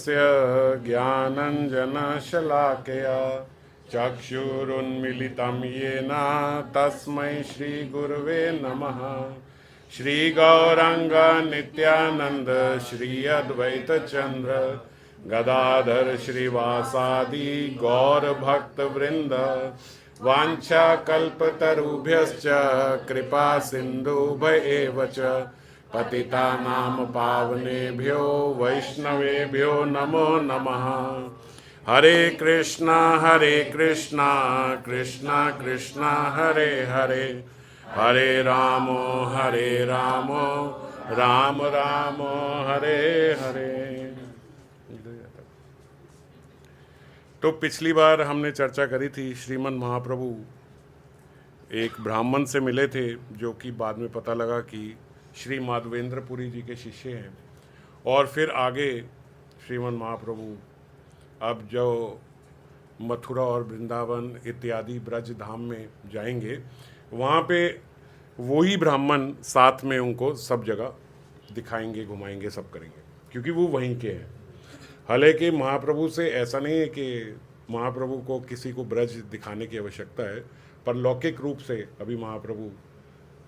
तस्य ज्ञानञ्जनशलाकया चक्षुरुन्मीलितं येन तस्मै श्रीगुरुवे नमः। श्रीगौरांग नित्यानंद श्री अद्वैत चंद्र गदाधर श्रीवासादि गौर भक्त वृंद वांछा कल्पतरुभ्यश्च कृपा सिंधुभ्येव च पतितानां पावनेभ्यो वैष्णवेभ्यो नमो नमः। हरे कृष्णा कृष्णा कृष्णा हरे हरे, हरे रामो राम राम हरे हरे। तो पिछली बार हमने चर्चा करी थी, श्रीमन महाप्रभु एक ब्राह्मण से मिले थे, जो कि बाद में पता लगा कि श्री माधवेंद्रपुरी जी के शिष्य हैं। और फिर आगे श्रीमन महाप्रभु अब जो मथुरा और वृंदावन इत्यादि ब्रज धाम में जाएंगे, वहाँ पे वही ब्राह्मण साथ में उनको सब जगह दिखाएंगे, घुमाएंगे, सब करेंगे, क्योंकि वो वहीं के हैं। हालांकि महाप्रभु से ऐसा नहीं है कि महाप्रभु को किसी को ब्रज दिखाने की आवश्यकता है, पर लौकिक रूप से अभी महाप्रभु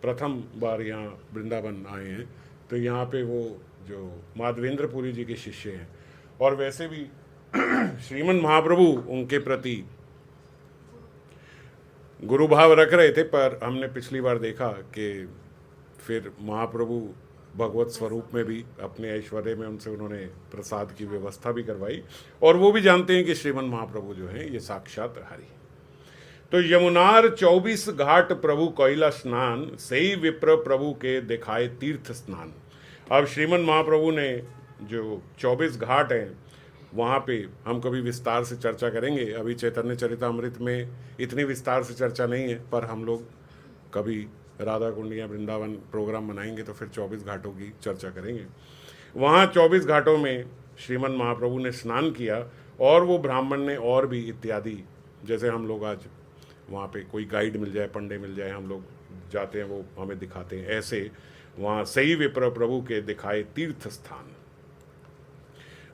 प्रथम बार यहाँ वृंदावन आए हैं, तो यहाँ पे वो जो माधवेंद्रपुरी जी के शिष्य हैं। और वैसे भी श्रीमन महाप्रभु उनके प्रति गुरु भाव रख रहे थे, पर हमने पिछली बार देखा कि फिर महाप्रभु भगवत स्वरूप में भी अपने ऐश्वर्य में उनसे उन्होंने प्रसाद की व्यवस्था भी करवाई, और वो भी जानते हैं कि श्रीमन महाप्रभु जो हैं ये साक्षात हरि। तो यमुनार 24 घाट प्रभु कोयला स्नान, सही विप्र प्रभु के दिखाए तीर्थ स्नान। अब श्रीमन महाप्रभु ने जो 24 घाट हैं, वहाँ पे हम कभी विस्तार से चर्चा करेंगे। अभी चैतन्य चरितामृत में इतनी विस्तार से चर्चा नहीं है, पर हम लोग कभी राधा कुंड या वृंदावन प्रोग्राम बनाएंगे तो फिर 24 घाटों की चर्चा करेंगे। वहाँ 24 घाटों में श्रीमन महाप्रभु ने स्नान किया, और वो ब्राह्मण ने और भी इत्यादि, जैसे हम लोग आज वहाँ पे कोई गाइड मिल जाए, पंडे मिल जाए, हम लोग जाते हैं, वो हमें दिखाते हैं, ऐसे वहाँ सही विप्र प्रभु के दिखाए तीर्थ स्थान।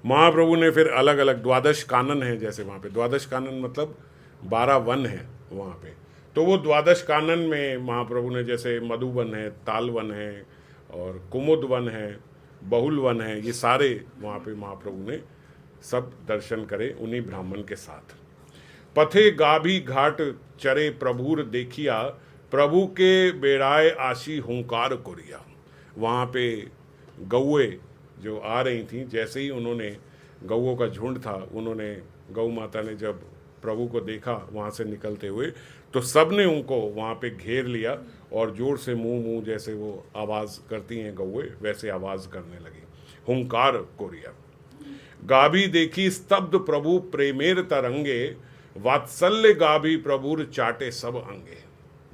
महाप्रभु ने फिर अलग अलग 12 कानन हैं, जैसे वहाँ पे 12 कानन मतलब 12 वन हैं वहाँ पे। तो वो 12 कानन में महाप्रभु ने, जैसे मधुवन है, तालवन है, और कुमुद वन है, बहुल वन है, ये सारे वहाँ पे महाप्रभु ने सब दर्शन करे उन्हीं ब्राह्मण के साथ। पथे गाभी घाट चरे प्रभुर देखिया, प्रभु के बेड़ाए आशी हुंकार कोरिया। वहाँ पे गौए जो आ रही थी, जैसे ही उन्होंने, गौओं का झुंड था, उन्होंने, गौ माता ने जब प्रभु को देखा वहाँ से निकलते हुए, तो सब ने उनको वहाँ पे घेर लिया, और जोर से मुंह मुंह जैसे वो आवाज़ करती हैं गौए, वैसे आवाज़ करने लगी, हुंकार कोरिया। गाभी देखी स्तब्ध प्रभु प्रेमेर तरंगे, वात्सल्य गाभी प्रभुर चाटे सब अंगे।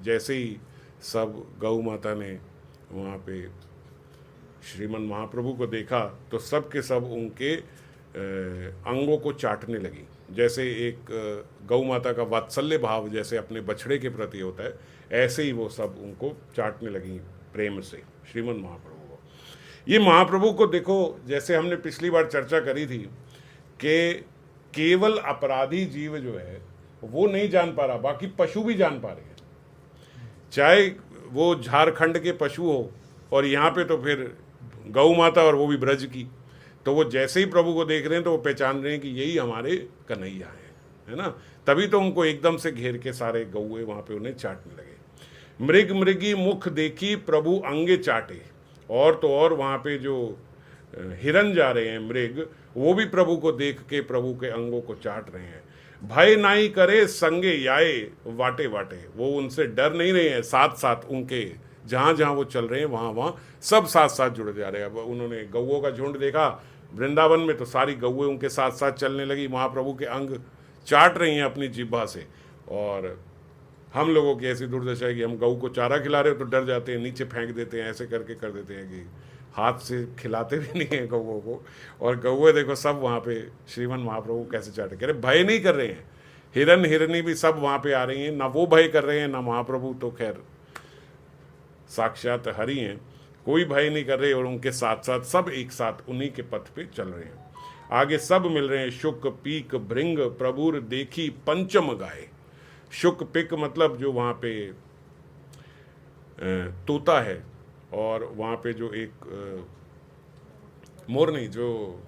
जैसे ही सब गौ माता ने वहाँ पे श्रीमन महाप्रभु को देखा, तो सब के सब उनके अंगों को चाटने लगी। जैसे एक गौ माता का वात्सल्य भाव जैसे अपने बछड़े के प्रति होता है, ऐसे ही वो सब उनको चाटने लगी प्रेम से, श्रीमन महाप्रभु को। ये महाप्रभु को देखो, जैसे हमने पिछली बार चर्चा करी थी कि केवल अपराधी जीव जो है वो नहीं जान पा रहा, बाकी पशु भी जान पा रहे हैं। चाहे वो झारखंड के पशु हो, और यहाँ पे तो फिर गौ माता, और वो भी ब्रज की। तो वो जैसे ही प्रभु को देख रहे हैं तो वो पहचान रहे हैं कि यही हमारे कन्हैया हैं, है ना। तभी तो उनको एकदम से घेर के सारे गौए वहाँ पे उन्हें चाटने लगे। मृग मृगी मुख देखी प्रभु अंगे चाटे। और तो और वहाँ पे जो हिरन जा रहे हैं, मृग, वो भी प्रभु को देख के प्रभु के अंगों को चाट रहे हैं। भय नाई करे संगे याए वाटे वाटे। वो उनसे डर नहीं रहे हैं, साथ साथ उनके जहाँ जहाँ वो चल रहे हैं वहाँ वहाँ सब साथ साथ जुड़ जा रहे हैं। अब उन्होंने गौओं का झुंड देखा वृंदावन में, तो सारी गौएं उनके साथ साथ चलने लगी, महाप्रभु के अंग चाट रही हैं अपनी जिह्वा से। और हम लोगों की ऐसी दुर्दशा है कि हम गऊ को चारा खिला रहे हो तो डर जाते हैं, नीचे फेंक देते हैं, ऐसे करके कर देते हैं कि हाथ से खिलाते भी नहीं हैं गौओं को। और गौए देखो सब वहाँ पे श्रीमन महाप्रभु कैसे चाटे, कह रहे भय नहीं कर रहे हैं। हिरन हिरनी भी सब वहाँ पे आ रही हैं, ना वो भय कर रहे हैं ना महाप्रभु, तो खैर साक्षात हरि हैं, कोई भय नहीं कर रहे। और उनके साथ साथ सब एक साथ उन्हीं के पथ पे चल रहे हैं। आगे सब मिल रहे हैं। शुक पीक भृंग प्रभुर देखी पंचम गाए। शुक पिक मतलब जो वहाँ पे तोता है, और वहाँ पे जो एक मोर नहीं, जो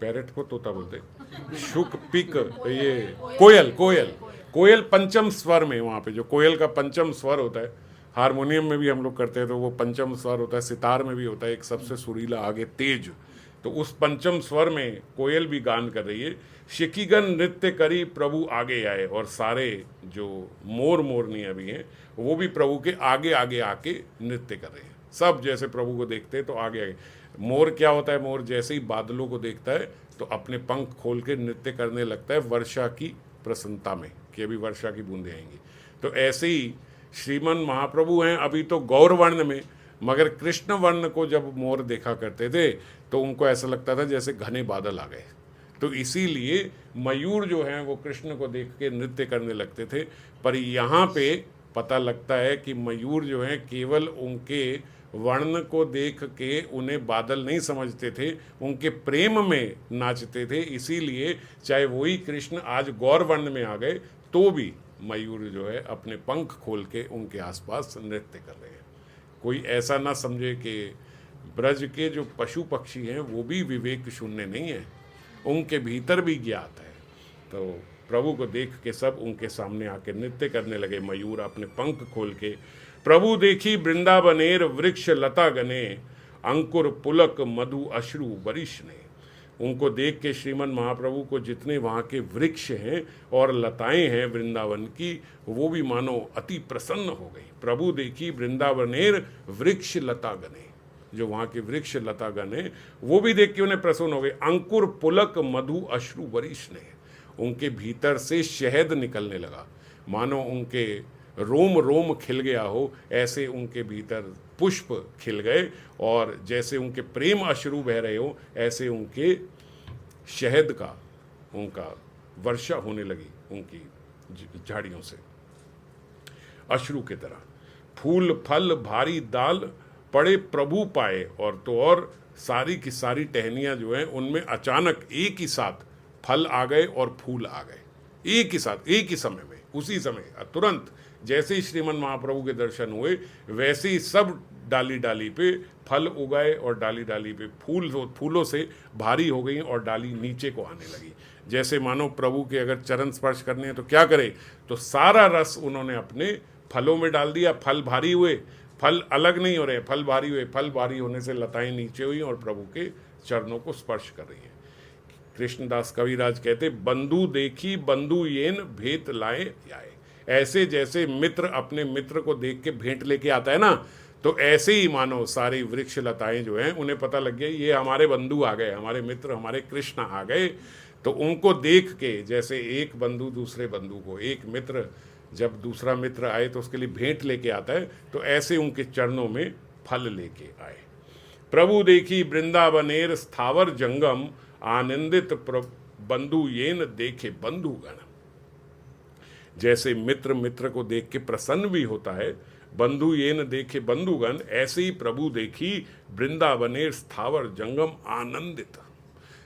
पैरेट को तोता बोलते हैं, शुक पिक, ये कोयल, कोयल, कोयल पंचम स्वर में, वहाँ पे जो कोयल का पंचम स्वर होता है, हारमोनियम में भी हम लोग करते हैं तो वो पंचम स्वर होता है, सितार में भी होता है एक सबसे सुरीला आगे तेज, तो उस पंचम स्वर में कोयल भी गान कर रही है। शिकीगन नृत्य करी प्रभु आगे आए, और सारे जो मोर मोरनियाँ भी हैं वो भी प्रभु के आगे आगे आके नृत्य कर रहे हैं। सब जैसे प्रभु को देखते हैं तो आगे आगे। मोर क्या होता है, मोर जैसे ही बादलों को देखता है तो अपने पंख खोल के नृत्य करने लगता है वर्षा की प्रसन्नता में कि अभी वर्षा की बूंदें आएंगी। तो ऐसे ही श्रीमन महाप्रभु हैं अभी तो गौर वर्ण में, मगर कृष्ण वर्ण को जब मोर देखा करते थे तो उनको ऐसा लगता था जैसे घने बादल आ गए। तो इसीलिए मयूर जो हैं वो कृष्ण को देख के नृत्य करने लगते थे। पर यहाँ पे पता लगता है कि मयूर जो हैं केवल उनके वर्ण को देख के उन्हें बादल नहीं समझते थे, उनके प्रेम में नाचते थे। इसीलिए चाहे वही कृष्ण आज गौर वर्ण में आ गए तो भी मयूर जो है अपने पंख खोल के उनके आसपास नृत्य कर रहे हैं। कोई ऐसा ना समझे कि ब्रज के जो पशु पक्षी हैं वो भी विवेक शून्य नहीं है, उनके भीतर भी ज्ञात है। तो प्रभु को देख के सब उनके सामने आके नृत्य करने लगे। मयूर अपने पंख खोल के। प्रभु देखी वृंदावनेर वृक्ष लता गने, अंकुर पुलक मधु अश्रु वरिश ने। उनको देख के श्रीमन महाप्रभु को जितने वहाँ के वृक्ष हैं और लताएं हैं वृंदावन की, वो भी मानो अति प्रसन्न हो गई। प्रभु देखी वृंदावनेर वृक्ष लता गने, जो वहाँ के वृक्ष लता गण हैं वो भी देख के उन्हें प्रसन्न हो गए। अंकुर पुलक मधु अश्रु वरिश ने, उनके भीतर से शहद निकलने लगा, मानो उनके रोम रोम खिल गया हो, ऐसे उनके भीतर पुष्प खिल गए, और जैसे उनके प्रेम अश्रु बह रहे हो ऐसे उनके शहद का उनका वर्षा होने लगी उनकी झाड़ियों से अश्रु की तरह। फूल फल भारी दाल पड़े प्रभु पाए, और तो और सारी की सारी टहनियाँ जो हैं उनमें अचानक एक ही साथ फल आ गए और फूल आ गए, एक ही साथ एक ही समय में, उसी समय तुरंत। जैसे ही श्रीमन महाप्रभु के दर्शन हुए वैसे ही सब डाली डाली पे फल उगाए और डाली डाली पे फूलों से भारी हो गई और डाली नीचे को आने लगी। जैसे मानो प्रभु के अगर चरण स्पर्श करने हैं तो क्या करे, तो सारा रस उन्होंने अपने फलों में डाल दिया। फल भारी हुए, फल अलग नहीं हो रहे, फल भारी हुए, फल भारी होने से लताएं नीचे हुई और प्रभु के चरणों को स्पर्श कर रही हैं। कृष्णदास कविराज कहते, बंधु देखी बंधु येन भेंट लाए आए। ऐसे जैसे मित्र अपने मित्र को देख के भेंट लेके आता है ना, तो ऐसे ही मानो सारी वृक्ष लताएं जो हैं उन्हें पता लग गया ये हमारे बंधु आ गए, हमारे मित्र, हमारे कृष्ण आ गए। तो उनको देख के जैसे एक बंधु दूसरे बंधु को, एक मित्र जब दूसरा मित्र आए तो उसके लिए भेंट लेके आता है, तो ऐसे उनके चरणों में फल लेके आए। प्रभु देखी वृंदावनेर स्थावर जंगम, आनंदित बंधु येन देखे बंधुगण। जैसे मित्र मित्र को देख के प्रसन्न भी होता है, बंधु येन देखे बंधुगण, ऐसे ही प्रभु देखी वृंदावनेर स्थावर जंगम आनंदित।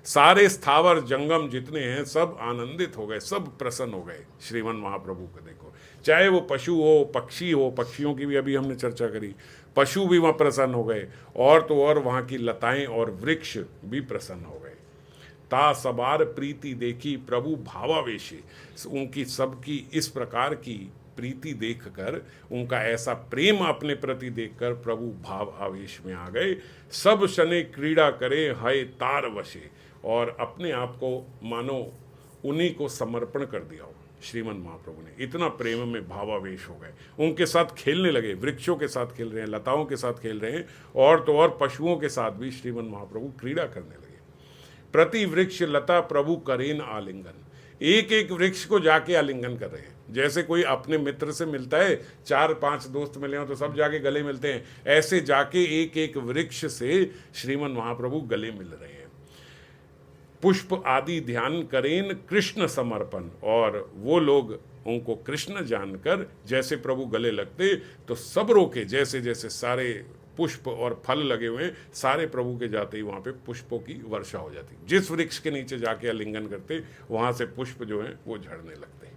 सारे स्थावर जंगम जितने हैं सब आनंदित हो गए, सब प्रसन्न हो गए श्रीमन महाप्रभु को देखो। चाहे वो पशु हो, पक्षी हो, पक्षियों की भी अभी हमने चर्चा करी, पशु भी वहाँ प्रसन्न हो गए, और तो और वहाँ की लताएं और वृक्ष भी प्रसन्न हो गए। ता सबार प्रीति देखी प्रभु भावावेशी। उनकी सबकी इस प्रकार की प्रीति देखकर, उनका ऐसा प्रेम अपने प्रति देखकर प्रभु भाव आवेश में आ गए। सब शने क्रीड़ा करे हय तार वशे, और अपने आप को मानो उन्हीं को समर्पण कर दिया हो श्रीमन महाप्रभु ने। इतना प्रेम में भावावेश हो गए, उनके साथ खेलने लगे, वृक्षों के साथ खेल रहे हैं, लताओं के साथ खेल रहे हैं, और तो और पशुओं के साथ भी श्रीमन महाप्रभु क्रीड़ा करने लगे। प्रति वृक्ष लता प्रभु करेन आलिंगन, एक एक वृक्ष को जाके आलिंगन कर रहे हैं। जैसे कोई अपने मित्र से मिलता है, 4-5 दोस्त मिले हो तो सब जाके गले मिलते हैं, ऐसे जाके एक एक वृक्ष से श्रीमन महाप्रभु गले मिल रहे हैं। पुष्प आदि ध्यान करेन कृष्ण समर्पण, और वो लोग उनको कृष्ण जानकर जैसे प्रभु गले लगते तो सब रोके, जैसे जैसे सारे पुष्प और फल लगे हुए हैं, सारे प्रभु के जाते ही वहाँ पे पुष्पों की वर्षा हो जाती। जिस वृक्ष के नीचे जाके आलिंगन करते, वहाँ से पुष्प जो हैं वो झड़ने लगते।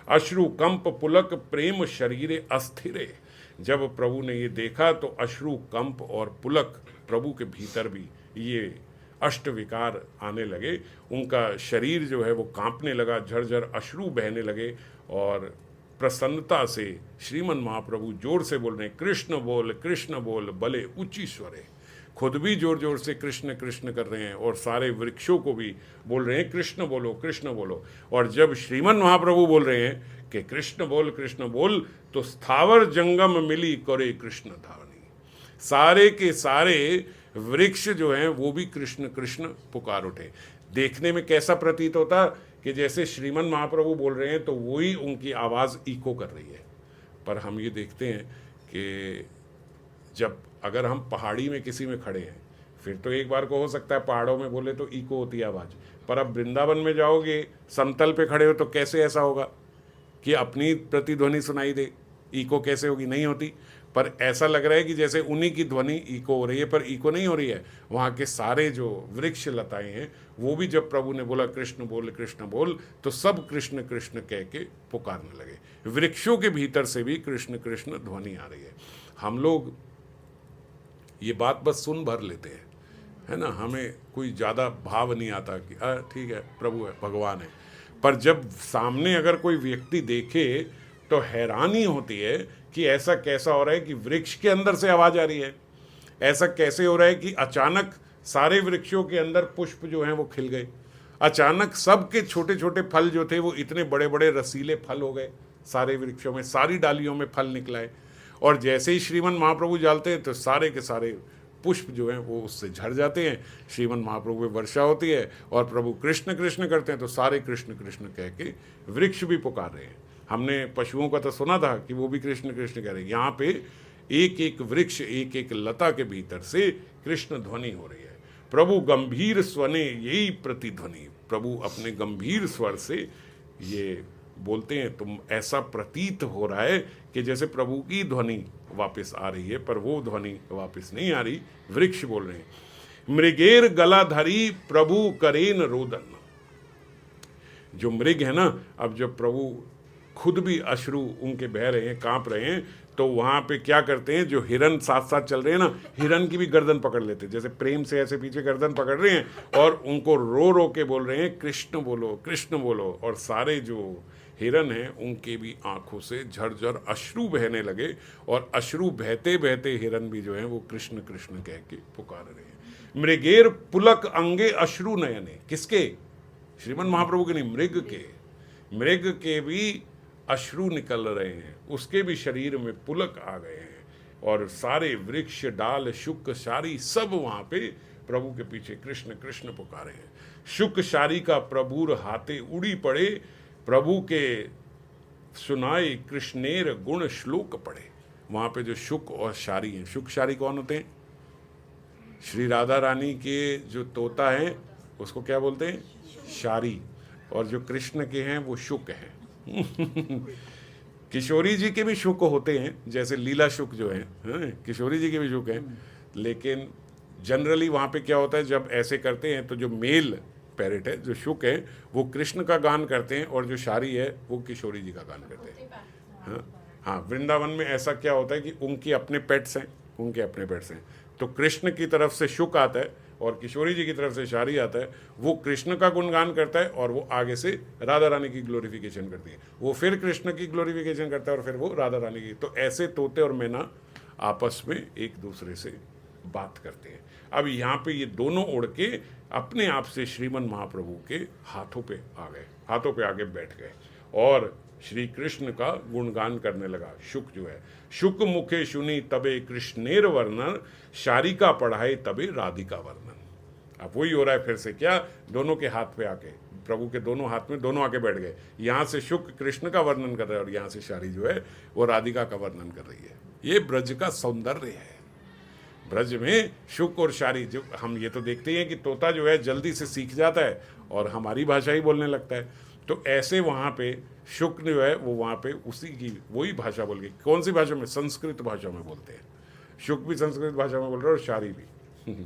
अश्रु कंप पुलक प्रेम शरीरे अस्थिरे। जब प्रभु ने ये देखा तो अश्रु कंप और पुलक, प्रभु के भीतर भी ये अष्ट विकार आने लगे। उनका शरीर जो है वो कांपने लगा, झरझर अश्रु बहने लगे और प्रसन्नता से श्रीमन महाप्रभु जोर से बोल रहे हैं, कृष्ण बोल भले ऊंची स्वरे। खुद भी जोर जोर से कृष्ण कृष्ण कर रहे हैं और सारे वृक्षों को भी बोल रहे हैं कृष्ण बोलो। और जब श्रीमन महाप्रभु बोल रहे हैं कि कृष्ण बोल, तो स्थावर जंगम मिली करे कृष्ण धावनी। सारे के सारे वृक्ष जो हैं वो भी कृष्ण कृष्ण पुकार उठे। देखने में कैसा प्रतीत होता कि जैसे श्रीमन महाप्रभु बोल रहे हैं तो वही उनकी आवाज़ इको कर रही है। पर हम ये देखते हैं कि जब अगर हम पहाड़ी में किसी में खड़े हैं, फिर तो एक बार को हो सकता है पहाड़ों में बोले तो इको होती है आवाज़, पर अब वृंदावन में जाओगे, समतल पे खड़े हो तो कैसे ऐसा होगा कि अपनी प्रतिध्वनि सुनाई दे? इको कैसे होगी? नहीं होती। पर ऐसा लग रहा है कि जैसे उन्हीं की ध्वनि इको हो रही है, पर इको नहीं हो रही है। वहाँ के सारे जो वृक्ष लताएं हैं वो भी जब प्रभु ने बोला कृष्ण बोल, तो सब कृष्ण कृष्ण कह के पुकारने लगे। वृक्षों के भीतर से भी कृष्ण कृष्ण ध्वनि आ रही है। हम लोग ये बात बस सुन भर लेते हैं, है ना, हमें कोई ज़्यादा भाव नहीं आता कि ठीक है प्रभु है, भगवान है। पर जब सामने अगर कोई व्यक्ति देखे तो हैरानी होती है कि ऐसा कैसा हो रहा है कि वृक्ष के अंदर से आवाज़ आ रही है। ऐसा कैसे हो रहा है कि अचानक सारे वृक्षों के अंदर पुष्प जो हैं वो खिल गए। अचानक सबके छोटे छोटे फल जो थे वो इतने बड़े बड़े रसीले फल हो गए। सारे वृक्षों में, सारी डालियों में फल निकलाए। और जैसे ही श्रीमन महाप्रभु डालते हैं तो सारे के सारे पुष्प जो हैं वो उससे झड़ जाते हैं। श्रीमन महाप्रभु में वर्षा होती है और प्रभु कृष्ण कृष्ण करते हैं तो सारे कृष्ण कृष्ण कह के वृक्ष भी पुकार रहे हैं। हमने पशुओं का तो सुना था कि वो भी कृष्ण कृष्ण कह रहे हैं। यहाँ पे एक एक वृक्ष, एक एक लता के भीतर से कृष्ण ध्वनि हो रही है। प्रभु गंभीर स्वने यही प्रतिध्वनि। प्रभु अपने गंभीर स्वर से ये बोलते हैं, तुम ऐसा प्रतीत हो रहा है कि जैसे प्रभु की ध्वनि वापस आ रही है, पर वो ध्वनि वापस नहीं आ रही। वृक्ष बोल रहे हैं, मृगेर गलाधरी प्रभु करेन रोदन। जो मृग है ना, अब जब प्रभु खुद भी अश्रु उनके बह रहे हैं, कांप रहे हैं, तो वहाँ पे क्या करते हैं, जो हिरन साथ साथ चल रहे हैं ना, हिरन की भी गर्दन पकड़ लेते हैं। जैसे प्रेम से ऐसे पीछे गर्दन पकड़ रहे हैं और उनको रो रो के बोल रहे हैं कृष्ण बोलो। और सारे जो हिरन हैं उनके भी आंखों से झरझर अश्रु बहने लगे और अश्रु बहते बहते हिरन भी जो है वो कृष्ण कृष्ण कह के पुकार रहे हैं। मृगेर पुलक अंगे अश्रु नयने। किसके? श्रीमन महाप्रभु के नहीं, मृग के। मृग के भी अश्रु निकल रहे हैं, उसके भी शरीर में पुलक आ गए हैं। और सारे वृक्ष, डाल, शुक, शारी सब वहाँ पे प्रभु के पीछे कृष्ण कृष्ण पुकारे हैं। शुक शारी का प्रभुर हाथे उड़ी पड़े, प्रभु के सुनाए कृष्णेर गुण श्लोक पढ़े। वहाँ पे जो शुक और शारी हैं, शुक शारी कौन होते हैं? श्री राधा रानी के जो तोता हैं उसको क्या बोलते हैं? शारी। और जो कृष्ण के हैं वो शुक हैं। किशोरी जी के भी शुक होते हैं, जैसे लीला शुक जो हैं, किशोरी जी के भी शुक हैं। लेकिन जनरली वहाँ पे क्या होता है, जब ऐसे करते हैं तो जो मेल पैरेट है, जो शुक है, वो कृष्ण का गान करते हैं और जो शारी है वो किशोरी जी का गान करते हैं। हाँ, वृंदावन में ऐसा क्या होता है कि उनके अपने पेट्स हैं, तो कृष्ण की तरफ से शुक आता है और किशोरी जी की तरफ से शारी आता है। वो कृष्ण का गुणगान करता है और वो आगे से राधा रानी की ग्लोरिफिकेशन करती है। वो फिर कृष्ण की ग्लोरिफिकेशन करता है और फिर वो राधा रानी की। तो ऐसे तोते और मैना आपस में एक दूसरे से बात करते हैं। अब यहाँ पे ये दोनों उड़ के अपने आप से श्रीमन महाप्रभु के हाथों पे आगे बैठ गए और श्री कृष्ण का गुणगान करने लगा। शुक जो है, शुक मुखे सुनी तबे कृष्णेर वर्णन, शारिका पढ़ाए तबे राधिका वर्णन। अब वही हो रहा है फिर से, क्या, दोनों के हाथ पे आके, प्रभु के दोनों हाथ में दोनों आके बैठ गए। यहाँ से शुक कृष्ण का वर्णन कर रहा है और यहाँ से शारी जो है वो राधिका का वर्णन कर रही है। ये ब्रज का सौंदर्य है। ब्रज में शुक और शारी, जो हम ये तो देखते हैं कि तोता जो है जल्दी से सीख जाता है और हमारी भाषा ही बोलने लगता है। तो ऐसे वहाँ पे शुक जो है वो वहाँ पे उसी की वही भाषा बोल गई। कौन सी भाषा में? संस्कृत भाषा में बोलते हैं। शुक भी संस्कृत भाषा में बोल रहे हैं और शारी भी।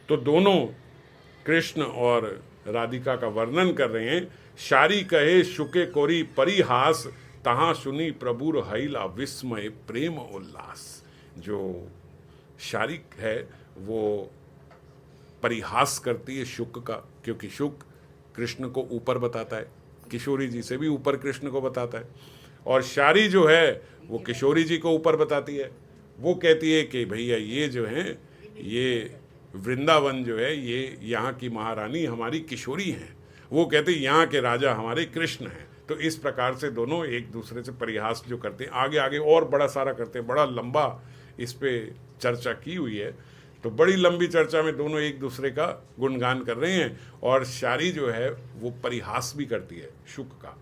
तो दोनों कृष्ण और राधिका का वर्णन कर रहे हैं। शारी कहे शुके कोरी परिहास, तहां सुनी प्रभुर हैला विस्मय प्रेम उल्लास। जो शारी है वो परिहास करती है शुक का, क्योंकि शुक कृष्ण को ऊपर बताता है, किशोरी जी से भी ऊपर कृष्ण को बताता है। और शारी जो है वो किशोरी जी को ऊपर बताती है। वो कहती है कि भैया ये जो है, ये वृंदावन जो है, ये यहाँ की महारानी हमारी किशोरी हैं। वो कहते हैं यहाँ के राजा हमारे कृष्ण हैं। तो इस प्रकार से दोनों एक दूसरे से परिहास जो करते हैं, आगे आगे और बड़ा सारा करते हैं। बड़ा लंबा इस पे चर्चा की हुई है। तो बड़ी लंबी चर्चा में दोनों एक दूसरे का गुणगान कर रहे हैं। और शारी जो है वो परिहास भी करती है शुक का,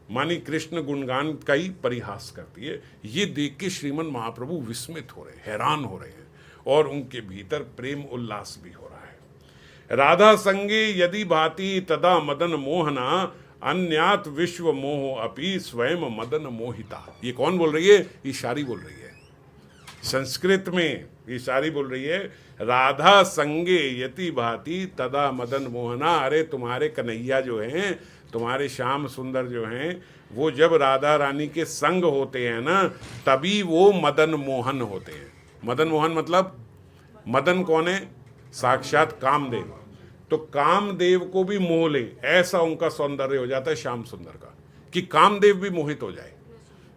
मानी कृष्ण गुणगान का ही परिहास करती है। ये देख के श्रीमन महाप्रभु विस्मित हो रहे हैं, हैरान हो रहे हैं, और उनके भीतर प्रेम उल्लास भी हो रहा है। राधा संगे यदि भाति तदा मदन मोहना, अन्यात विश्व मोह अपि स्वयं मदन मोहिता। ये कौन बोल रही है? ये शारी बोल रही है। संस्कृत में ये शारी बोल रही है, राधा संगे यति भाति तदा मदन मोहना। अरे तुम्हारे कन्हैया जो हैं, तुम्हारे श्याम सुंदर जो हैं, वो जब राधा रानी के संग होते हैं ना, तभी वो मदन मोहन होते हैं। मदन मोहन मतलब, मदन कौन है? साक्षात कामदेव। तो कामदेव को भी मोह ले, ऐसा उनका सौंदर्य हो जाता है श्याम सुंदर का, कि कामदेव भी मोहित हो जाए,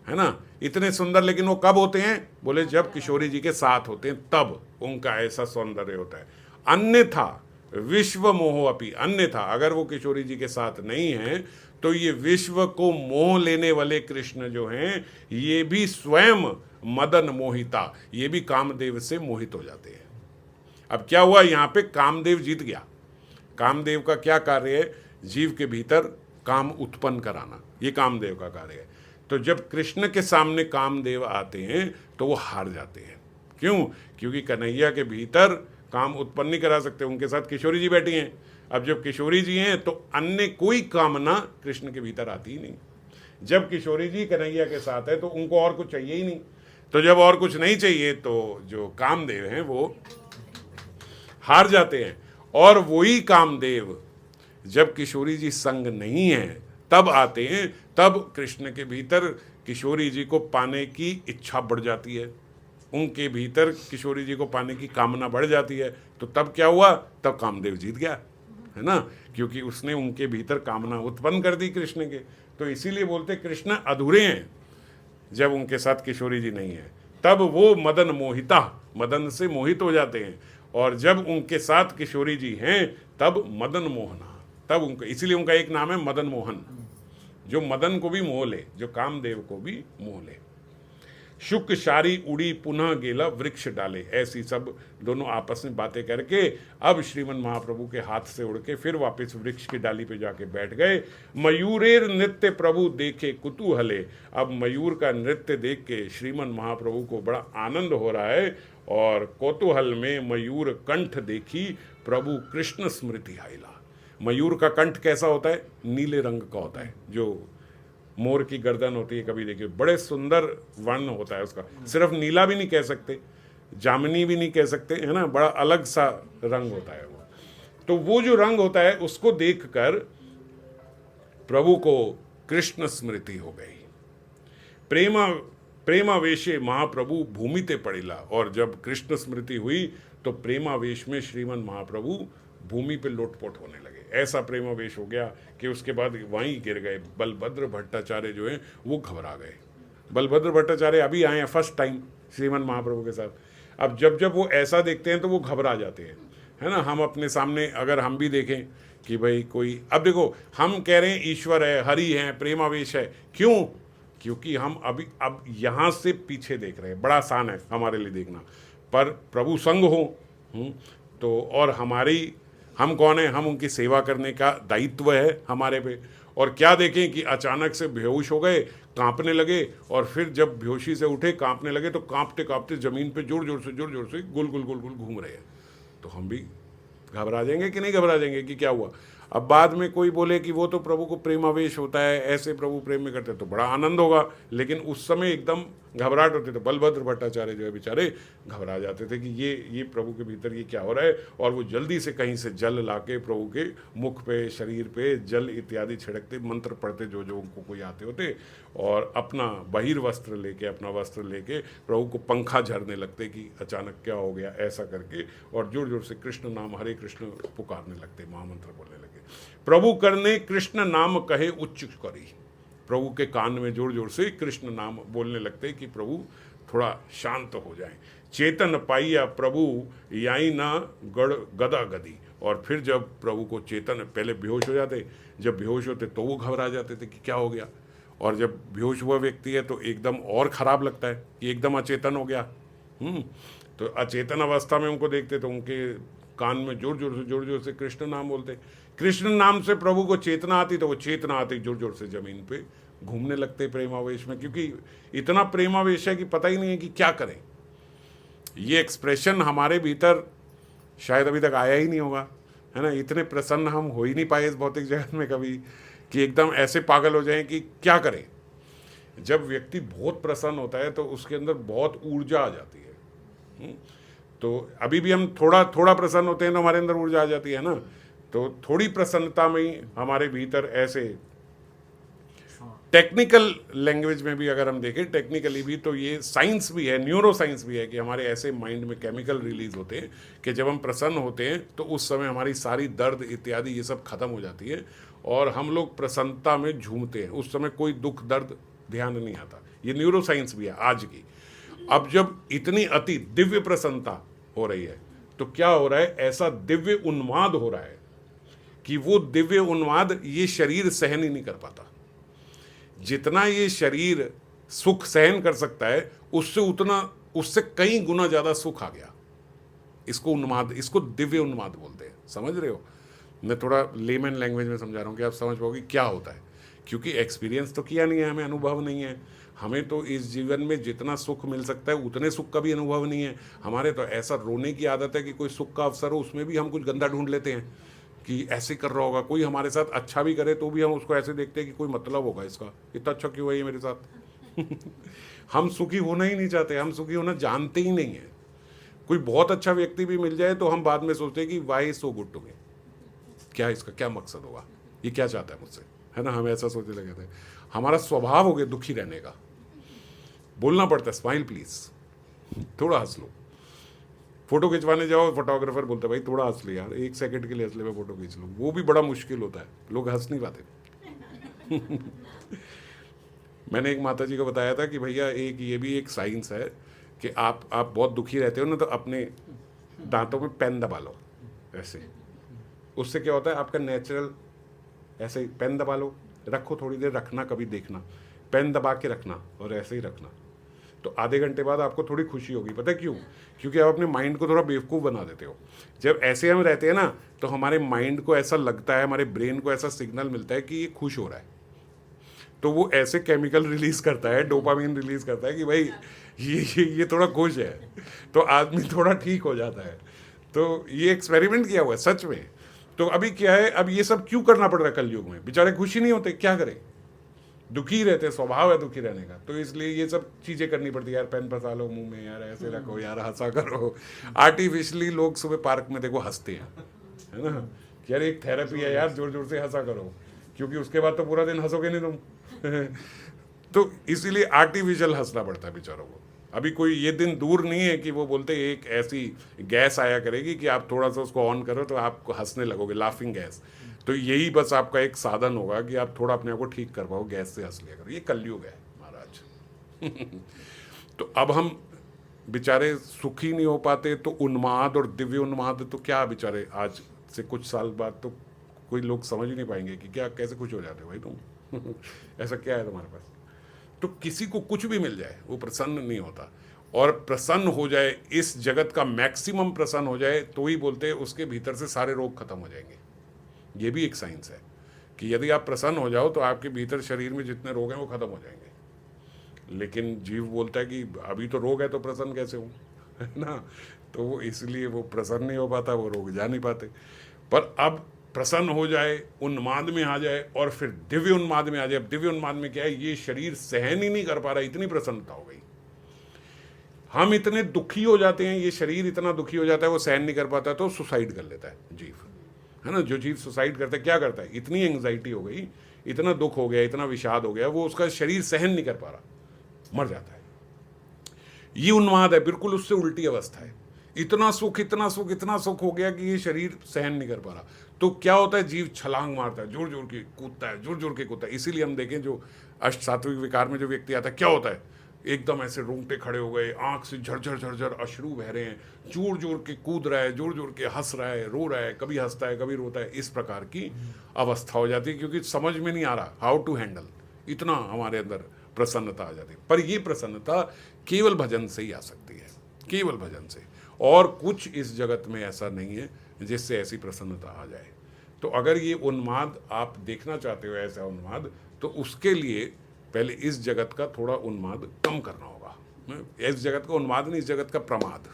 है ना। इतने सुंदर। लेकिन वो कब होते हैं? बोले जब किशोरी जी के साथ होते हैं, तब उनका ऐसा सौंदर्य होता है। अन्यथा विश्व मोह अपि, अन्यथा अगर वो किशोरी जी के साथ नहीं है, तो ये विश्व को मोह लेने वाले कृष्ण जो हैं, ये भी स्वयं मदन मोहिता, ये भी कामदेव से मोहित हो जाते हैं। अब क्या हुआ? यहाँ पे कामदेव जीत गया। कामदेव का क्या कार्य है? जीव के भीतर काम उत्पन्न कराना, ये कामदेव का कार्य है। तो जब कृष्ण के सामने कामदेव आते हैं तो वो हार जाते हैं। क्यों? क्योंकि कन्हैया के भीतर काम उत्पन्न नहीं करा सकते, उनके साथ किशोरी जी बैठी हैं। अब जब किशोरी जी हैं तो अन्य कोई कामना कृष्ण के भीतर आती ही नहीं। जब किशोरी जी कन्हैया के साथ है तो उनको और कुछ चाहिए ही नहीं। तो जब और कुछ नहीं चाहिए तो जो कामदेव हैं वो हार जाते हैं। और वही कामदेव जब किशोरी जी संग नहीं है तब आते हैं, तब कृष्ण के भीतर किशोरी जी को पाने की इच्छा बढ़ जाती है, उनके भीतर किशोरी जी को पाने की कामना बढ़ जाती है। तो तब क्या हुआ? तब कामदेव जीत गया, है ना, क्योंकि उसने उनके भीतर कामना उत्पन्न कर दी कृष्ण के। तो इसीलिए बोलते कृष्ण अधूरे हैं। जब उनके साथ किशोरी जी नहीं है तब वो मदन मोहिता, मदन से मोहित हो जाते हैं। और जब उनके साथ किशोरी जी हैं तब मदन मोहना, तब उनका, इसीलिए उनका एक नाम है मदन मोहन, जो मदन को भी मोह ले, जो कामदेव को भी मोह ले। शुक शारी उड़ी पुनः गेला वृक्ष डाले। ऐसी सब दोनों आपस में बातें करके अब श्रीमन महाप्रभु के हाथ से उड़ के फिर वापस वृक्ष की डाली पे जाके बैठ गए। मयूरेर नृत्य प्रभु देखे कुतूहले। अब मयूर का नृत्य देख के श्रीमन महाप्रभु को बड़ा आनंद हो रहा है। और कौतूहल में मयूर कंठ देखी प्रभु कृष्ण स्मृति आइला। मयूर का कंठ कैसा होता है? नीले रंग का होता है, जो मोर की गर्दन होती है, कभी देखिए, बड़े सुंदर वर्ण होता है उसका। सिर्फ नीला भी नहीं कह सकते, जामनी भी नहीं कह सकते, है ना, बड़ा अलग सा रंग होता है वो। तो वो जो रंग होता है उसको देखकर प्रभु को कृष्ण स्मृति हो गई। प्रेमावेशे महाप्रभु भूमिते पड़िला। और जब कृष्ण स्मृति हुई तो प्रेमावेश में श्रीमन महाप्रभु भूमि पे लोटपोट होने लगे। ऐसा प्रेमावेश हो गया कि उसके बाद वहीं गिर गए। बलभद्र भट्टाचार्य जो हैं वो घबरा गए। बलभद्र भट्टाचार्य अभी आए हैं फर्स्ट टाइम श्रीमन महाप्रभु के साथ। अब जब जब वो ऐसा देखते हैं तो वो घबरा जाते हैं, है ना। हम अपने सामने अगर हम भी देखें कि भाई कोई, अब देखो हम कह रहे हैं ईश्वर है, हरि है, प्रेमावेश है, क्यों? क्योंकि हम अभी अब यहाँ से पीछे देख रहे हैं। बड़ा आसान है हमारे लिए देखना, पर प्रभु संग हो तो, और हमारी, हम कौन है? हम उनकी सेवा करने का दायित्व है हमारे पे। और क्या देखें कि अचानक से बेहोश हो गए, कांपने लगे, और फिर जब बेहोशी से उठे कांपने लगे तो कांपते कांपते ज़मीन पे जोर जोर से गोल गोल गोल गोल घूम रहे हैं। तो हम भी घबरा जाएंगे कि नहीं घबरा जाएंगे कि क्या हुआ? अब बाद में कोई बोले कि वो तो प्रभु को प्रेमावेश होता है, ऐसे प्रभु प्रेम में करते, तो बड़ा आनंद होगा, लेकिन उस समय एकदम घबराहट होती। तो बलभद्र भट्टाचार्य जो है बेचारे घबरा जाते थे कि ये प्रभु के भीतर ये क्या हो रहा है, और वो जल्दी से कहीं से जल लाके प्रभु के मुख पे, शरीर पे जल इत्यादि छिड़कते, मंत्र पढ़ते जो जो उनको कोई आते होते, और अपना बहिर्वस्त्र लेके, अपना वस्त्र लेके प्रभु को पंखा झरने लगते कि अचानक क्या हो गया, ऐसा करके, और जोर जोर से कृष्ण नाम, हरे कृष्ण पुकारने लगते, महामंत्र बोलने लगे। प्रभु करने कृष्ण नाम कहे उच्च करी, प्रभु के कान में जोर जोर से कृष्ण नाम बोलने लगते कि प्रभु थोड़ा शांत हो जाएं। चेतन पाइया प्रभु याई ना गड़ गदा गदी, और फिर जब प्रभु को चेतन, पहले बेहोश हो जाते, जब बेहोश होते तो वो घबरा जाते थे कि क्या हो गया, और जब बेहोश हुआ व्यक्ति है तो एकदम और ख़राब लगता है कि एकदम अचेतन हो गया। तो अचेतन अवस्था में उनको देखते तो उनके कान में जोर जोर से कृष्ण नाम बोलते, कृष्ण नाम से प्रभु को चेतना आती, तो वो चेतना आती जोर जोर से जमीन पे घूमने लगते प्रेमावेश में, क्योंकि इतना प्रेमावेश है कि पता ही नहीं है कि क्या करें। ये एक्सप्रेशन हमारे भीतर शायद अभी तक आया ही नहीं होगा, है ना। इतने प्रसन्न हम हो ही नहीं पाए इस भौतिक जगत में कभी, कि एकदम ऐसे पागल हो जाएं कि क्या करें। जब व्यक्ति बहुत प्रसन्न होता है तो उसके अंदर बहुत ऊर्जा आ जाती है। तो अभी भी हम थोड़ा थोड़ा प्रसन्न होते हैं तो हमारे अंदर ऊर्जा आ जाती है ना। तो थोड़ी प्रसन्नता में ही हमारे भीतर ऐसे, टेक्निकल लैंग्वेज में भी अगर हम देखें, टेक्निकली भी, तो ये साइंस भी है, न्यूरो साइंस भी है कि हमारे ऐसे माइंड में केमिकल रिलीज होते हैं कि जब हम प्रसन्न होते हैं तो उस समय हमारी सारी दर्द इत्यादि ये सब खत्म हो जाती है, और हम लोग प्रसन्नता में झूमते हैं। उस समय कोई दुख दर्द ध्यान नहीं आता। ये न्यूरो साइंस भी है आज की। अब जब इतनी अति दिव्य प्रसन्नता हो रही है तो क्या हो रहा है, ऐसा दिव्य उन्माद हो रहा है कि वो दिव्य उन्माद ये शरीर सहन ही नहीं कर पाता। जितना ये शरीर सुख सहन कर सकता है उससे कई गुना ज्यादा सुख आ गया। इसको उन्माद, इसको दिव्य उन्माद बोलते हैं। समझ रहे हो? मैं थोड़ा लेमन लैंग्वेज में समझा रहा हूँ कि आप समझ पाओगे क्या होता है, क्योंकि एक्सपीरियंस तो किया नहीं है, हमें अनुभव नहीं है। हमें तो इस जीवन में जितना सुख मिल सकता है उतने सुख का भी अनुभव नहीं है। हमारे तो ऐसा रोने की आदत है कि कोई सुख का अवसर हो उसमें भी हम कुछ गंदा ढूंढ लेते हैं कि ऐसे कर रहा होगा। कोई हमारे साथ अच्छा भी करे तो भी हम उसको ऐसे देखते हैं कि कोई मतलब होगा इसका, इतना अच्छा क्यों है ये मेरे साथ। हम सुखी होना ही नहीं चाहते, हम सुखी होना जानते ही नहीं है। कोई बहुत अच्छा व्यक्ति भी मिल जाए तो हम बाद में सोचते हैं कि why so good to me, क्या इसका क्या मकसद होगा, ये क्या चाहता है मुझसे, है ना। हम ऐसा सोचने लगे थे। हमारा स्वभाव हो गया दुखी रहने का। बोलना पड़ता है स्माइल प्लीज, थोड़ा हंस लो। फोटो खिंचवाने जाओ, फोटोग्राफर बोलता है भाई थोड़ा हंस ले यार, 1 सेकंड के लिए हंस ले, मैं फोटो खींच लूँ। वो भी बड़ा मुश्किल होता है, लोग हंस नहीं पाते। मैंने एक माता जी को बताया था कि भैया एक ये भी एक साइंस है कि आप बहुत दुखी रहते हो ना तो अपने दांतों में पेन दबा लो ऐसे। उससे क्या होता है, आपका नेचुरल ऐसे ही पेन दबा लो, रखो थोड़ी देर, रखना, कभी देखना, पेन दबा के रखना और ऐसे ही रखना। तो आधे घंटे बाद आपको थोड़ी खुशी होगी। पता है क्यों? क्योंकि आप अपने माइंड को थोड़ा बेवकूफ़ बना देते हो। जब ऐसे हम रहते हैं ना तो हमारे माइंड को ऐसा लगता है, हमारे ब्रेन को ऐसा सिग्नल मिलता है कि ये खुश हो रहा है, तो वो ऐसे केमिकल रिलीज करता है, डोपामिन रिलीज करता है कि भाई ये थोड़ा खुश है, तो आदमी थोड़ा ठीक हो जाता है। तो ये एक्सपेरिमेंट किया हुआ है सच में। तो अभी क्या है, अब ये सब क्यों करना पड़ रहा है कलयुग में? बेचारे खुशी नहीं होते, क्या करें, दुखी रहते, स्वभाव है दुखी रहने का। तो इसलिए ये सब चीज़ें करनी पड़ती है यार, पेन फंसा लो मुंह में यार, ऐसे रखो यार, हंसा करो। आर्टिफिशियली लोग सुबह पार्क में देखो हंसते हैं, है ना, कि यार एक थेरेपी है यार, जोर जोर से हंसा करो, क्योंकि उसके बाद तो पूरा दिन हंसोगे नहीं तुम। तो इसीलिए आर्टिफिशियल हंसना पड़ता है बेचारों को। अभी कोई ये दिन दूर नहीं है कि वो बोलते एक ऐसी गैस आया करेगी कि आप थोड़ा सा उसको ऑन करो तो आप हंसने लगोगे, लाफिंग गैस। तो यही बस आपका एक साधन होगा कि आप थोड़ा अपने आप को ठीक कर पाओ, गैस से हंस लिया करो। ये कलयुग है महाराज। तो अब हम बेचारे सुखी नहीं हो पाते, तो उन्माद और दिव्य उन्माद तो क्या बेचारे, आज से कुछ साल बाद तो कोई लोग समझ ही नहीं पाएंगे कि क्या, कैसे खुश हो जाते हो भाई तुम। ऐसा क्या है तुम्हारे पास? तो किसी को कुछ भी मिल जाए वो प्रसन्न नहीं होता, और प्रसन्न हो जाए, इस जगत का मैक्सिमम प्रसन्न हो जाए तो ही बोलते हैं उसके भीतर से सारे रोग खत्म हो जाएंगे। ये भी एक साइंस है कि यदि आप प्रसन्न हो जाओ तो आपके भीतर शरीर में जितने रोग हैं वो खत्म हो जाएंगे। लेकिन जीव बोलता है कि अभी तो रोग है तो प्रसन्न कैसे हूँ, है ना। तो वो इसलिए वो प्रसन्न नहीं हो पाता, वो रोग जा नहीं पाते। पर अब प्रसन्न हो जाए, उन्माद में आ जाए और फिर दिव्य उन्माद में आ जाए। अब दिव्य उन्माद में क्या है, ये शरीर सहन ही नहीं कर पा रहा, इतनी प्रसन्नता हो गई। हम इतने दुखी हो जाते हैं, ये शरीर इतना दुखी हो जाता है, वो सहन नहीं कर पाता तो सुसाइड कर लेता है जीव, है ना। जो जीव सुसाइड करता है क्या करता है, इतनी एंग्जाइटी हो गई, इतना दुख हो गया, इतना विषाद हो गया, वो उसका शरीर सहन नहीं कर पा रहा, मर जाता है। ये उन्माद है, बिल्कुल उससे उल्टी अवस्था है। इतना सुख इतना सुख इतना सुख हो गया कि ये शरीर सहन नहीं कर पा रहा, तो क्या होता है, जीव छलांग मारता है, जोर जोर के कूदता है, जोर जोर के कूदता है। इसीलिए हम देखें जो अष्ट सात्विक विकार में जो व्यक्ति आता है, क्या होता है, एकदम ऐसे रोंगटे खड़े हो गए, आंख से झरझर झरझर अश्रु बह रहे हैं, जोर जोर के कूद रहा है, जोर जोर के हंस रहा है, रो रहा है, कभी हंसता है कभी रोता है, इस प्रकार की अवस्था हो जाती है, क्योंकि समझ में नहीं आ रहा हाउ टू हैंडल, इतना हमारे अंदर प्रसन्नता आ जाती है। पर ये प्रसन्नता केवल भजन से ही आ सकती है, केवल भजन से, और कुछ इस जगत में ऐसा नहीं है जिससे ऐसी प्रसन्नता आ जाए। तो अगर ये उन्माद आप देखना चाहते हो, ऐसा उन्माद, तो उसके लिए पहले इस जगत का थोड़ा उन्माद कम करना होगा। इस जगत का उन्माद नहीं, इस जगत का प्रमाद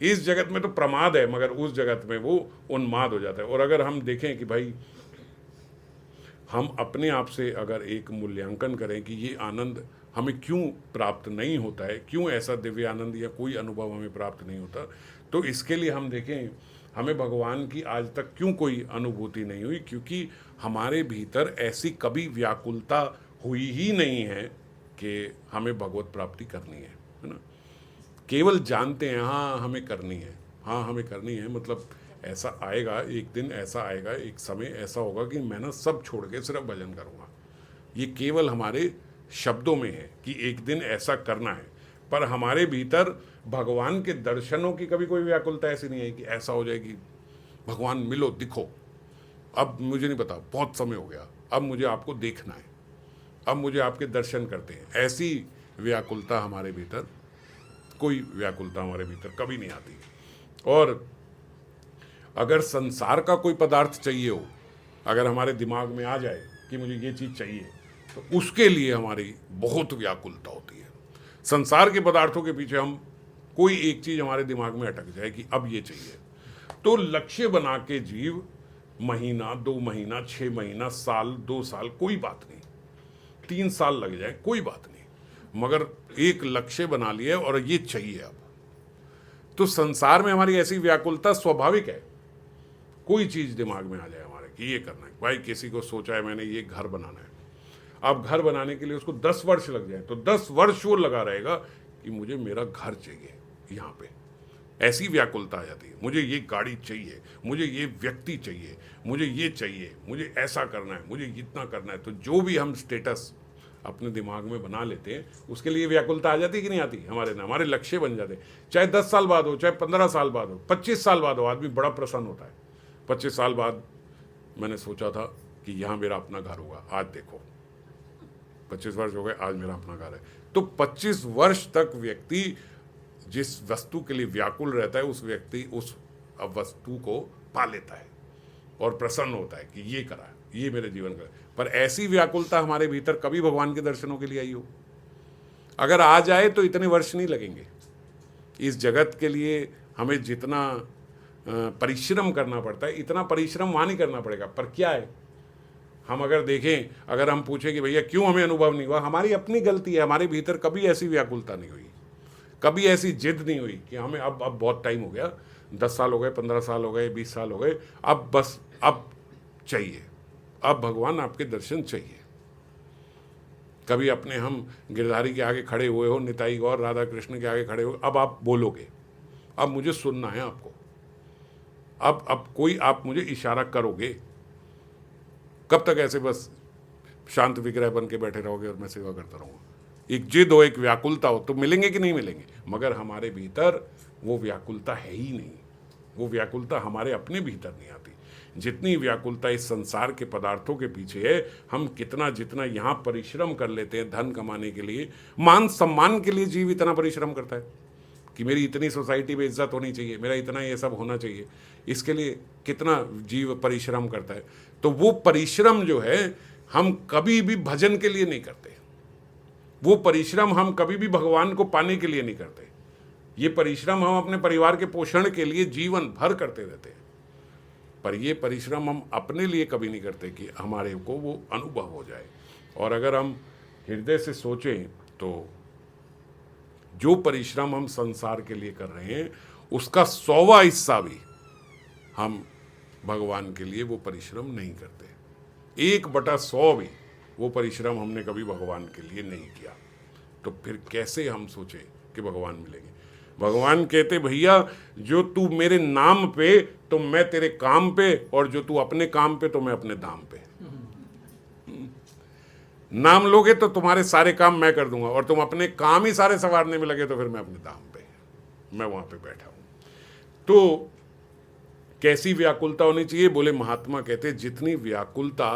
इस जगत में तो प्रमाद है, मगर उस जगत में वो उन्माद हो जाता है। और अगर हम देखें कि भाई हम अपने आप से अगर एक मूल्यांकन करें कि ये आनंद हमें क्यों प्राप्त नहीं होता है, क्यों ऐसा दिव्य आनंद या कोई अनुभव हमें प्राप्त नहीं होता, तो इसके लिए हम देखें हमें भगवान की आज तक क्यों कोई अनुभूति नहीं हुई, क्योंकि हमारे भीतर ऐसी कभी व्याकुलता हुई ही नहीं है कि हमें भगवत प्राप्ति करनी है ना। केवल जानते हैं हाँ हमें करनी है, हाँ हमें करनी है, मतलब ऐसा आएगा एक दिन, ऐसा आएगा एक समय, ऐसा होगा कि मैं ना सब छोड़ के सिर्फ भजन करूँगा। ये केवल हमारे शब्दों में है कि एक दिन ऐसा करना है, पर हमारे भीतर भगवान के दर्शनों की कभी कोई व्याकुलता ऐसी नहीं है कि ऐसा हो जाए कि भगवान मिलो दिखो, अब मुझे नहीं पता, बहुत समय हो गया, अब मुझे आपको देखना है, अब मुझे आपके दर्शन करते हैं। ऐसी व्याकुलता हमारे भीतर, कोई व्याकुलता हमारे भीतर कभी नहीं आती। और अगर संसार का कोई पदार्थ चाहिए हो, अगर हमारे दिमाग में आ जाए कि मुझे ये चीज़ चाहिए, तो उसके लिए हमारी बहुत व्याकुलता होती है। संसार के पदार्थों के पीछे हम, कोई एक चीज़ हमारे दिमाग में अटक जाए कि अब ये चाहिए, तो लक्ष्य बना के जीव महीना 2 महीना 6 महीना साल 2 साल, कोई बात नहीं, 3 साल लग जाए कोई बात नहीं, मगर एक लक्ष्य बना लिया और ये चाहिए अब। तो संसार में हमारी ऐसी व्याकुलता स्वाभाविक है, कोई चीज़ दिमाग में आ जाए हमारे कि ये करना है। भाई किसी को सोचा है मैंने ये घर बनाना है, अब घर बनाने के लिए उसको 10 वर्ष लग जाए, तो 10 वर्ष वो लगा रहेगा कि मुझे मेरा घर चाहिए, यहाँ पे ऐसी व्याकुलता आ जाती है, मुझे ये गाड़ी चाहिए, मुझे ये व्यक्ति चाहिए, मुझे ये चाहिए, मुझे ऐसा करना है, मुझे इतना करना है। तो जो भी हम स्टेटस अपने दिमाग में बना लेते हैं, उसके लिए व्याकुलता आ जाती है कि नहीं आती, हमारे लक्ष्य बन जाते हैं। चाहे 10 साल बाद हो, चाहे 15 साल बाद हो, 25 साल बाद हो, आदमी बड़ा प्रसन्न होता है। 25 साल बाद मैंने सोचा था कि यहाँ मेरा अपना घर होगा, आज देखो 25 वर्ष हो गए, आज मेरा अपना घर है। तो 25 वर्ष तक व्यक्ति जिस वस्तु के लिए व्याकुल रहता है, उस व्यक्ति उस वस्तु को पा लेता है और प्रसन्न होता है कि ये करा, ये मेरे जीवन का। पर ऐसी व्याकुलता हमारे भीतर कभी भगवान के दर्शनों के लिए आई हो, अगर आ जाए तो इतने वर्ष नहीं लगेंगे। इस जगत के लिए हमें जितना परिश्रम करना पड़ता है, इतना परिश्रम वहाँ नहीं करना पड़ेगा। पर क्या है, हम अगर देखें, अगर हम पूछें कि भैया क्यों हमें अनुभव नहीं हुआ, हमारी अपनी गलती है। हमारे भीतर कभी ऐसी व्याकुलता नहीं हुई, कभी ऐसी जिद नहीं हुई कि हमें अब बहुत टाइम हो गया, 10 साल हो गए, 15 साल हो गए, 20 साल हो गए, अब बस अब चाहिए, अब भगवान आपके दर्शन चाहिए। कभी अपने हम गिरधारी के आगे खड़े हुए हो, निताई गौर राधा कृष्ण के आगे खड़े हो, अब आप बोलोगे, अब मुझे सुनना है आपको, अब कोई आप मुझे इशारा करोगे। कब तक ऐसे बस शांत विग्रह बन के बैठे रहोगे और मैं सेवा करता रहूँगा? एक जिद हो, एक व्याकुलता हो, तो मिलेंगे कि नहीं मिलेंगे। मगर हमारे भीतर वो व्याकुलता है ही नहीं, वो व्याकुलता हमारे अपने भीतर नहीं आती। जितनी व्याकुलता इस संसार के पदार्थों के पीछे है, हम जितना यहाँ परिश्रम कर लेते हैं धन कमाने के लिए, मान सम्मान के लिए जीव इतना परिश्रम करता है कि मेरी इतनी सोसाइटी में इज्जत होनी चाहिए, मेरा इतना ये सब होना चाहिए, इसके लिए कितना जीव परिश्रम करता है। तो वो परिश्रम जो है हम कभी भी भजन के लिए नहीं करते, वो परिश्रम हम कभी भी भगवान को पाने के लिए नहीं करते। ये परिश्रम हम अपने परिवार के पोषण के लिए जीवन भर करते रहते हैं। पर ये परिश्रम हम अपने लिए कभी नहीं करते कि हमारे को वो अनुभव हो जाए। और अगर हम हृदय से सोचें तो जो परिश्रम हम संसार के लिए कर रहे हैं उसका 100वां हिस्सा भी हम भगवान के लिए वो परिश्रम नहीं करते। 1/100 भी वो परिश्रम हमने कभी भगवान के लिए नहीं किया। तो फिर कैसे हम सोचें कि भगवान मिलेंगे? भगवान कहते भैया जो तू मेरे नाम पे तो मैं तेरे काम पे, और जो तू अपने काम पे तो मैं अपने दाम पे। नाम लोगे तो तुम्हारे सारे काम मैं कर दूंगा, और तुम अपने काम ही सारे संवारने में लगे तो फिर मैं अपने दाम पे, मैं वहां पे बैठा हूं। तो कैसी व्याकुलता होनी चाहिए? बोले महात्मा कहते जितनी व्याकुलता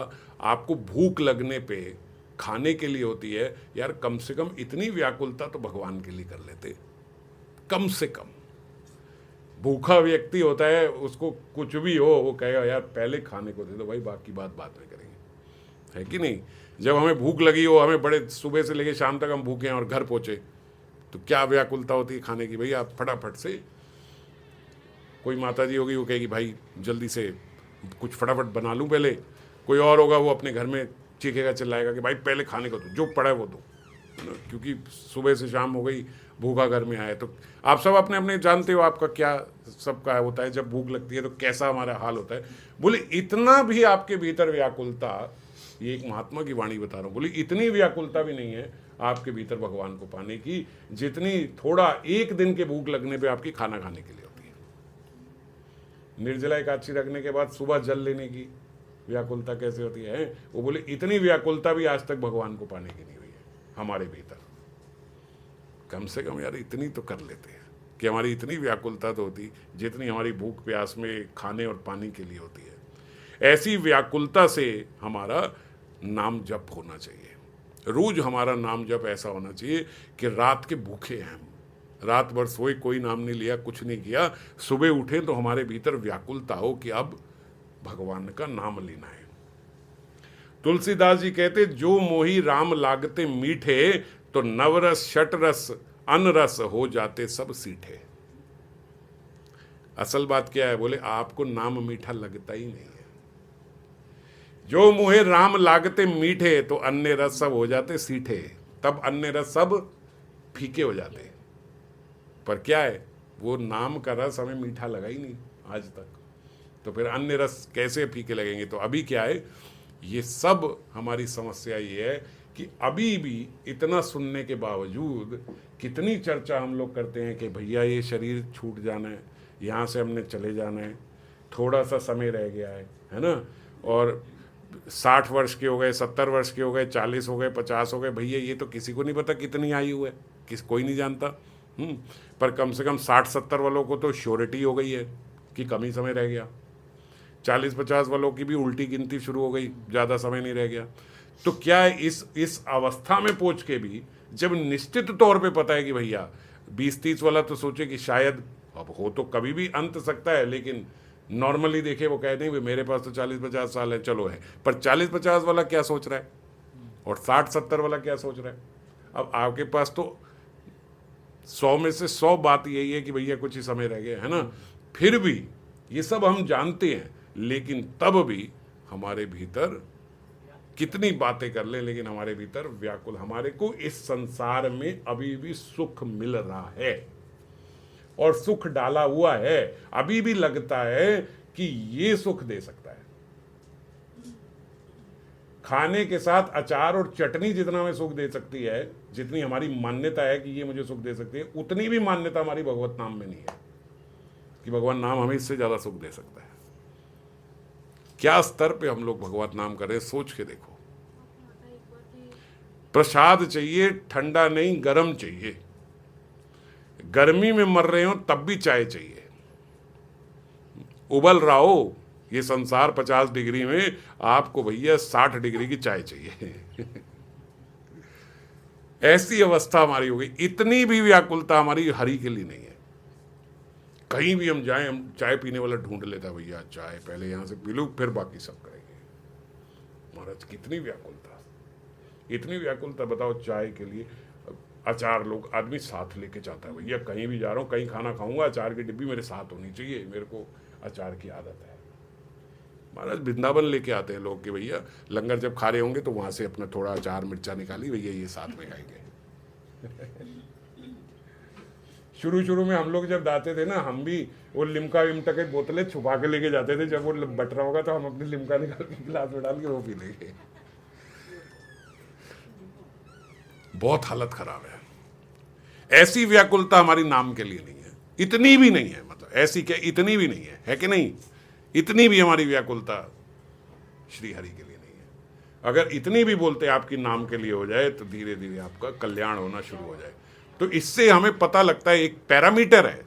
आपको भूख लगने पे खाने के लिए होती है, यार कम से कम इतनी व्याकुलता तो भगवान के लिए कर लेते। कम से कम भूखा व्यक्ति होता है, उसको कुछ भी हो वो कहेगा यार पहले खाने को दे दो भाई, बाकी बात बाद में करेंगे, है कि नहीं? जब हमें भूख लगी हो, हमें बड़े सुबह से लेके शाम तक हम भूखे हैं और घर पहुंचे, तो क्या व्याकुलता होती है खाने की? भाई आप फटाफट से, कोई माता जी होगी वो कहेगी भाई जल्दी से कुछ फटाफट बना लूँ पहले, कोई और होगा वो अपने घर में चीखेगा चिल्लाएगा कि भाई पहले खाने को दो, जो पड़ा है वो दो, क्योंकि सुबह से शाम हो गई, भूखा घर में आए। तो आप सब अपने अपने जानते हो आपका क्या सबका होता है, जब भूख लगती है तो कैसा हमारा हाल होता है। बोले इतना भी आपके भीतर व्याकुलता, ये एक महात्मा की वाणी बता रहा हूँ, बोले इतनी व्याकुलता भी नहीं है आपके भीतर भगवान को पाने की, जितनी थोड़ा एक दिन के भूख लगने पे आपकी खाना खाने के लिए होती है। निर्जला एकादशी रखने के बाद सुबह जल लेने की व्याकुलता कैसे होती है? वो बोले इतनी व्याकुलता भी आज तक भगवान को पाने की नहीं हुई है हमारे भीतर। कम से कम यार इतनी तो कर लेते हैं कि हमारी इतनी व्याकुलता तो होती जितनी हमारी भूख प्यास में खाने और पानी के लिए होती है। ऐसी व्याकुलता से हमारा नाम जप होना चाहिए। रोज हमारा नाम जप ऐसा होना चाहिए कि रात के भूखे हैं हम, रात भर सोए, कोई नाम नहीं लिया, कुछ नहीं किया, सुबह उठे तो हमारे भीतर व्याकुलता हो कि अब भगवान का नाम लेना है। तुलसीदास जी कहते जो मोही राम लागते मीठे, तो नवरस षटरस अनरस हो जाते सब सीठे। असल बात क्या है? बोले आपको नाम मीठा लगता ही नहीं है। जो मुहे राम लागते मीठे, तो अन्य रस सब हो जाते सीठे। तब अन्य रस सब फीके हो जाते। पर क्या है, वो नाम का रस हमें मीठा लगा ही नहीं आज तक, तो फिर अन्य रस कैसे फीके लगेंगे? तो अभी क्या है, ये सब हमारी समस्या ये है कि अभी भी इतना सुनने के बावजूद कितनी चर्चा हम लोग करते हैं कि भैया ये शरीर छूट जाना है, यहाँ से हमने चले जाना है, थोड़ा सा समय रह गया है ना? और 60 वर्ष के हो गए, 70 वर्ष के हो गए, 40 हो गए, 50 हो गए, भैया ये तो किसी को नहीं पता कितनी आयु है, कोई नहीं जानता। पर कम से कम 60-70 वालों को तो श्योरिटी हो गई है कि कम ही समय रह गया। 40-50 वालों की भी उल्टी गिनती शुरू हो गई, ज़्यादा समय नहीं रह गया। तो क्या है, इस अवस्था में पहुंच के भी जब निश्चित तौर पे पता है कि भैया 20-30 वाला तो सोचे कि शायद अब हो तो कभी भी अंत सकता है, लेकिन नॉर्मली देखे वो कहते हैं भाई मेरे पास तो 40-50 साल है, चलो है। पर 40-50 वाला क्या सोच रहा है और 60-70 वाला क्या सोच रहा है? अब आपके पास तो 100 में से 100 बात यही है कि भैया कुछ ही समय रह गया है ना। फिर भी ये सब हम जानते हैं, लेकिन तब भी हमारे भीतर कितनी बातें कर ले, लेकिन हमारे भीतर व्याकुल, हमारे को इस संसार में अभी भी सुख मिल रहा है और सुख डाला हुआ है। अभी भी लगता है कि ये सुख दे सकता है। खाने के साथ अचार और चटनी जितना हमें सुख दे सकती है, जितनी हमारी मान्यता है कि ये मुझे सुख दे सकती है, उतनी भी मान्यता हमारी भगवत नाम में नहीं है कि भगवान नाम हमें इससे ज्यादा सुख दे सकता है। क्या स्तर पे हम लोग भगवत नाम कर रहे हैं, सोच के देखो। प्रसाद चाहिए, ठंडा नहीं गर्म चाहिए। गर्मी में मर रहे हो तब भी चाय चाहिए। उबल रहा हो ये संसार 50 डिग्री में, आपको भैया 60 डिग्री की चाय चाहिए। ऐसी अवस्था हमारी हो गई। इतनी भी व्याकुलता हमारी हरि के लिए नहीं है। कहीं भी हम जाएं, हम चाय पीने वाला ढूंढ लेता, भैया चाय पहले यहां से पी लूं फिर बाकी सब करेंगे। महाराज कितनी व्याकुलता, इतनी व्याकुलता। बताओ चाय के लिए अचार लोग आदमी साथ लेके जाता है, भैया कहीं भी जा रहा हूँ, कहीं खाना खाऊंगा, अचार की डिब्बी मेरे साथ होनी चाहिए, मेरे को अचार की आदत है। महाराज वृंदावन लेके आते हैं लोग कि भैया लंगर जब खा रहे होंगे तो वहाँ से अपना थोड़ा अचार मिर्चा निकाली, भैया ये साथ में खाएंगे। शुरू शुरू में हम लोग जब जाते थे ना, हम भी वो लिमका विमका के बोतलें छुपा के लेके जाते थे। जब वो बट रहा होगा तो हम अपनी लिमका निकाल के गिलास में डाल के वो पी लेंगे। बहुत हालत खराब है। ऐसी व्याकुलता हमारी नाम के लिए नहीं है, इतनी भी नहीं है, मतलब ऐसी क्या, इतनी भी नहीं है कि नहीं? इतनी भी हमारी व्याकुलता श्री हरि के लिए नहीं है। अगर इतनी भी बोलते आपकी नाम के लिए हो जाए तो धीरे धीरे आपका कल्याण होना शुरू हो जाए। तो इससे हमें पता लगता है, एक पैरामीटर है,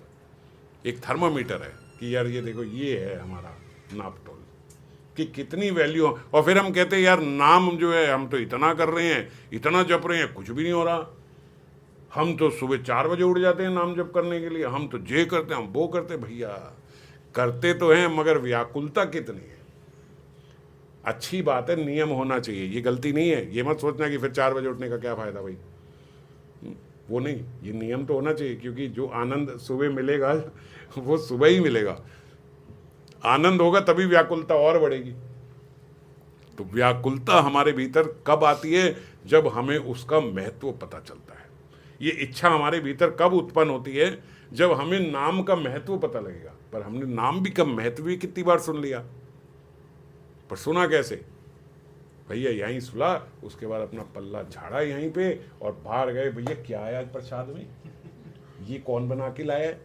एक थर्मामीटर है कि यार ये देखो, ये है हमारा नापतोल कि कितनी वैल्यू। और फिर हम कहते हैं यार नाम जो है हम तो इतना कर रहे हैं, इतना जप रहे हैं, कुछ भी नहीं हो रहा। हम तो सुबह 4 बजे उठ जाते हैं नाम जप करने के लिए, हम तो ये करते हैं, हम वो करते हैं। भैया करते तो हैं मगर व्याकुलता कितनी है। अच्छी बात है, नियम होना चाहिए, ये गलती नहीं है। ये मत सोचना कि फिर 4 बजे उठने का क्या फायदा भाई, वो नहीं, ये नियम तो होना चाहिए। क्योंकि जो आनंद सुबह मिलेगा वो सुबह ही मिलेगा। आनंद होगा तभी व्याकुलता और बढ़ेगी। तो व्याकुलता हमारे भीतर कब आती है? जब हमें उसका महत्व पता चलता है। ये इच्छा हमारे भीतर कब उत्पन्न होती है? जब हमें नाम का महत्व पता लगेगा। पर हमने नाम भी का महत्व भी कितनी बार सुन लिया, पर सुना कैसे? भैया यहीं सुला, उसके बाद अपना पल्ला झाड़ा यहीं पे और बाहर गए, भैया क्या है आज प्रसाद में, ये कौन बना के लाया है,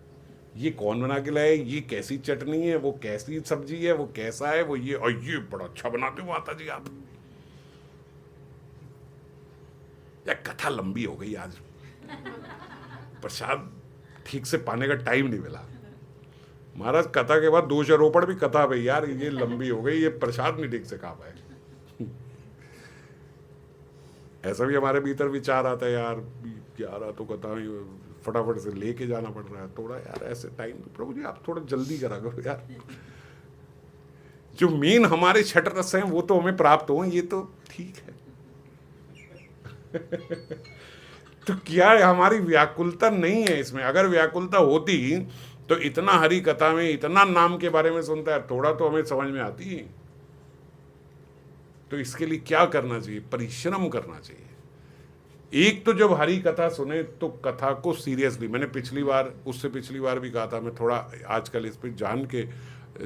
ये कौन बना के लाया है, ये कैसी चटनी है, वो कैसी सब्जी है, वो कैसा है, वो ये, और ये बड़ा अच्छा बनाते हो माता जी आप। या कथा लंबी हो गई आज, प्रसाद ठीक से पाने का टाइम नहीं मिला। महाराज कथा के बाद 2 शरोपण भी कथा भाई, यार ये लंबी हो गई, ये प्रसाद नहीं ठीक से खा पाए। ऐसा भी हमारे भीतर विचार आता है, यार 11 तो कथा फटाफट से लेके जाना पड़ रहा है, थोड़ा यार ऐसे टाइम, प्रभु जी आप थोड़ा जल्दी करा करो यार। जो मेन हमारे छठ रस हैं वो तो हमें प्राप्त हो, ये तो ठीक है। तो क्या हमारी व्याकुलता नहीं है इसमें? अगर व्याकुलता होती तो इतना हरि कथा में, इतना नाम के बारे में सुनता है, थोड़ा तो हमें समझ में आती। तो इसके लिए क्या करना चाहिए? परिश्रम करना चाहिए। एक तो जब हरि कथा सुने तो कथा को सीरियसली, मैंने पिछली बार, उससे पिछली बार भी कहा था, मैं थोड़ा आजकल इस पर जान के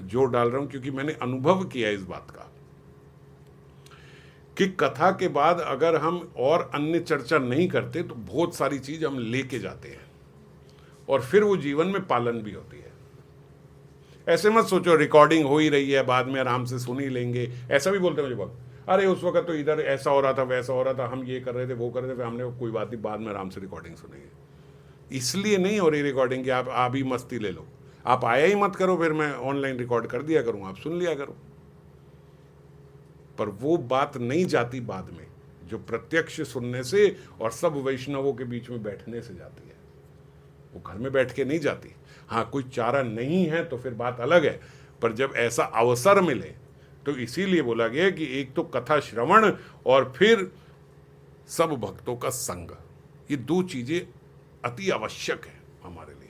जोर डाल रहा हूं क्योंकि मैंने अनुभव किया इस बात का कि कथा के बाद अगर हम और अन्य चर्चा नहीं करते तो बहुत सारी चीज हम लेके जाते हैं और फिर वो जीवन में पालन भी होती है। ऐसे मत सोचो रिकॉर्डिंग हो ही रही है, बाद में आराम से सुन ही लेंगे। ऐसा भी बोलते हैं मुझे बहुत, अरे उस वक्त तो इधर ऐसा हो रहा था, वैसा हो रहा था, हम ये कर रहे थे, वो कर रहे थे, फिर हमने कोई बात नहीं, बाद में आराम से रिकॉर्डिंग सुनेंगे। इसलिए नहीं हो रही रिकॉर्डिंग कि आप ही मस्ती ले लो, आप आया ही मत करो, फिर मैं ऑनलाइन रिकॉर्ड कर दिया करूँ, आप सुन लिया करो। पर वो बात नहीं जाती बाद में, जो प्रत्यक्ष सुनने से और सब वैष्णवों के बीच में बैठने से जाती है। वो घर में बैठ के नहीं जाती। हाँ, कोई चारा नहीं है तो फिर बात अलग है, पर जब ऐसा अवसर मिले तो इसीलिए बोला गया कि एक तो कथा श्रवण और फिर सब भक्तों का संग, ये 2 चीजें अति आवश्यक है हमारे लिए।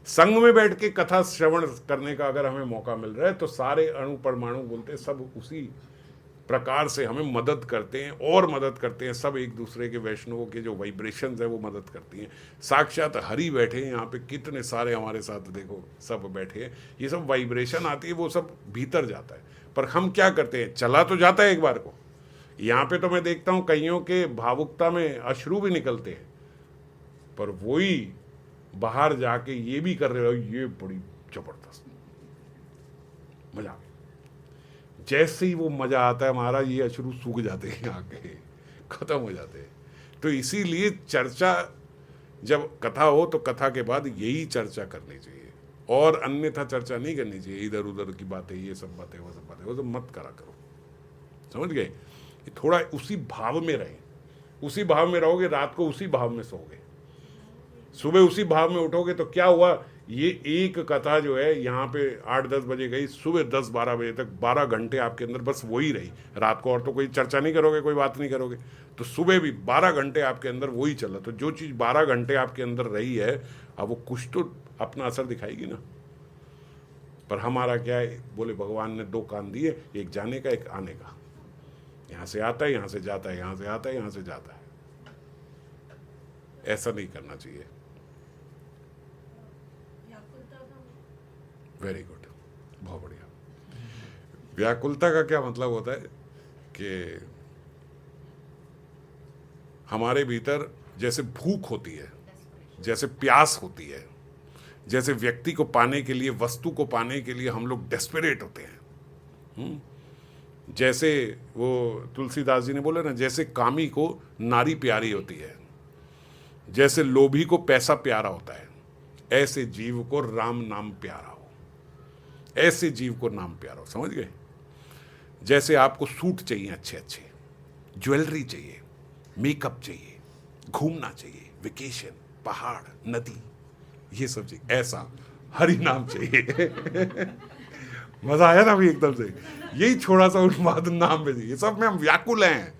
संग में बैठ के कथा श्रवण करने का अगर हमें मौका मिल रहा है तो सारे अणु परमाणु बोलते सब उसी प्रकार से हमें मदद करते हैं और मदद करते हैं। सब एक दूसरे के, वैष्णवों के जो वाइब्रेशंस है वो मदद करती हैं। साक्षात हरि बैठे हैं यहाँ पे, कितने सारे हमारे साथ देखो सब बैठे हैं, ये सब वाइब्रेशन आती है, वो सब भीतर जाता है। पर हम क्या करते हैं, चला तो जाता है एक बार को। यहाँ पे तो मैं देखता हूँ कईयों के भावुकता में अश्रु भी निकलते हैं, पर वही बाहर जाके ये भी कर रहे हो, ये बड़ी जबरदस्त मजा। जैसे ही वो मजा आता है महाराज, ये अश्रु सूख जाते हैं, आके खत्म हो जाते हैं। तो इसीलिए चर्चा जब कथा हो तो कथा के बाद यही चर्चा करनी चाहिए और अन्यथा चर्चा नहीं करनी चाहिए। इधर उधर की बातें, ये सब बातें, वो सब बातें, वो सब मत करा करो। समझ गए? थोड़ा उसी भाव में रहें। उसी भाव में रहोगे, रात को उसी भाव में सोओगे, सुबह उसी भाव में उठोगे। तो क्या हुआ, ये एक कथा जो है यहाँ पे 8-10 बजे गई, सुबह 10-12 बजे तक 12 घंटे आपके अंदर बस वही रही। रात को और तो कोई चर्चा नहीं करोगे, कोई बात नहीं करोगे, तो सुबह भी 12 घंटे आपके अंदर वही चला। तो जो चीज़ 12 घंटे आपके अंदर रही है, अब वो कुछ तो अपना असर दिखाएगी ना। पर हमारा क्या है, बोले भगवान ने 2 कान दिए, एक जाने का एक आने का, यहाँ से आता है यहाँ से जाता है, यहाँ से आता है यहाँ से जाता है। ऐसा नहीं करना चाहिए। वेरी गुड, बहुत बढ़िया। व्याकुलता का क्या मतलब होता है कि हमारे भीतर जैसे भूख होती है, जैसे प्यास होती है, जैसे व्यक्ति को पाने के लिए, वस्तु को पाने के लिए हम लोग डेस्परेट होते हैं। जैसे वो तुलसीदास जी ने बोला ना, जैसे कामी को नारी प्यारी होती है, जैसे लोभी को पैसा प्यारा होता है, ऐसे जीव को राम नाम प्यारा हो, ऐसे जीव को नाम प्यारा हो। समझ गए? जैसे आपको सूट चाहिए अच्छे अच्छे, ज्वेलरी चाहिए, मेकअप चाहिए, घूमना चाहिए, वेकेशन, पहाड़, नदी, ये सब चाहिए, ऐसा हरि नाम चाहिए। मजा आया ना अभी एकदम से? यही छोड़ा सा उन्माद नाम में, ये सब में हम व्याकुल हैं।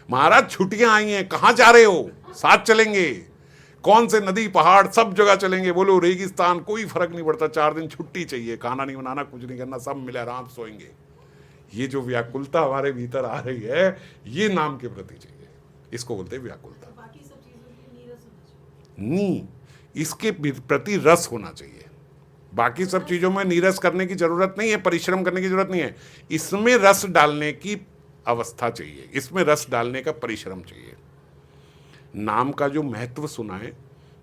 महाराज छुट्टियां आई हैं, कहाँ जा रहे हो? साथ चलेंगे, कौन से नदी पहाड़ सब जगह चलेंगे, बोलो रेगिस्तान, कोई फर्क नहीं पड़ता, 4 दिन छुट्टी चाहिए, खाना नहीं बनाना, कुछ नहीं करना, सब मिले आराम सोएंगे। ये जो व्याकुलता हमारे भीतर आ रही है, ये नाम के प्रति चाहिए, इसको बोलते हैं व्याकुलता। बाकी सब चीजों की नीरस होना चाहिए। नहीं, इसके प्रति रस होना चाहिए। बाकी सब चीजों में नीरस करने की जरूरत नहीं है, परिश्रम करने की जरूरत नहीं है, इसमें रस डालने की अवस्था चाहिए, इसमें रस डालने का परिश्रम चाहिए। नाम का जो महत्व सुना है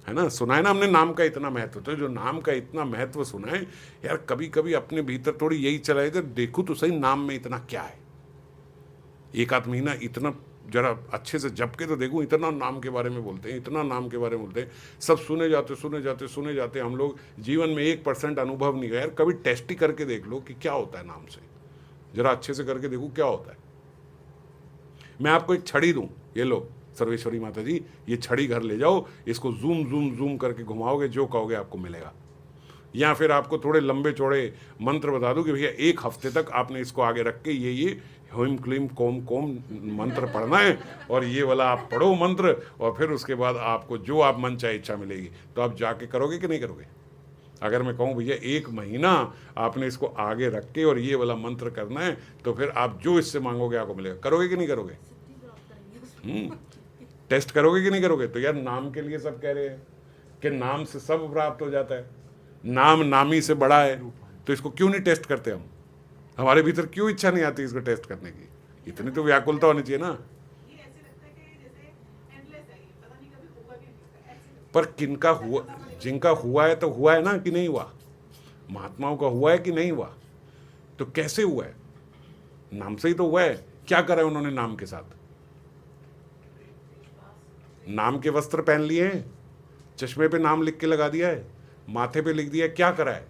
ना, सुना है ना हमने नाम का इतना महत्व, तो जो नाम का इतना महत्व सुना है यार, कभी कभी अपने भीतर थोड़ी यही चला है, देखो तो सही नाम में इतना क्या है। 1 आध महीना इतना जरा अच्छे से जप के तो देखूं, इतना नाम के बारे में बोलते हैं, इतना नाम के बारे में बोलते हैं, सब सुने जाते हम लोग, जीवन में 1% अनुभव नहीं है यार। कभी टेस्ट ही करके देख लो कि क्या होता है नाम से, जरा अच्छे से करके देखो क्या होता है। मैं आपको एक छड़ी दूं, ये लो सर्वेश्वरी माता जी, ये छड़ी घर ले जाओ, इसको जूम जूम जूम करके घुमाओगे, जो कहोगे आपको मिलेगा। या फिर आपको थोड़े लंबे चौड़े मंत्र बता दूं कि भैया 1 हफ्ते तक आपने इसको आगे रख के ये ह्रीम क्लीम कोम कोम मंत्र पढ़ना है, और ये वाला आप पढ़ो मंत्र, और फिर उसके बाद आपको जो आप मन चाहे इच्छा मिलेगी। तो आप जाके करोगे कि नहीं करोगे? अगर मैं कहूँ भैया 1 महीना आपने इसको आगे रख के और ये वाला मंत्र करना है, तो फिर आप जो इससे मांगोगे आपको मिलेगा। करोगे कि नहीं करोगे? टेस्ट करोगे कि नहीं करोगे? तो यार नाम के लिए सब कह रहे हैं कि नाम से सब प्राप्त हो जाता है, नाम नामी से बड़ा है, तो इसको क्यों नहीं टेस्ट करते हम? हमारे भीतर क्यों इच्छा नहीं आती इसको टेस्ट करने की? इतनी तो व्याकुलता होनी चाहिए ना। पर किनका हुआ, जिनका हुआ है तो हुआ है ना, कि नहीं हुआ? महात्माओं का हुआ है कि नहीं हुआ? तो कैसे हुआ है? नाम से ही तो हुआ है। क्या करा है उन्होंने नाम के साथ? नाम के वस्त्र पहन लिए हैं, चश्मे पे नाम लिख के लगा दिया है, माथे पे लिख दिया है, क्या करा है?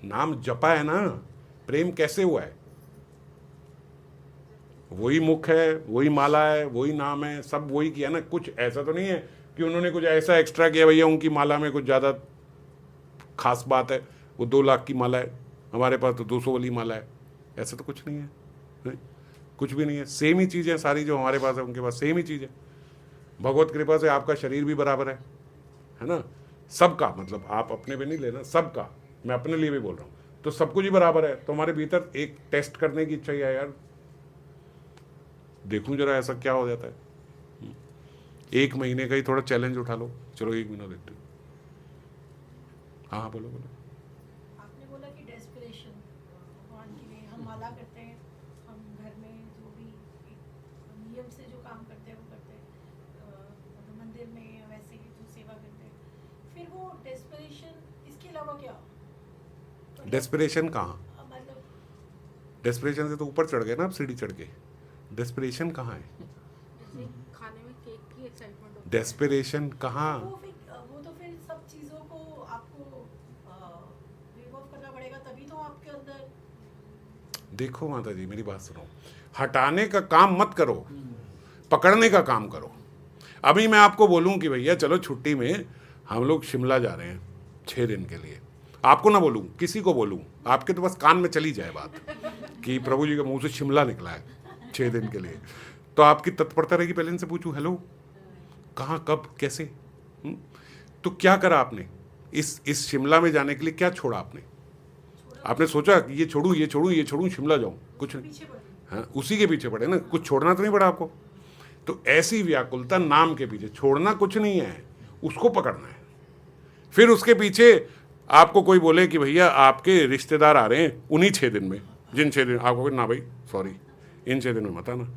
नाम जपा है ना। प्रेम कैसे हुआ है? वही मुख है, वही माला है, वही नाम है, सब वही किया ना। कुछ ऐसा तो नहीं है कि उन्होंने कुछ ऐसा एक्स्ट्रा किया, भैया उनकी माला में कुछ ज़्यादा खास बात है, वो 2 लाख की माला है, हमारे पास तो 200 वाली माला है। ऐसा तो कुछ नहीं है, नहीं? कुछ भी नहीं है, सेम ही चीज़ है सारी, जो हमारे पास है उनके पास सेम ही चीज़ है। भगवत कृपा से आपका शरीर भी बराबर है ना? सबका मतलब आप अपने पे नहीं लेना, सबका, मैं अपने लिए भी बोल रहा हूँ, तो सब कुछ ही बराबर है। तो हमारे भीतर एक टेस्ट करने की इच्छा ही है यार, देखूं जरा ऐसा क्या हो जाता है। 1 महीने का ही थोड़ा चैलेंज उठा लो, चलो 1 महीना देखते हो। हाँ बोलो बोलो। आपने बोला कि डेस्परेशन भगवान के लिए हम माला करते हैं, हम घर में जो भी नियम से जो काम करते हैं वो करते हैं, मतलब मंदिर में वैसे ही जो सेवा करते हैं, फिर वो डेस्परेशन इसके अलावा क्या? डेस्परेशन कहाँ? मतलब डेस्परेशन से तो ऊपर चढ़ गए ना आप, सीढ़ी चढ़ के। डेस्परेशन कहाँ है? जैसे खाने में केक की एक्साइटमेंट होती है। डेस्परेशन कहाँ? वो तो फिर सब चीजों को आपको रिमूव करना पड़ेगा, तभी तो आपके अंदर। देखो माता जी मेरी बात सुनो, हटाने का काम मत करो, पकड़ने का काम करो। अभी मैं आपको बोलूं कि भैया चलो छुट्टी में हम लोग शिमला जा रहे हैं 6 दिन के लिए, आपको ना बोलूं, किसी को बोलूं, आपके तो बस कान में चली जाए बात कि प्रभु जी के मुंह से शिमला निकला है 6 दिन के लिए, तो आपकी तत्परता रहेगी पहले इनसे पूछूं, हेलो कहाँ कब कैसे? तो क्या करा आपने? इस शिमला में जाने के लिए क्या छोड़ा आपने? आपने सोचा कि ये छोड़ूं ये छोड़ूं ये छोड़ूं, शिमला जाऊं, कुछ नहीं। पीछे पड़े। हाँ, उसी के पीछे पड़े ना, कुछ छोड़ना तो नहीं पड़ा आपको। तो ऐसी व्याकुलता नाम के पीछे, छोड़ना कुछ नहीं है, उसको पकड़ना है। फिर उसके पीछे आपको कोई बोले कि भैया आपके रिश्तेदार आ रहे हैं उन्हीं 6 दिन में, जिन 6 दिन आपको, ना भाई सॉरी, इन 6 दिन में मत आना।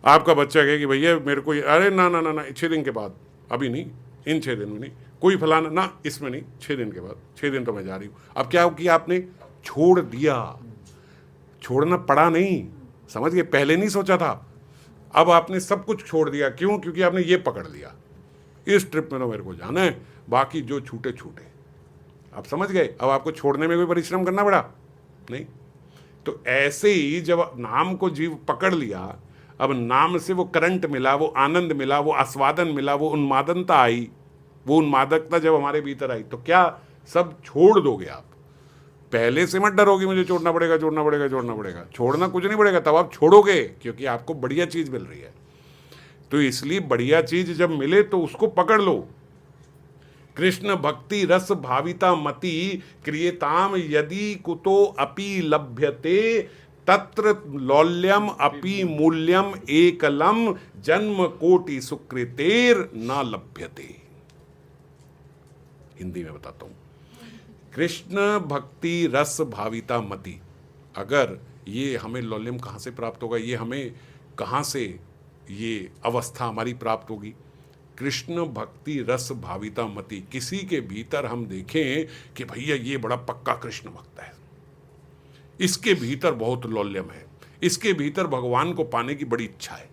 आपका बच्चा कहे कि भैया मेरे को, अरे ना ना ना ना 6 दिन के बाद, अभी नहीं, इन 6 दिन में नहीं, कोई फलाना ना, इसमें नहीं, 6 दिन के बाद, 6 दिन तो मैं जा रही हूँ। अब क्या किया आपने? छोड़ दिया। छोड़ना पड़ा नहीं, समझ गए? पहले नहीं सोचा था, अब आपने सब कुछ छोड़ दिया। क्यों? क्योंकि आपने ये पकड़ लिया, इस ट्रिप में तो मेरे को जाना है, बाकी जो छूटे छूटे। आप समझ गए? अब आपको छोड़ने में कोई परिश्रम करना पड़ा नहीं। तो ऐसे ही जब नाम को जीव पकड़ लिया, अब नाम से वो करंट मिला, वो आनंद मिला, वो आस्वादन मिला, वो उन्मादनता आई, वो उन्मादकता जब हमारे भीतर आई, तो क्या सब छोड़ दोगे आप? पहले से मत डरोगे मुझे छोड़ना पड़ेगा, छोड़ना पड़ेगा, छोड़ना पड़ेगा। छोड़ना कुछ नहीं पड़ेगा, तब आप छोड़ोगे, क्योंकि आपको बढ़िया चीज मिल रही है। तो इसलिए बढ़िया चीज जब मिले तो उसको पकड़ लो। कृष्ण भक्ति रस भाविता मति क्रियताम यदि कुतो अपि लभ्यते तत्र लौल्यम अपि मूल्यम एकलम जन्म कोटि सुकृतेर न लभ्यते। हिंदी में बताता हूं। कृष्ण भक्ति रस भाविता मति, अगर ये हमें लौल्यम कहाँ से प्राप्त होगा, ये हमें कहाँ से ये अवस्था हमारी प्राप्त होगी? कृष्ण भक्ति रस भाविता मति, किसी के भीतर हम देखें कि भैया ये बड़ा पक्का कृष्ण भक्त है, इसके भीतर बहुत लौल्यम है, इसके भीतर भगवान को पाने की बड़ी इच्छा है,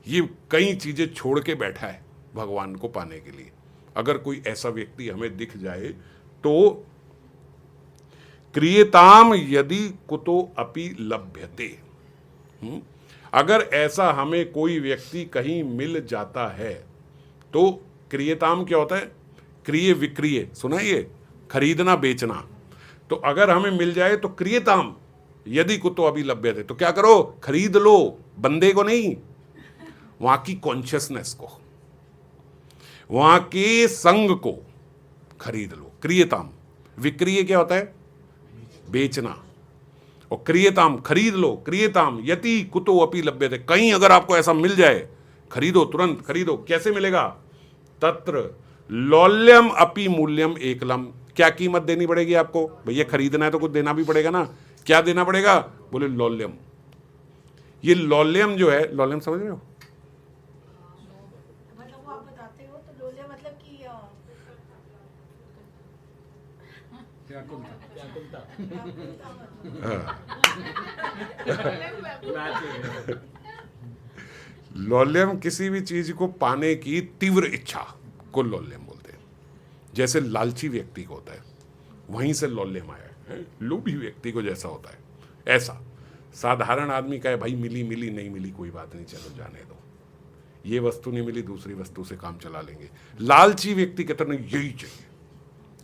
ये कई चीजें छोड़ के बैठा है भगवान को पाने के लिए। अगर कोई ऐसा व्यक्ति हमें दिख जाए तो क्रियताम यदि कुतो अपि लभ्यते, अगर ऐसा हमें कोई व्यक्ति कहीं मिल जाता है तो क्रियताम क्या होता है? क्रिय विक्रिय, सुना ये, खरीदना बेचना। तो अगर हमें मिल जाए तो क्रियताम यदि कुतो अपि लभ्यते, तो क्या करो? खरीद लो, बंदे को नहीं, वहां की कॉन्शियसनेस को, वहां के संग को खरीद लो। क्रियताम, विक्रिय क्या होता है? बेचना, और क्रियताम खरीद लो। क्रियताम यति कुतो अपि लभ्यते, कहीं अगर आपको ऐसा मिल जाए, खरीदो, तुरंत खरीदो। कैसे मिलेगा? तत्र लौल्यम अपि मूल्यम एकलम, क्या कीमत देनी पड़ेगी आपको? भैया खरीदना है तो कुछ देना भी पड़ेगा ना, क्या देना पड़ेगा? बोले लौल्यम। ये लौल्यम जो है, लौल्यम समझ रहे हो? मतलब वो आप बताते हो तो लोले मतलब कि लौल्यम किसी भी चीज को पाने की तीव्र इच्छा को लौल्यम बोलते हैं। जैसे लालची व्यक्ति को होता है, वहीं से लौल्यम आया है। लोभी व्यक्ति को जैसा होता है, ऐसा साधारण आदमी का है, भाई मिली मिली, नहीं मिली कोई बात नहीं, चलो जाने दो, ये वस्तु नहीं मिली दूसरी वस्तु से काम चला लेंगे। लालची व्यक्ति कहता नहीं यही चाहिए,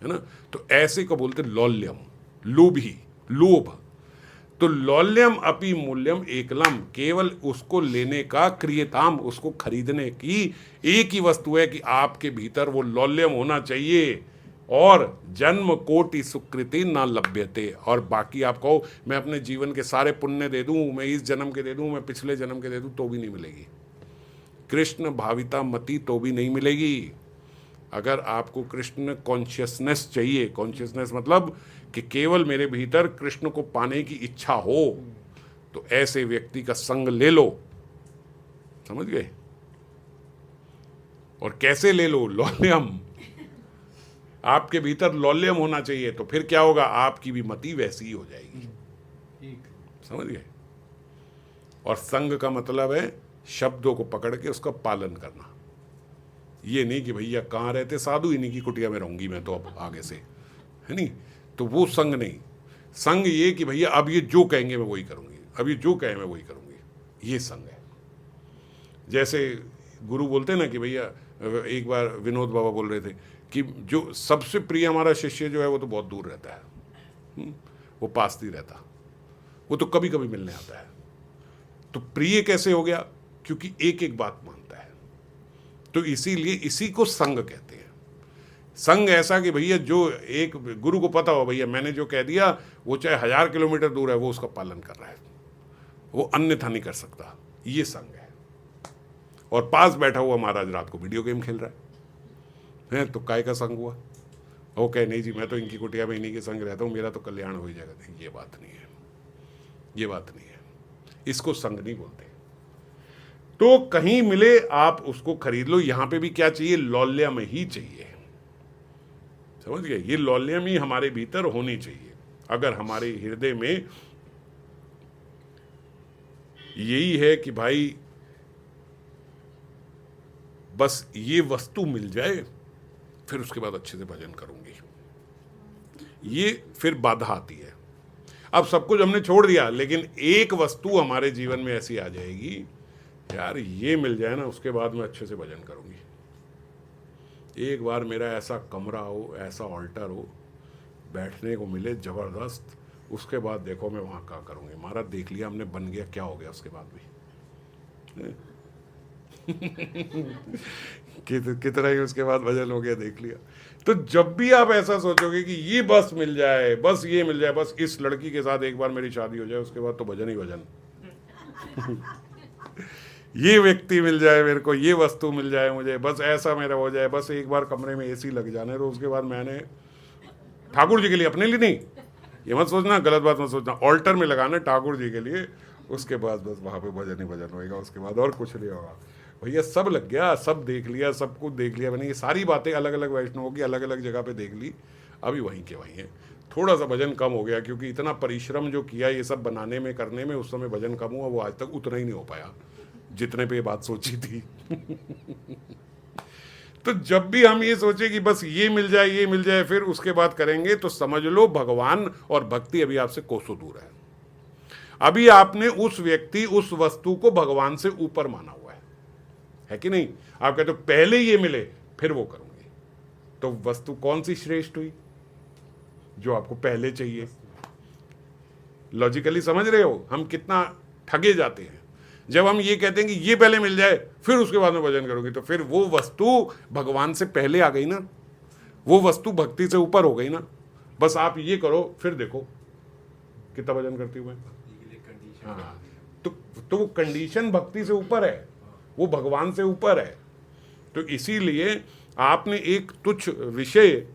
है ना। तो ऐसे को बोलते लौल्यम, लोभी, लोभ। तो लौल्यम अपि मूल्यम एकलम, केवल उसको लेने का, क्रियताम उसको खरीदने की एक ही वस्तु है कि आपके भीतर वो लौल्यम होना चाहिए, और जन्म कोटि सुकृति न लभ्यते। और बाकी आप कहो मैं अपने जीवन के सारे पुण्य दे दूं, मैं इस जन्म के दे दूं, मैं पिछले जन्म के दे दूं, तो भी नहीं मिलेगी। कृष्ण भाविता मति तो भी नहीं मिलेगी। अगर आपको कृष्ण कॉन्शियसनेस चाहिए, कॉन्शियसनेस मतलब कि केवल मेरे भीतर कृष्ण को पाने की इच्छा हो, तो ऐसे व्यक्ति का संग ले लो। समझ गए? और कैसे ले लो? लौल्यम, आपके भीतर लौल्यम होना चाहिए, तो फिर क्या होगा? आपकी भी मति वैसी ही हो जाएगी। समझ गए? और संग का मतलब है शब्दों को पकड़ के उसका पालन करना। ये नहीं कि भैया कहाँ रहते साधु, इन्हीं की कुटिया में रहूंगी मैं तो अब आगे से, है नहीं। तो वो संग नहीं। संग ये कि भैया अब ये जो कहेंगे मैं वही करूंगी, अब ये जो कहें मैं वही करूंगी, ये संग है। जैसे गुरु बोलते हैं ना कि भैया, एक बार विनोद बाबा बोल रहे थे कि जो सबसे प्रिय हमारा शिष्य जो है वो तो बहुत दूर रहता है, वो पास नहीं रहता, वो तो कभी कभी मिलने आता है। तो प्रिय कैसे हो गया? क्योंकि एक एक बात मानता है। तो इसीलिए इसी को संग कहते हैं। संग ऐसा कि भैया जो एक गुरु को पता हो भैया मैंने जो कह दिया वो चाहे 1000 किलोमीटर दूर है वो उसका पालन कर रहा है, वो अन्यथा नहीं कर सकता, ये संग है। और पास बैठा हुआ महाराज रात को वीडियो गेम खेल रहा है तो काय का संग हुआ? वो कहे नहीं जी मैं तो इनकी कुटिया में इन्हीं के संग रहता हूँ, मेरा तो कल्याण हो ही जाएगा। नहीं, ये बात नहीं है, ये बात नहीं है, इसको संग नहीं बोलते। तो कहीं मिले आप उसको खरीद लो। यहां पे भी क्या चाहिए? लौल्यम ही चाहिए, समझ गए? ये लौल्यम ही हमारे भीतर होनी चाहिए। अगर हमारे हृदय में यही है कि भाई बस ये वस्तु मिल जाए फिर उसके बाद अच्छे से भजन करूंगी, ये फिर बाधा आती है। अब सब कुछ हमने छोड़ दिया लेकिन एक वस्तु हमारे जीवन में ऐसी आ जाएगी, यार ये मिल जाए ना उसके बाद मैं अच्छे से भजन करूंगी। एक बार मेरा ऐसा कमरा हो, ऐसा ऑल्टर हो, बैठने को मिले जबरदस्त, उसके बाद देखो मैं वहां क्या करूंगी। महाराज देख लिया हमने, बन गया, क्या हो गया उसके बाद भी कितना ही उसके बाद भजन हो गया, देख लिया। तो जब भी आप ऐसा सोचोगे कि ये बस मिल जाए, बस ये मिल जाए, बस इस लड़की के साथ एक बार मेरी शादी हो जाए उसके बाद तो भजन ही भजन ये व्यक्ति मिल जाए मेरे को, ये वस्तु मिल जाए मुझे, बस ऐसा मेरा हो जाए, बस एक बार कमरे में एसी लग जाने तो उसके बाद मैंने ठाकुर जी के लिए, अपने लिए नहीं, ये मत सोचना, गलत बात मत सोचना, ऑल्टर में लगाना ठाकुर जी के लिए, उसके बाद बस वहां पे भजन ही भजन होएगा, उसके बाद और कुछ नहीं होगा। भैया सब लग गया, सब देख लिया, सब कुछ देख लिया मैंने, ये सारी बातें अलग अलग वैष्णवों की अलग अलग जगह पे देख ली, अभी वहीं के वहीं है। थोड़ा सा भजन कम हो गया क्योंकि इतना परिश्रम जो किया ये सब बनाने में करने में, उस समय भजन कम हुआ, वो आज तक उतना ही नहीं हो पाया जितने पे ये बात सोची थी तो जब भी हम ये सोचे कि बस ये मिल जाए, ये मिल जाए, फिर उसके बाद करेंगे, तो समझ लो भगवान और भक्ति अभी आपसे कोसों दूर है। अभी आपने उस व्यक्ति, उस वस्तु को भगवान से ऊपर माना हुआ है कि नहीं? आप कहते हो पहले ये मिले फिर वो करूंगी, तो वस्तु कौन सी श्रेष्ठ हुई? जो आपको पहले चाहिए। लॉजिकली समझ रहे हो हम कितना ठगे जाते हैं? जब हम ये कहते हैं कि ये पहले मिल जाए फिर उसके बाद में भजन करोगी, तो फिर वो वस्तु भगवान से पहले आ गई ना, वो वस्तु भक्ति से ऊपर हो गई ना। बस आप ये करो फिर देखो कितना भजन करती हूँ मैं। हाँ, तो वो कंडीशन भक्ति से ऊपर है, वो भगवान से ऊपर है। तो इसीलिए आपने एक तुच्छ विषय,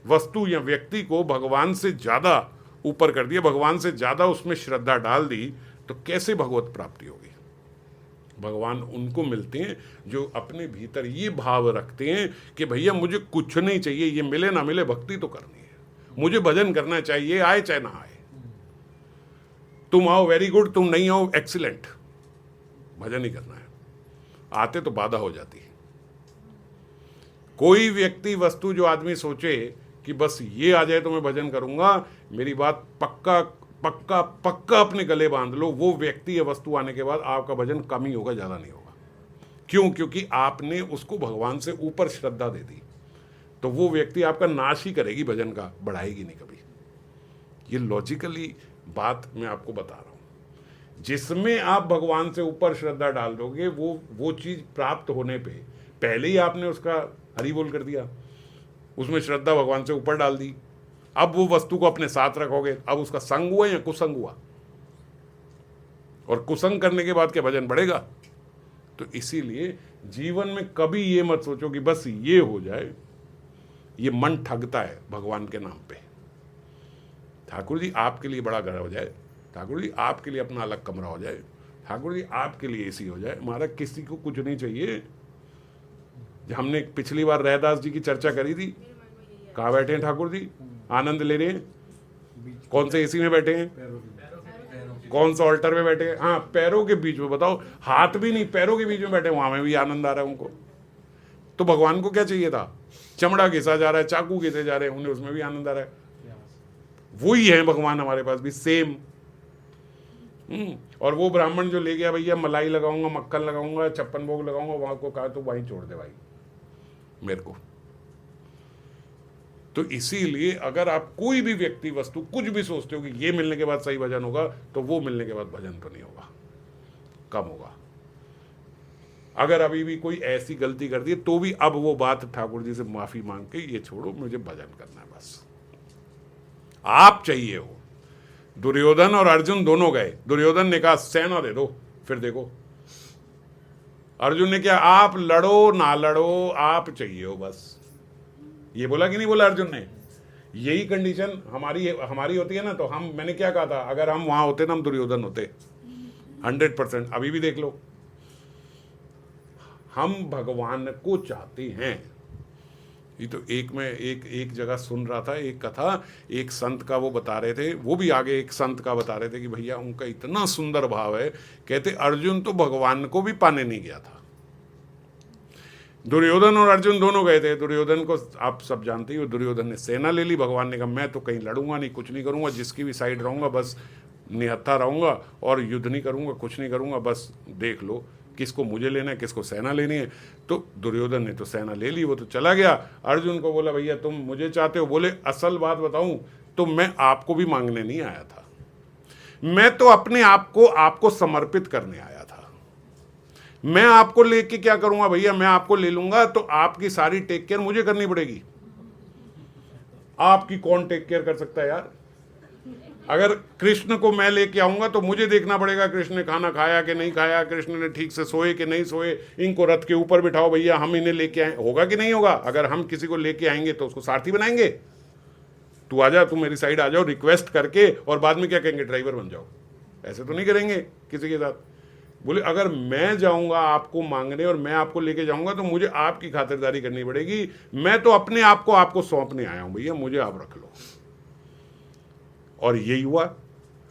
वस्तु या व्यक्ति को भगवान से ज्यादा ऊपर कर दिया, भगवान से ज्यादा उसमें श्रद्धा डाल दी, तो कैसे भगवत प्राप्ति होगी? भगवान उनको मिलते हैं जो अपने भीतर ये भाव रखते हैं कि भैया मुझे कुछ नहीं चाहिए, ये मिले ना मिले भक्ति तो करनी है, मुझे भजन करना चाहिए, आए चाहे ना आए। तुम आओ वेरी गुड, तुम नहीं आओ एक्सीलेंट, भजन ही करना है। आते तो बाधा हो जाती है। कोई व्यक्ति, वस्तु, जो आदमी सोचे कि बस ये आ जाए तो मैं भजन करूंगा, मेरी बात पक्का पक्का पक्का अपने गले बांध लो, वो व्यक्ति या वस्तु आने के बाद आपका भजन कम ही होगा, ज्यादा नहीं होगा। क्यों? क्योंकि आपने उसको भगवान से ऊपर श्रद्धा दे दी, तो वो व्यक्ति आपका नाश ही करेगी, भजन का बढ़ाएगी नहीं कभी। ये लॉजिकली बात मैं आपको बता रहा हूं। जिसमें आप भगवान से ऊपर श्रद्धा डाल दोगे, वो चीज प्राप्त होने पे पहले ही आपने उसका हरि बोल कर दिया, उसमें श्रद्धा भगवान से ऊपर डाल दी। अब वो वस्तु को अपने साथ रखोगे, अब उसका संग हुआ या कुसंग हुआ? और कुसंग करने के बाद क्या भजन बढ़ेगा? तो इसीलिए जीवन में कभी ये मत सोचो कि बस ये हो जाए, ये मन ठगता है भगवान के नाम पे। ठाकुर जी आपके लिए बड़ा घर हो जाए, ठाकुर जी आपके लिए अपना अलग कमरा हो जाए, ठाकुर जी आपके लिए एसी हो जाए, हमारा किसी को कुछ नहीं चाहिए। हमने पिछली बार रैदास जी की चर्चा करी थी, कहाँ बैठे हैं ठाकुर जी? आनंद ले रहे हैं। कौन से एसी में बैठे हैं? कौन सा ऑल्टर में बैठे हैं? हाँ, पैरों के बीच में। बताओ, हाथ भी नहीं, पैरों के बीच में बैठे, वहां में भी आनंद आ रहा है उनको। तो भगवान को क्या चाहिए था? चमड़ा घिसा जा रहा है, चाकू घिसे जा रहे हैं, उन्हें उसमें भी आनंद आ रहा है। वही है भगवान हमारे पास भी, सेम। और वो ब्राह्मण जो ले गया, भैया मलाई लगाऊंगा, मक्खन लगाऊंगा, 56 भोग लगाऊंगा, वहां को कहा तो वहीं छोड़ दे भाई मेरे को। तो इसीलिए अगर आप कोई भी व्यक्ति, वस्तु, कुछ भी सोचते हो कि ये मिलने के बाद सही भजन होगा, तो वो मिलने के बाद भजन तो नहीं होगा, कम होगा। अगर अभी भी कोई ऐसी गलती कर दी है तो भी अब वो बात ठाकुर जी से माफी मांग के ये छोड़ो, मुझे भजन करना है बस। आप चाहिए हो। दुर्योधन और अर्जुन दोनों गए। दुर्योधन ने कहा सेना दे दो, फिर देखो। अर्जुन ने क्या, आप लड़ो ना लड़ो, आप चाहिए हो बस। ये बोला कि नहीं बोला अर्जुन ने? यही कंडीशन हमारी होती है ना, तो मैंने क्या कहा था, अगर हम वहां होते ना हम दुर्योधन होते 100%। अभी भी देख लो, हम भगवान को चाहते हैं। ये तो एक जगह सुन रहा था एक कथा, एक संत का वो बता रहे थे, वो भी आगे एक संत का बता रहे थे कि भैया उनका इतना सुंदर भाव है, कहते अर्जुन तो भगवान को भी पाने नहीं गया था। दुर्योधन और अर्जुन दोनों गए थे। दुर्योधन को आप सब जानते ही हो, दुर्योधन ने सेना ले ली। भगवान ने कहा मैं तो कहीं लड़ूंगा नहीं, कुछ नहीं करूंगा, जिसकी भी साइड रहूंगा बस निहत्था रहूंगा और युद्ध नहीं करूंगा, कुछ नहीं करूंगा, बस देख लो किसको मुझे लेना है, किसको सेना लेनी है। तो दुर्योधन ने तो सेना ले ली, वो तो चला गया। अर्जुन को बोला भैया तुम मुझे चाहते हो? बोले असल बात बताऊं तो मैं आपको भी मांगने नहीं आया था, मैं तो अपने आप को आपको समर्पित करने आया था। मैं आपको लेके क्या करूंगा भैया, मैं आपको ले लूंगा तो आपकी सारी टेक केयर मुझे करनी पड़ेगी। आपकी कौन टेक केयर कर सकता है यार? अगर कृष्ण को मैं लेके आऊंगा तो मुझे देखना पड़ेगा कृष्ण ने खाना खाया कि नहीं खाया, कृष्ण ने ठीक से सोए कि नहीं सोए, इनको रथ के ऊपर बिठाओ भैया, हम इन्हें लेके आए, होगा कि नहीं होगा? अगर हम किसी को लेके आएंगे तो उसको सारथी बनाएंगे। तू आजा, तू मेरी साइड आ जाओ रिक्वेस्ट करके, और बाद में क्या कहेंगे, ड्राइवर बन जाओ। ऐसे तो नहीं करेंगे किसी के साथ। बोले अगर मैं जाऊंगा आपको मांगने और मैं आपको लेके जाऊंगा तो मुझे आपकी खातिरदारी करनी पड़ेगी। मैं तो अपने आप को आपको सौंपने आया हूं भैया, मुझे आप रख लो। और यही हुआ।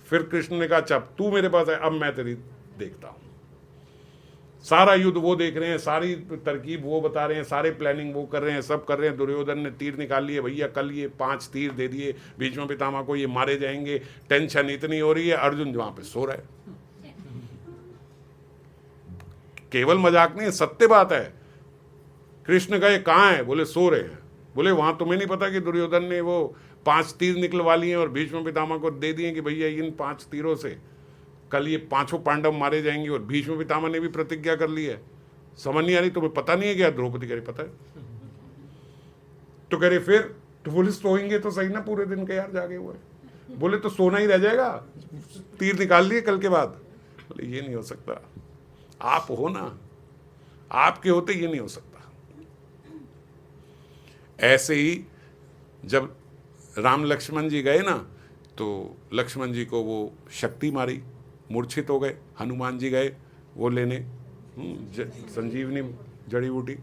फिर कृष्ण ने कहा चप तू मेरे पास है, अब मैं तेरी देखता हूं। सारा युद्ध वो देख रहे हैं, सारी तरकीब वो बता रहे हैं, सारे प्लानिंग वो कर रहे हैं, सब कर रहे हैं। दुर्योधन ने तीर निकाल लिए, भैया कल ये 5 तीर दे दिए भीष्म पितामह को, ये मारे जाएंगे। टेंशन इतनी हो रही है, अर्जुन वहां पे सो रहा है। केवल मजाक नहीं, सत्य बात है। कृष्ण गए कहाँ है? बोले सो रहे हैं। बोले वहां तुम्हें नहीं पता कि दुर्योधन ने वो 5 तीर निकलवा लिए और भीष्म पितामह को दे दिए कि भैया इन 5 तीरों से कल ये 5 पांडव मारे जाएंगे, और भीष्म पितामह ने भी प्रतिज्ञा कर ली है। समझ नहीं आ रही तुम्हें? पता नहीं है क्या? द्रौपदी कह रही पता है। तो कह रहे फिर? तो बोले सोएंगे तो सही ना पूरे दिन के यार जागे हुए। बोले तो सोना ही रह जाएगा, तीर निकाल लिए कल के बाद। बोले ये नहीं हो सकता, आप हो ना, आपके होते ये नहीं हो सकता। ऐसे ही जब राम लक्ष्मण जी गए ना, तो लक्ष्मण जी को वो शक्ति मारी, मूर्छित हो गए। हनुमान जी गए वो लेने संजीवनी जड़ी बूटी,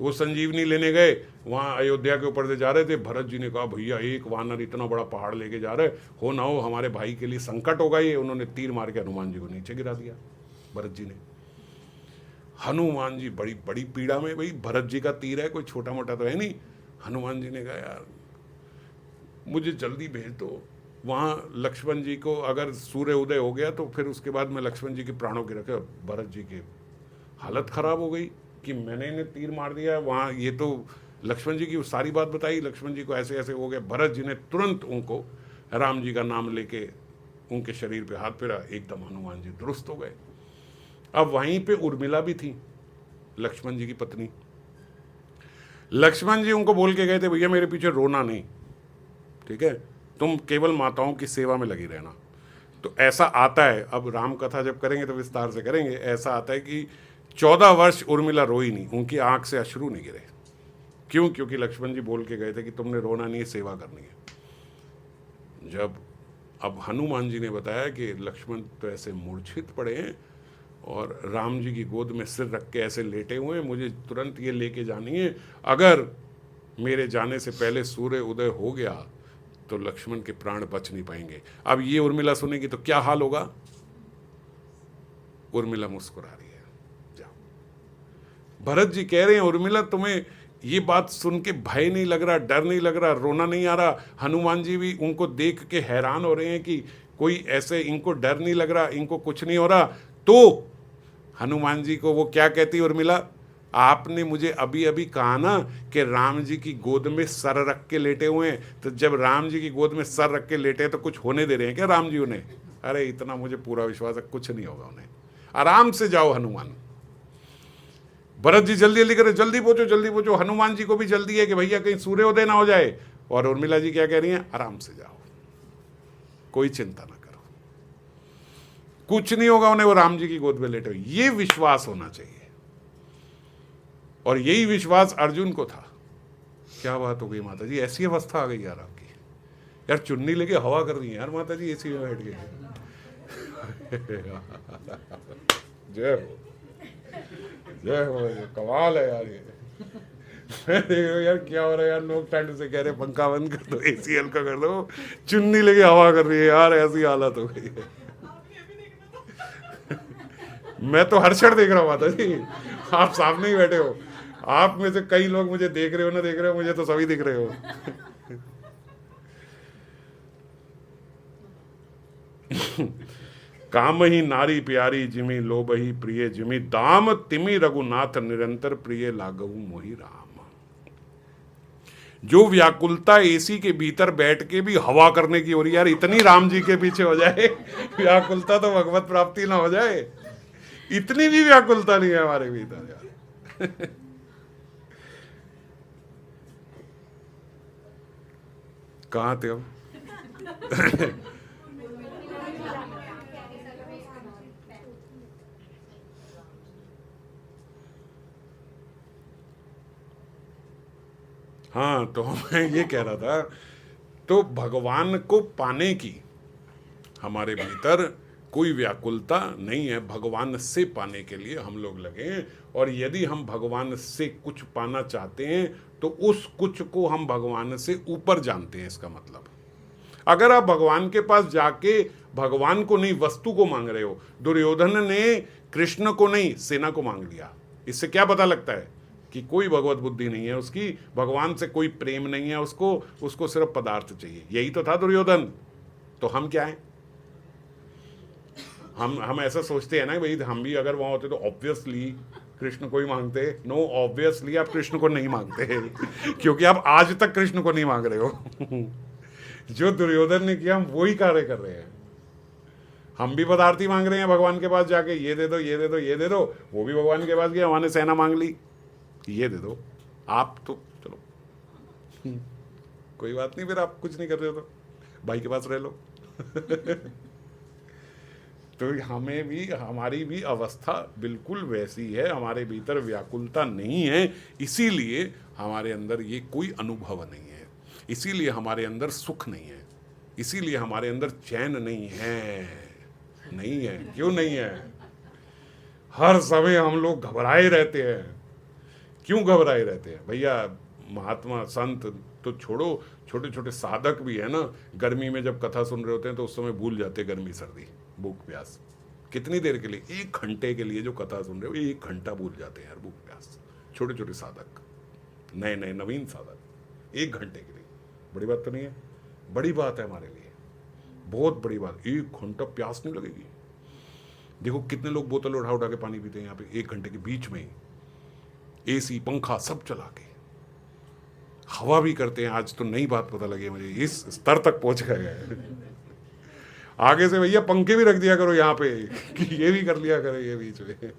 वो संजीवनी लेने गए। वहाँ अयोध्या के ऊपर से जा रहे थे, भरत जी ने कहा भैया एक वानर इतना बड़ा पहाड़ लेके जा रहे, हो ना हो हमारे भाई के लिए संकट होगा ये। उन्होंने तीर मार के हनुमान जी को नीचे गिरा दिया, भरत जी ने। हनुमान जी बड़ी बड़ी पीड़ा में, भाई भरत जी का तीर है, कोई छोटा मोटा तो है नहीं। हनुमान जी ने कहा यार मुझे जल्दी भेज दो वहाँ लक्ष्मण जी को, अगर सूर्य उदय हो गया तो फिर उसके बाद मैं लक्ष्मण जी के प्राणों की रखे। भरत जी की हालत खराब हो गई कि मैंने इन्हें तीर मार दिया वहाँ। ये तो लक्ष्मण जी की सारी बात बताई, लक्ष्मण जी को ऐसे ऐसे हो गया। भरत जी ने तुरंत उनको राम जी का नाम लेके उनके शरीर पे हाथ फेरा, एकदम हनुमान जी दुरुस्त हो गए। अब वहीं पे उर्मिला भी थी, लक्ष्मण जी की पत्नी। लक्ष्मण जी उनको बोल के गए थे भैया मेरे पीछे रोना नहीं, ठीक है, तुम केवल माताओं की सेवा में लगी रहना। तो ऐसा आता है, अब राम कथा जब करेंगे तो विस्तार से करेंगे, ऐसा आता है कि 14 वर्ष उर्मिला रोई नहीं, उनकी आंख से अश्रु नहीं गिरे। क्यों? क्योंकि लक्ष्मण जी बोल के गए थे कि तुमने रोना नहीं है, सेवा करनी है। जब अब हनुमान जी ने बताया कि लक्ष्मण तो ऐसे मूर्छित पड़े हैं और राम जी की गोद में सिर रख के ऐसे लेटे हुए हैं, मुझे तुरंत ये लेके जानी है। अगर मेरे जाने से पहले सूर्य उदय हो गया तो लक्ष्मण के प्राण बच नहीं पाएंगे। अब ये उर्मिला सुनेगी तो क्या हाल होगा? उर्मिला मुस्कुरा रही है। जाओ। भरत जी कह रहे हैं उर्मिला तुम्हें ये बात सुन के भय नहीं लग रहा, डर नहीं लग रहा, रोना नहीं आ रहा? हनुमान जी भी उनको देख के हैरान हो रहे हैं कि कोई ऐसे, इनको डर नहीं लग रहा, इनको कुछ नहीं हो रहा। तो हनुमान जी को वो क्या कहती उर्मिला, आपने मुझे अभी अभी कहा ना कि राम जी की गोद में सर रख के लेटे हुए हैं, तो जब राम जी की गोद में सर रख के लेटे हैं तो कुछ होने दे रहे हैं क्या राम जी उन्हें? अरे इतना मुझे पूरा विश्वास है कुछ नहीं होगा उन्हें, आराम से जाओ हनुमान। भरत जी जल्दी जल्दी करे, जल्दी पहुंचो जल्दी पहुंचो। हनुमान जी को भी जल्दी है कि भैया कहीं सूर्योदय ना हो जाए। और उर्मिला जी क्या कह रही हैं, आराम से जाओ, कोई चिंता ना करो, कुछ नहीं होगा उन्हें, वो राम जी की गोद में लेटे। ये विश्वास होना चाहिए, और यही विश्वास अर्जुन को था। क्या बात हो गई माता जी, ऐसी अवस्था आ गई यार आपकी, यार चुन्नी लेके हवा कर रही है यार माता जी एसी में बैठ के। जय हो, जय हो, कमाल है यार ये। मैं देख रहा हूँ यार क्या हो रहा है यार, लोग ठंड से कह रहे पंखा बंद कर दो, एसी हल्का कर दो, चुन्नी लेके हवा कर रही है यार, ऐसी हालत हो गई है। मैं तो हर क्षण देख रहा हूँ माता जी, आप सामने ही बैठे हो, आप में से कई लोग मुझे देख रहे हो ना देख रहे हो, मुझे तो सभी दिख रहे हो। काम ही नारी प्यारी जिमी लोभ ही प्रिय जिमी दाम तिमी रघुनाथ निरंतर प्रिय लागहु मोहि राम। जो व्याकुलता एसी के भीतर बैठ के भी हवा करने की हो रही है यार, इतनी राम जी के पीछे हो जाए व्याकुलता तो भगवत प्राप्ति ना हो जाए, इतनी भी व्याकुलता नहीं है हमारे भीतर यार। कहाँ थे हम? हाँ, तो मैं ये कह रहा था, तो भगवान को पाने की हमारे भीतर कोई व्याकुलता नहीं है, भगवान से पाने के लिए हम लोग लगे। और यदि हम भगवान से कुछ पाना चाहते हैं तो उस कुछ को हम भगवान से ऊपर जानते हैं। इसका मतलब अगर आप भगवान के पास जाके भगवान को नहीं वस्तु को मांग रहे हो, दुर्योधन ने कृष्ण को नहीं सेना को मांग लिया, इससे क्या पता लगता है कि कोई भगवत बुद्धि नहीं है उसकी, भगवान से कोई प्रेम नहीं है उसको सिर्फ पदार्थ चाहिए। यही तो था दुर्योधन। तो हम क्या है, हम ऐसा सोचते हैं ना भाई, हम भी अगर वहां होते तो ऑब्वियसली कृष्ण को ही मांगते। नो, ऑब्वियसली आप कृष्ण को नहीं मांगते क्योंकि आप आज तक कृष्ण को नहीं मांग रहे हो। जो दुर्योधन ने किया हम वही कार्य कर रहे हैं। हम भी पदार्थी मांग रहे हैं भगवान के पास जाके, ये दे दो ये दे दो ये दे दो। वो भी भगवान के पास गया, वहां ने सेना मांग ली, ये दे दो। आप तो चलो कोई बात नहीं, फिर आप कुछ नहीं कर रहे हो तो भाई के पास रह लो। तो हमें भी, हमारी भी अवस्था बिल्कुल वैसी है, हमारे भीतर व्याकुलता नहीं है, इसीलिए हमारे अंदर ये कोई अनुभव नहीं है, इसीलिए हमारे अंदर सुख नहीं है, इसीलिए हमारे अंदर चैन नहीं है। नहीं है, क्यों नहीं है? हर समय हम लोग घबराए रहते हैं। क्यों घबराए रहते हैं भैया? महात्मा संत तो छोड़ो, छोटे छोटे साधक भी है ना, गर्मी में जब कथा सुन रहे होते हैं तो उस समय भूल जाते हैं गर्मी सर्दी भूख प्यास। कितनी देर के लिए? 1 घंटे के लिए जो कथा सुन रहे हो, 1 घंटा भूल जाते हैं यार भूख प्यास। छोटे छोटे साधक, नए नए नवीन साधक 1 घंटे के लिए। बड़ी बात तो नहीं है? बड़ी बात है हमारे लिए, बहुत बड़ी बात। 1 घंटा प्यास नहीं लगेगी। देखो कितने लोग बोतल उठा उठा के पानी पीते हैं यहाँ पे 1 घंटे के बीच में ही, एसी पंखा सब चला के, हवा भी करते हैं। आज तो नई बात पता लगी मुझे, इस स्तर तक पहुंच गए हैं। आगे से भैया पंखे भी रख दिया करो यहाँ पे कि ये भी कर लिया करो ये बीच में।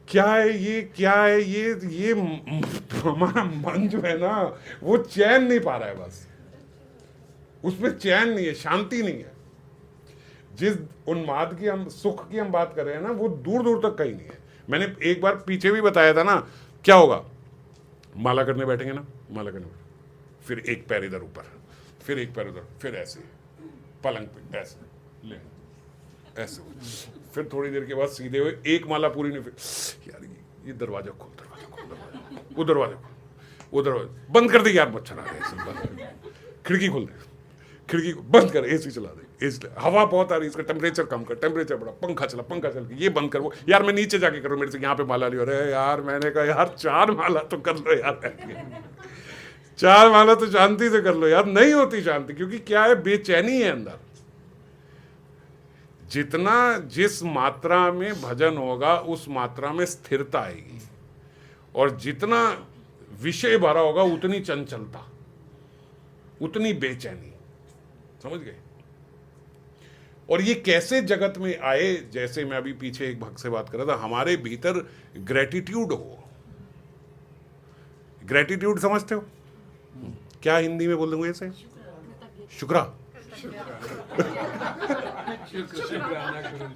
क्या है ये, क्या है ये हमारा मन जो है ना वो चैन नहीं पा रहा है, बस उसमें चैन नहीं है, शांति नहीं है। जिस उन्माद की हम, सुख की हम बात कर रहे हैं ना, वो दूर दूर तक कहीं नहीं है। मैंने एक बार पीछे भी बताया था ना, क्या होगा? माला करने बैठेंगे ना, माला करने बैठे, फिर एक पैर इधर ऊपर, फिर एक पैर उधर, फिर ऐसे पलंग पे ऐसे ले ऐसे, फिर थोड़ी देर के बाद सीधे हुए, एक माला पूरी नहीं, फिर यार ये दरवाजा खोल, दरवाजा खोल, वो दरवाजा खोल, वो दरवाजा बंद कर दे यार, मच्छर आ रहे, खिड़की खोल दे, खिड़की बंद कर, एसी चला दे, एसी, हवा बहुत आ रही है, इसका टेम्परेचर कम कर, टेम्परेचर बढ़ा, पंखा चला, पंखा चल के ये बंद कर, वो यार मैं नीचे जाके करूँ, मेरे से यहाँ पे माला नहीं हो रहा है यार। मैंने कहा यार 4 माला तो कर लो यार, 4 माला तो शांति से कर लो यार। नहीं होती शांति, क्योंकि क्या है, बेचैनी है अंदर। जितना जिस मात्रा में भजन होगा उस मात्रा में स्थिरता आएगी, और जितना विषय भरा होगा उतनी चंचलता, उतनी बेचैनी। समझ गए? और ये कैसे जगत में आए, जैसे मैं अभी पीछे एक भक्त से बात कर रहा था, हमारे भीतर ग्रेटिट्यूड हो। ग्रेटिट्यूड समझते हो क्या? हिंदी में बोल दूंगा इसे, शुक्रा,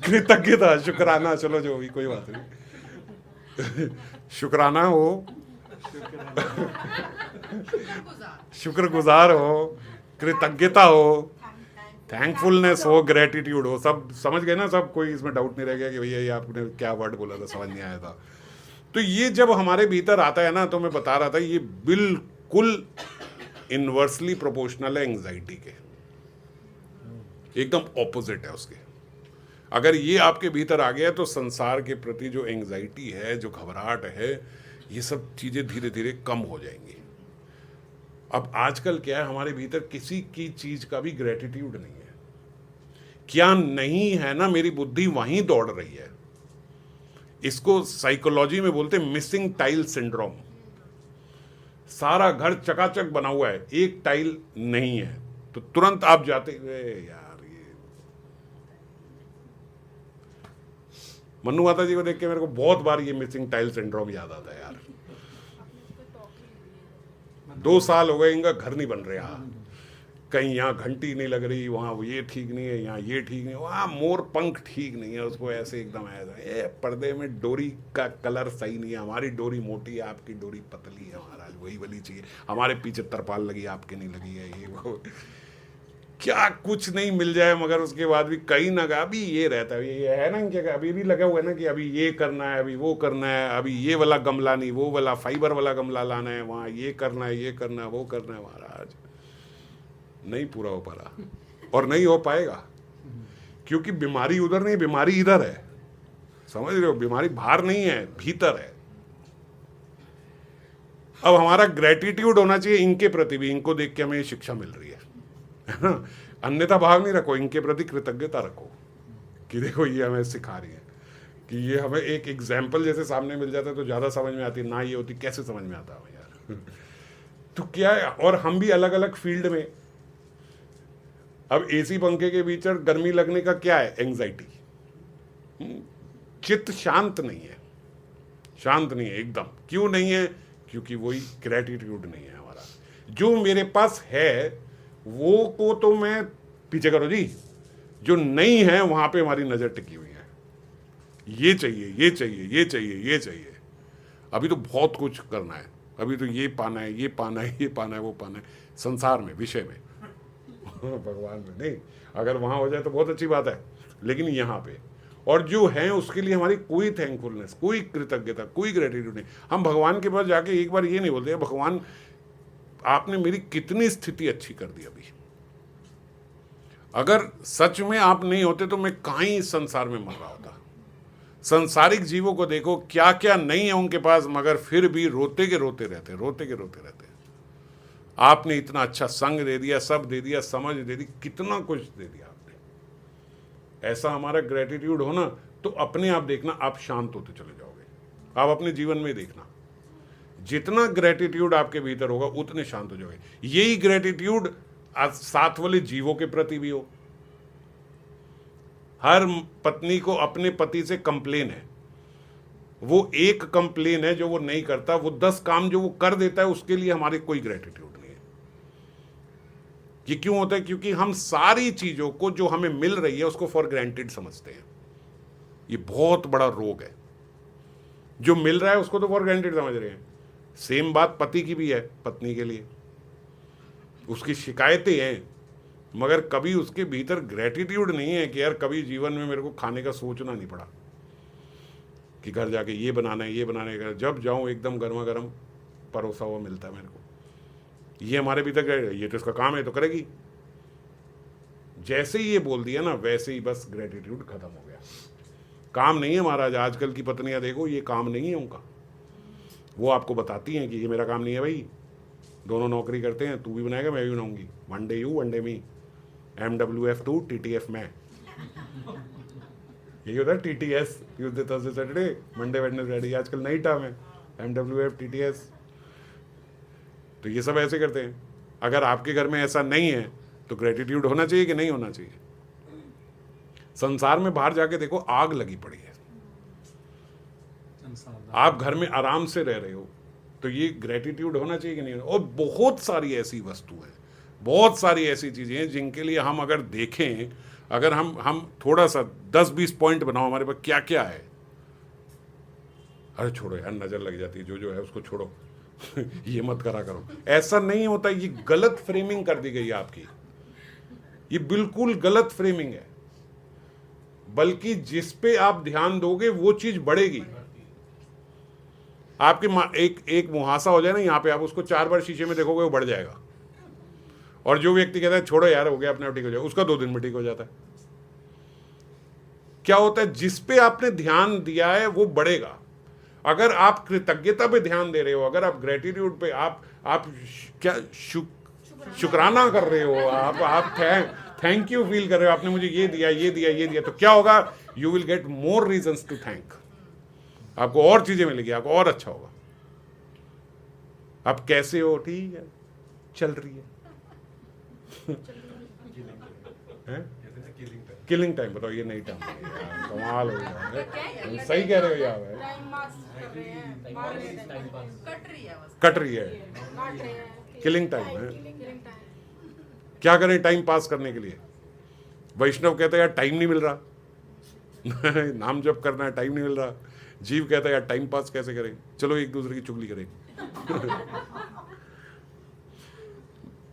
कृतज्ञता, शुक्राना, चलो जो भी, कोई बात नहीं, शुक्राना हो, शुक्रगुजार हो, कृतज्ञता हो, थैंकफुलनेस हो, ग्रेटिट्यूड हो। सब समझ गए ना? सब, कोई इसमें डाउट नहीं रह गया कि भैया ये आपने क्या वर्ड बोला था, समझ नहीं आया था। तो ये जब हमारे भीतर आता है ना, तो मैं बता रहा था ये बिल्कुल इनवर्सली प्रोपोर्शनल है एंग्जाइटी के, एकदम ऑपोजिट है उसके। अगर ये आपके भीतर आ गया तो संसार के प्रति जो एंग्जाइटी है, जो घबराहट है, ये सब चीजें धीरे धीरे कम हो जाएंगी। अब आजकल क्या है, हमारे भीतर किसी की चीज का भी ग्रेटिट्यूड नहीं है। क्या नहीं है ना, मेरी बुद्धि वहीं दौड़ रही है। इसको साइकोलॉजी में बोलते हैं मिसिंग टाइल सिंड्रोम। सारा घर चकाचक बना हुआ है, एक टाइल नहीं है, तो तुरंत आप जाते हुए, यार ये मन्नू माता जी को देख के मेरे को बहुत बार ये मिसिंग टाइल सिंड्रोम याद आता है। यार 2 साल हो गए, इनका घर नहीं बन रहा, कहीं यहाँ घंटी नहीं लग रही, वहाँ ये ठीक नहीं है, यहाँ ये ठीक नहीं है, वहाँ मोर पंख ठीक नहीं है, उसको ऐसे एकदम ऐसा, ये पर्दे में डोरी का कलर सही नहीं है, हमारी डोरी मोटी है, आपकी डोरी पतली है, महाराज वही वाली चाहिए, हमारे पीछे तरपाल लगी, आपके नहीं लगी है, ये वो क्या कुछ नहीं मिल जाए, मगर उसके बाद भी कहीं ना कहीं अभी ये रहता है, ये है ना क्या, अभी भी लगा हुआ है ना कि अभी ये करना है, अभी वो करना है, अभी ये वाला गमला नहीं, वो वाला फाइबर वाला गमला लाना है, वहाँ ये करना है, ये करना है, वो करना है। महाराज नहीं पूरा हो पा रहा और नहीं हो पाएगा, क्योंकि बीमारी उधर नहीं, बीमारी इधर है। समझ रहे हो? बीमारी बाहर नहीं है, भीतर है। अब हमारा ग्रेटिट्यूड होना चाहिए इनके प्रति भी, इनको देख के हमें ये शिक्षा मिल रही है ना। अन्यथा भाव नहीं रखो, इनके प्रति कृतज्ञता रखो कि देखो ये हमें सिखा रही है, कि ये हमें एक एग्जाम्पल जैसे सामने मिल जाता है तो ज़्यादा समझ में आती है ना। ये होती कैसे समझ में आता है यार। तो क्या है, और हम भी अलग अलग फील्ड में। अब एसी पंखे के बीच गर्मी लगने का क्या है? एंग्जाइटी। चित्त शांत नहीं है, शांत नहीं है एकदम। क्यों नहीं है? क्योंकि वही ग्रेटिट्यूड नहीं है हमारा। जो मेरे पास है वो को तो मैं पीछे करो जी, जो नहीं है वहां पे हमारी नजर टिकी हुई है। ये चाहिए, ये चाहिए, ये चाहिए, ये चाहिए। अभी तो बहुत कुछ करना है, अभी तो ये पाना है, ये पाना है, ये पाना है, वो पाना है, संसार में, विषय में। भगवान में नहीं। अगर वहां हो जाए तो बहुत अच्छी बात है, लेकिन यहाँ पे और जो है उसके लिए हमारी कोई थैंकफुलनेस, कोई कृतज्ञता, कोई ग्रेटिट्यूड नहीं। हम भगवान के पास जाके एक बार ये नहीं बोलते भगवान आपने मेरी कितनी स्थिति अच्छी कर दी। अभी अगर सच में आप नहीं होते तो मैं कहाँ ही इस संसार में मर रहा होता। संसारिक जीवों को देखो, क्या क्या नहीं है उनके पास, मगर फिर भी रोते के रोते रहते, रोते के रोते रहते। आपने इतना अच्छा संग दे दिया, सब दे दिया, समझ दे दी, कितना कुछ दे दिया आपने। ऐसा हमारा ग्रेटिट्यूड हो ना, तो अपने आप देखना आप शांत होते चले जाओगे। आप अपने जीवन में देखना, जितना ग्रेटिट्यूड आपके भीतर होगा उतने शांत हो जाओगे। यही ग्रेटिट्यूड साथ वाले जीवों के प्रति भी हो। हर पत्नी को अपने पति से कंप्लेन है, वो एक कंप्लेन है जो वो नहीं करता, वो 10 काम जो वो कर देता है उसके लिए हमारे कोई ग्रेटिट्यूड नहीं है। ये क्यों होता है? क्योंकि हम सारी चीजों को जो हमें मिल रही है उसको फॉर ग्रांटेड समझते हैं। ये बहुत बड़ा रोग है। जो मिल रहा है उसको तो फॉर ग्रांटेड समझ रहे हैं। सेम बात पति की भी है पत्नी के लिए। उसकी शिकायतें हैं, मगर कभी उसके भीतर ग्रेटिट्यूड नहीं है कि यार कभी जीवन में मेरे को खाने का सोचना नहीं पड़ा कि घर जाके ये बनाना है, ये बनाने का। जब जाऊं एकदम गर्मा गर्म परोसा हुआ मिलता है मेरे को। ये हमारे भीतर, ये तो इसका काम है तो करेगी। जैसे ही ये बोल दिया ना, वैसे ही बस ग्रेटिट्यूड खत्म हो गया। काम नहीं है महाराज। आजकल की पत्नियां देखो, ये काम नहीं है उनका। वो आपको बताती हैं कि ये मेरा काम नहीं है भाई, दोनों नौकरी करते हैं, तू भी बनाएगा मैं भी बनाऊंगी, one day you one day me, MWF2 TTF मैं। यही होता है TTS, Tuesday Thursday Saturday, Monday Wednesday Friday. आजकल नई टर्म है MWF TTS। तो ये सब ऐसे करते हैं। अगर आपके घर में ऐसा नहीं है तो ग्रेटिट्यूड होना चाहिए कि नहीं होना चाहिए? संसार में बाहर जाके देखो, आग लगी पड़ी है, आप घर में आराम से रह रहे हो, तो ये ग्रेटिट्यूड होना चाहिए कि नहीं? और बहुत सारी ऐसी वस्तुएं, बहुत सारी ऐसी चीजें हैं जिनके लिए हम अगर देखें, अगर हम थोड़ा सा 10-20 पॉइंट बनाओ हमारे पास क्या क्या है। अरे छोड़ो यार, नजर लग जाती है, जो है उसको छोड़ो ये मत करा करो, ऐसा नहीं होता। ये गलत फ्रेमिंग कर दी गई है आपकी, ये बिल्कुल गलत फ्रेमिंग है। बल्कि जिस पे आप ध्यान दोगे वो चीज बढ़ेगी। आपके एक मुहासा हो जाए ना यहाँ पे, आप उसको 4 बार शीशे में देखोगे वो बढ़ जाएगा। और जो व्यक्ति कहता है छोड़ो यार हो गया अपने आप ठीक हो जाए, उसका 2 दिन में ठीक हो जाता है। क्या होता है, जिस पे आपने ध्यान दिया है वो बढ़ेगा। अगर आप कृतज्ञता पे ध्यान दे रहे हो, अगर आप ग्रेटिट्यूड पे आप क्या शुक्राना कर रहे हो, आप थैंक यू फील कर रहे हो, आपने मुझे ये दिया ये दिया ये दिया, तो क्या होगा, you will get more reasons to thank. आपको और चीजें मिलेगी, आपको और अच्छा होगा। आप कैसे हो, ठीक है, चल रही है किलिंग टाइम बताओ, ये नहीं टाइम, कमाल हो गया, सही कह रहे हो यार, कट रही है, किलिंग टाइम है। क्या करें टाइम पास करने के लिए? वैष्णव कहते हैं यार टाइम नहीं मिल रहा नाम जप करना है, टाइम नहीं मिल रहा। जीव कहता है यार टाइम पास कैसे करें, चलो एक दूसरे की चुगली करें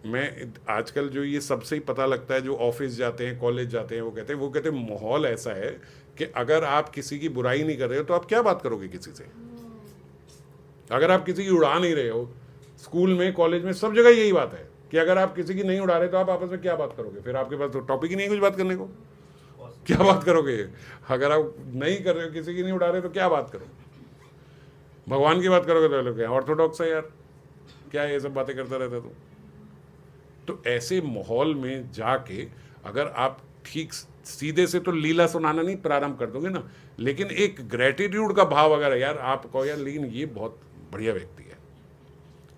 मैं आजकल जो ये सबसे ही पता लगता है, जो ऑफिस जाते हैं, कॉलेज जाते हैं, वो कहते हैं माहौल ऐसा है कि अगर आप किसी की बुराई नहीं कर रहे हो तो आप क्या बात करोगे किसी से। अगर आप किसी की उड़ा नहीं रहे हो, स्कूल में, कॉलेज में, सब जगह यही बात है कि अगर आप किसी की नहीं उड़ा रहे तो आप आपस में क्या बात करोगे? फिर आपके पास तो टॉपिक ही नहीं है कुछ बात करने को, क्या बात करोगे? अगर आप नहीं कर रहे हो, किसी की नहीं उड़ा रहे तो क्या बात करोगे? भगवान की बात करोगे तो लोग ऑर्थोडॉक्स है यार, क्या ये सब बातें करता रहता तू। तो ऐसे माहौल में जाके अगर आप ठीक सीधे से तो लीला सुनाना नहीं प्रारंभ कर दोगे ना, लेकिन एक ग्रेटिट्यूड का भाव अगर है, यार आप कहो यार लेकिन ये बहुत बढ़िया व्यक्ति है।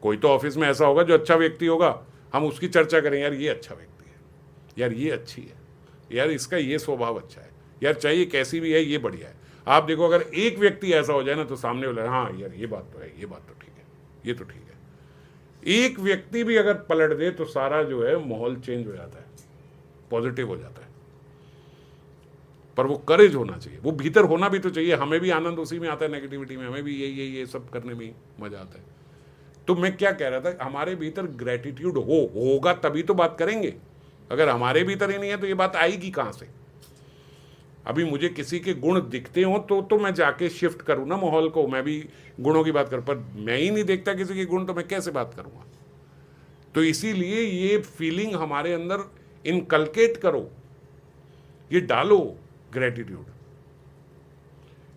कोई तो ऑफिस में ऐसा होगा जो अच्छा व्यक्ति होगा, हम उसकी चर्चा करें, यार ये अच्छा व्यक्ति है, यार ये अच्छी है, यार इसका ये स्वभाव अच्छा है, यार चाहिए कैसी भी है ये बढ़िया है। आप देखो अगर एक व्यक्ति ऐसा हो जाए ना तो सामने वाला, हाँ यार ये बात तो है, ये बात तो ठीक है, ये तो ठीक है। एक व्यक्ति भी अगर पलट दे तो सारा जो है माहौल चेंज हो जाता है, पॉजिटिव हो जाता है। पर वो करेज होना चाहिए, वो भीतर होना भी तो चाहिए। हमें भी आनंद उसी में आता है, नेगेटिविटी में, हमें भी ये सब करने में मजा आता है। तो मैं क्या कह रहा था, हमारे भीतर ग्रेटिट्यूड होगा तभी तो बात करेंगे। अगर हमारे भीतर ही नहीं है तो ये बात आएगी कहां से? अभी मुझे किसी के गुण दिखते हो तो मैं जाके शिफ्ट करूं ना माहौल को, मैं भी गुणों की बात करूं, पर मैं ही नहीं देखता किसी के गुण तो मैं कैसे बात करूंगा? तो इसीलिए ये फीलिंग हमारे अंदर इनकलकेट करो, ये डालो ग्रेटिट्यूड।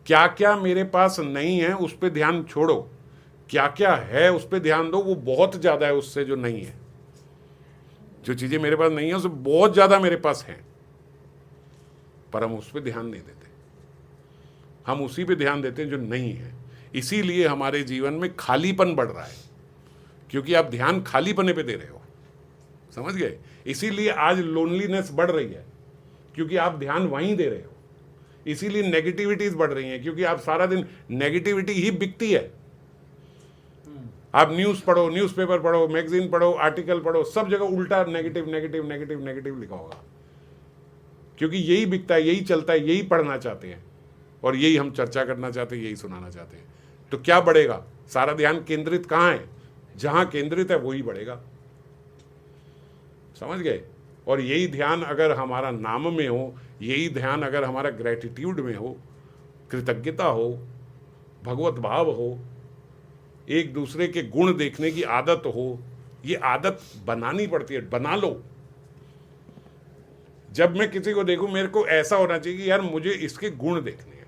क्या क्या मेरे पास नहीं है उस पर ध्यान छोड़ो, क्या क्या है उस पर ध्यान दो। वो बहुत ज्यादा है उससे जो नहीं है। जो चीजें मेरे पास नहीं है उससे बहुत ज्यादा मेरे पास है, पर हम उस पर ध्यान नहीं देते, हम उसी पे ध्यान देते हैं जो नहीं है। इसीलिए हमारे जीवन में खालीपन बढ़ रहा है, क्योंकि आप ध्यान खालीपने पे दे रहे हो, समझ गए? इसीलिए आज लोनलीनेस बढ़ रही है, क्योंकि आप ध्यान वहीं दे रहे हो। इसीलिए नेगेटिविटीज बढ़ रही हैं, क्योंकि आप सारा दिन नेगेटिविटी ही बिकती है। आप न्यूज़ पढ़ो, न्यूज़पेपर पढ़ो, मैगजीन पढ़ो, आर्टिकल पढ़ो, सब जगह उल्टा नेगेटिव नेगेटिव नेगेटिव नेगेटिव लिखा होगा, क्योंकि यही बिकता है, यही चलता है, यही पढ़ना चाहते हैं और यही हम चर्चा करना चाहते हैं, यही सुनाना चाहते हैं। तो क्या बढ़ेगा? सारा ध्यान केंद्रित कहाँ है? जहां केंद्रित है वही बढ़ेगा, समझ गए? और यही ध्यान अगर हमारा नाम में हो, यही ध्यान अगर हमारा ग्रेटिट्यूड में हो, कृतज्ञता हो, भगवत भाव हो, एक दूसरे के गुण देखने की आदत हो, ये आदत बनानी पड़ती है, बना लो। जब मैं किसी को देखूं मेरे को ऐसा होना चाहिए कि यार मुझे इसके गुण देखने हैं।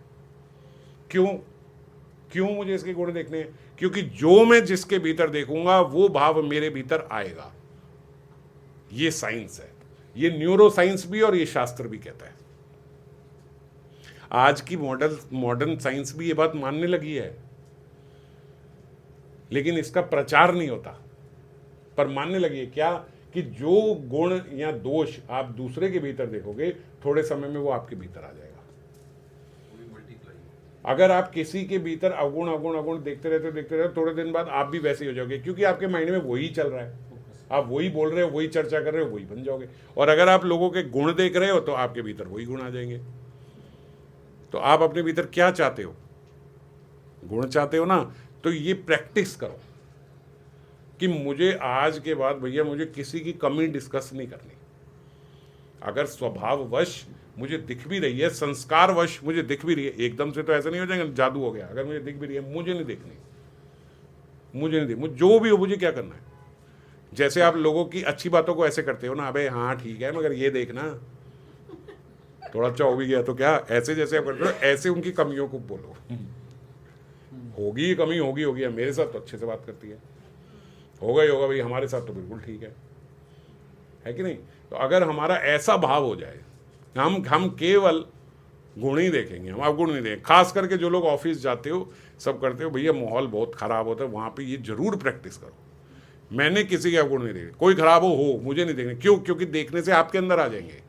क्यों मुझे इसके गुण देखने हैं? क्योंकि जो मैं जिसके भीतर देखूंगा वो भाव मेरे भीतर आएगा। ये साइंस है, ये न्यूरो साइंस भी और ये शास्त्र भी कहता है। आज की मॉडर्न साइंस भी ये बात मानने लगी है, लेकिन इसका प्रचार नहीं होता, पर मानने लगी है क्या कि जो गुण या दोष आप दूसरे के भीतर देखोगे, थोड़े समय में वो आपके भीतर आ जाएगा। अगर आप किसी के भीतर अवगुण अवगुण अवगुण देखते रहते हो, थोड़े दिन बाद आप भी वैसे ही हो जाओगे, क्योंकि आपके माइंड में वही चल रहा है, आप वही बोल रहे हो, वही चर्चा कर रहे हो, वही बन जाओगे। और अगर आप लोगों के गुण देख रहे हो तो आपके भीतर वही गुण आ जाएंगे। तो आप अपने भीतर क्या चाहते हो? गुण चाहते हो ना, तो ये प्रैक्टिस करो कि मुझे आज के बाद भैया मुझे किसी की कमी डिस्कस नहीं करनी। अगर स्वभाववश मुझे दिख भी रही है, संस्कारवश मुझे दिख भी रही है, एकदम से तो ऐसा नहीं हो जाएगा जादू हो गया। अगर मुझे दिख भी रही है, मुझे नहीं देखनी, मुझे नहीं मुझे जो भी हो, मुझे क्या करना है। जैसे आप लोगों की अच्छी बातों को ऐसे करते हो ना, अबे हाँ ठीक है मगर ये देखना थोड़ा अच्छा हो भी गया तो क्या, ऐसे जैसे आप करते हो ऐसे उनकी कमियों को बोलो। होगी कमी, होगी मेरे साथ तो अच्छे से बात करती है, होगा ही होगा भाई, हमारे साथ तो बिल्कुल ठीक है कि नहीं। तो अगर हमारा ऐसा भाव हो जाए, हम केवल गुण ही देखेंगे, हम अवगुण नहीं देखेंगे। खास करके जो लोग ऑफिस जाते हो, सब करते हो, भैया माहौल बहुत खराब होता है वहाँ पे, ये जरूर प्रैक्टिस करो। मैंने किसी के अवगुण नहीं देखे, कोई खराब हो मुझे नहीं देखने। क्यों? क्योंकि देखने से आपके अंदर आ जाएंगे।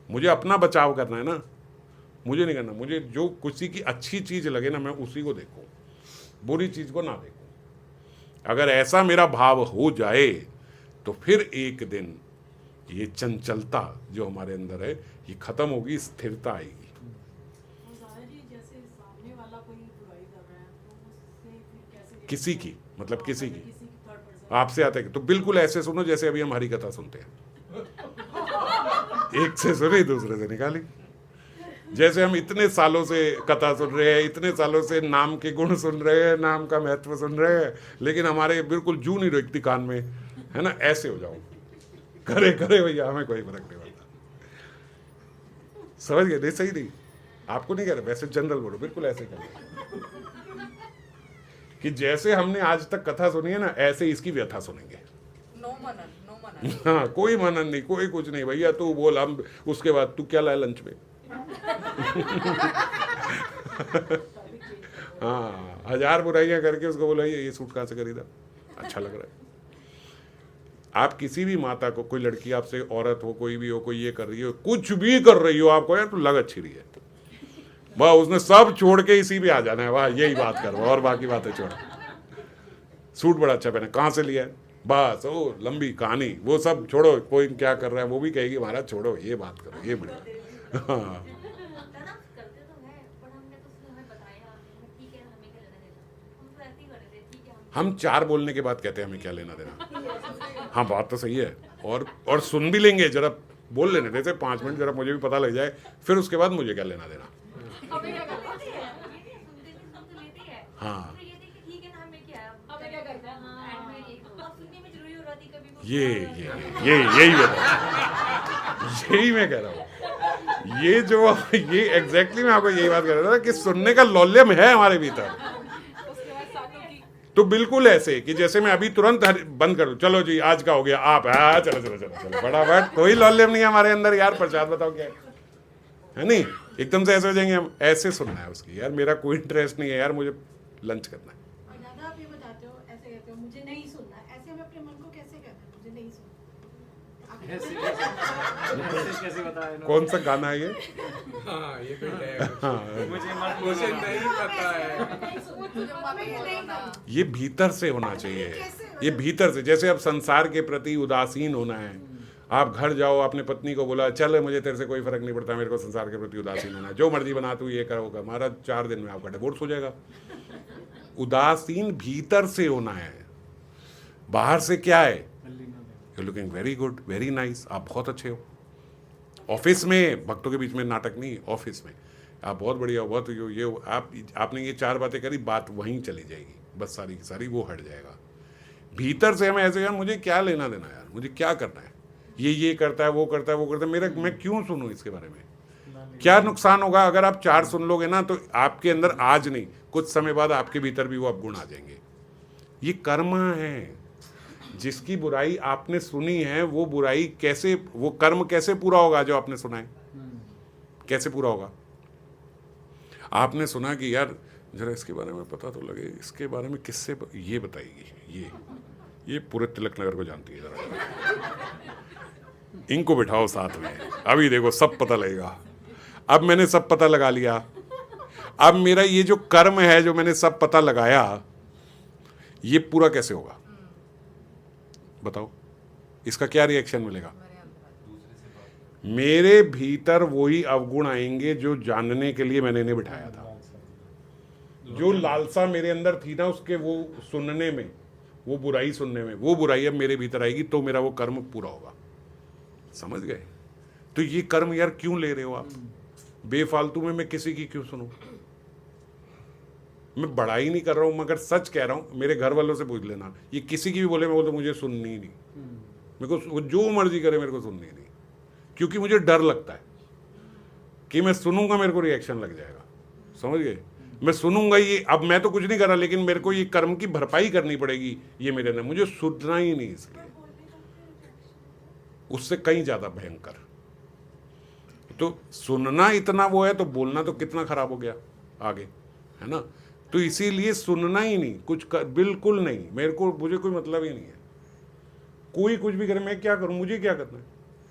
मुझे अपना बचाव करना है ना, मुझे नहीं करना। मुझे जो किसी की अच्छी चीज़ लगे ना, मैं उसी को देखूँ, बुरी चीज़ को ना देखूँ। अगर ऐसा मेरा भाव हो जाए तो फिर एक दिन ये चंचलता जो हमारे अंदर है ये खत्म होगी, स्थिरता आएगी। जैसे सामने वाला कोई बुराई कर रहा है तो उससे फिर कैसे किसी की मतलब किसी की थर्ड पर्सन आपसे आते हैं तो बिल्कुल ऐसे सुनो जैसे अभी हम हरी कथा सुनते हैं। एक से सुनी दूसरे से निकाली। जैसे हम इतने सालों से कथा सुन रहे हैं, इतने सालों से नाम के गुण सुन रहे हैं, नाम का महत्व सुन रहे हैं, लेकिन हमारे बिल्कुल जू नहीं रुकती कान में, है ना। ऐसे हो जाओ, करे करे भैया, हमें कोई फर्क नहीं पड़ता। समझ गए? नहीं सही नहीं, आपको नहीं कह रहे, वैसे जनरल बोलो, बिल्कुल ऐसे कर कि जैसे हमने आज तक कथा सुनी है ना, ऐसे इसकी व्यथा सुनेंगे। नो मनन, नो मनन। हाँ, कोई मनन नहीं, कोई कुछ नहीं भैया, तू बोल, हम उसके बाद तू क्या लाया लंच में। हाँ, 1000 बुराइयां करके उसको बोला ये सूट कहाँ से खरीदा, अच्छा लग रहा है। आप किसी भी माता को, कोई लड़की आपसे, औरत हो, कोई भी हो, कोई ये कर रही हो, कुछ भी कर रही हो, आपको यार तो लग अच्छी रही है, वाह, उसने सब छोड़ के इसी पे आ जाना है, वाह यही बात करो और बाकी बातें छोड़। सूट बड़ा अच्छा पहना, कहाँ से लिया है, बस ओ लंबी कहानी, वो सब छोड़ो, कोई क्या कर रहा है वो भी कहेगी महाराज छोड़ो, ये बात करो, ये बढ़िया। हाँ, हम 4 बोलने के बाद कहते हैं हमें क्या लेना देना। हाँ, बात तो सही है, और सुन भी लेंगे, जरा बोल लेने देते 5 मिनट, जरा मुझे भी पता लग जाए, फिर उसके बाद मुझे क्या लेना देना। हाँ, यही मैं कह रहा हूँ, ये जो ये एग्जैक्टली मैं आपको यही बात कर रहा था कि सुनने का लौल्यम है हमारे भीतर। तो बिल्कुल ऐसे कि जैसे मैं अभी तुरंत बंद कर दूं, चलो जी आज का हो गया, आप चलो चलो चलो चलो फटाफट, कोई लौल्यम नहीं है हमारे अंदर यार, प्रसाद बताओ क्या है नहीं, एकदम से ऐसे हो जाएंगे हम। ऐसे सुनना है उसकी, यार मेरा कोई इंटरेस्ट नहीं है यार, मुझे लंच करना है। दादा आप ये बताते हो, ऐसे कहते हो मुझे नहीं सुनना, ऐसे हम अपने मन को कैसे कहते हैं मुझे नहीं सुनना? कैसे बताया? कौन सा गाना है ये? हाँ, ये कोई है। मुझे नहीं पता है। ये भीतर से होना चाहिए, ये भीतर से। जैसे अब संसार के प्रति उदासीन होना है, आप घर जाओ, अपने पत्नी को बोला चल मुझे तेरे से कोई फर्क नहीं पड़ता, मेरे को संसार के प्रति उदासीन होना है, जो मर्जी बना तू ये करोगा, महाराज 4 दिन में आपका डिवोर्स हो जाएगा। उदासीन भीतर से होना है, बाहर से क्या है, you looking very good, very nice, आप बहुत अच्छे हो। ऑफिस में भक्तों के बीच में नाटक नहीं, ऑफिस में आप बहुत बढ़िया हो, बहुत ये हो, आपने ये 4 बातें करी, बात वहीं चली जाएगी, बस सारी की सारी वो हट जाएगा। भीतर से हमें ऐसे यार मुझे क्या लेना देना यार, मुझे क्या करना है, ये करता है, वो करता है, वो करता है, मेरा मैं क्यों सुनूं इसके बारे में, क्या नुकसान होगा। अगर आप 4 सुन लोगे ना तो आपके अंदर आज नहीं, कुछ समय बाद आपके भीतर भी वो अवगुण आ जाएंगे। ये कर्म है, जिसकी बुराई आपने सुनी है वो बुराई कैसे, वो कर्म कैसे पूरा होगा जो आपने सुना है, कैसे पूरा होगा। आपने सुना कि यार जरा इसके बारे में पता तो लगे, इसके बारे में किससे ये बताएगी, ये पूरे तिलक नगर को जानती है जरा। इनको बिठाओ साथ में, अभी देखो सब पता लगेगा। अब मैंने सब पता लगा लिया, अब मेरा ये जो कर्म है जो मैंने सब पता लगाया, ये पूरा कैसे होगा बताओ? इसका क्या रिएक्शन मिलेगा? मेरे भीतर वही अवगुण आएंगे जो जानने के लिए मैंने इन्हें बिठाया था। जो लालसा मेरे अंदर थी ना उसके, वो सुनने में, वो बुराई सुनने में, वो बुराई अब मेरे भीतर आएगी तो मेरा वो कर्म पूरा होगा। समझ गए? तो ये कर्म यार क्यों ले रहे हो आप बेफालतू में? मैं किसी की क्यों सुनूं? मैं बड़ाई नहीं कर रहा हूं, मगर सच कह रहा हूं। मेरे घर वालों से पूछ लेना, ये किसी की भी बोले, मैं बोलता मुझे सुननी ही नहीं। मेरे को वो जो मर्जी करे, मेरे को सुननी ही नहीं, क्योंकि मुझे डर लगता है कि मैं सुनूंगा मेरे को रिएक्शन लग जाएगा। समझ गए? मैं सुनूंगा ये, अब मैं तो कुछ नहीं कर रहा, लेकिन मेरे को ये कर्म की भरपाई करनी पड़ेगी, ये मेरे अंदर, मुझे सुनना ही नहीं। इसलिए उससे कहीं ज्यादा भयंकर। तो सुनना इतना वो है, तो बोलना तो कितना खराब हो गया आगे, है ना? तो इसीलिए सुनना ही नहीं, बिल्कुल नहीं। मुझे कोई मतलब ही नहीं है। कोई कुछ भी करे, मैं क्या करूं? मुझे क्या करना है?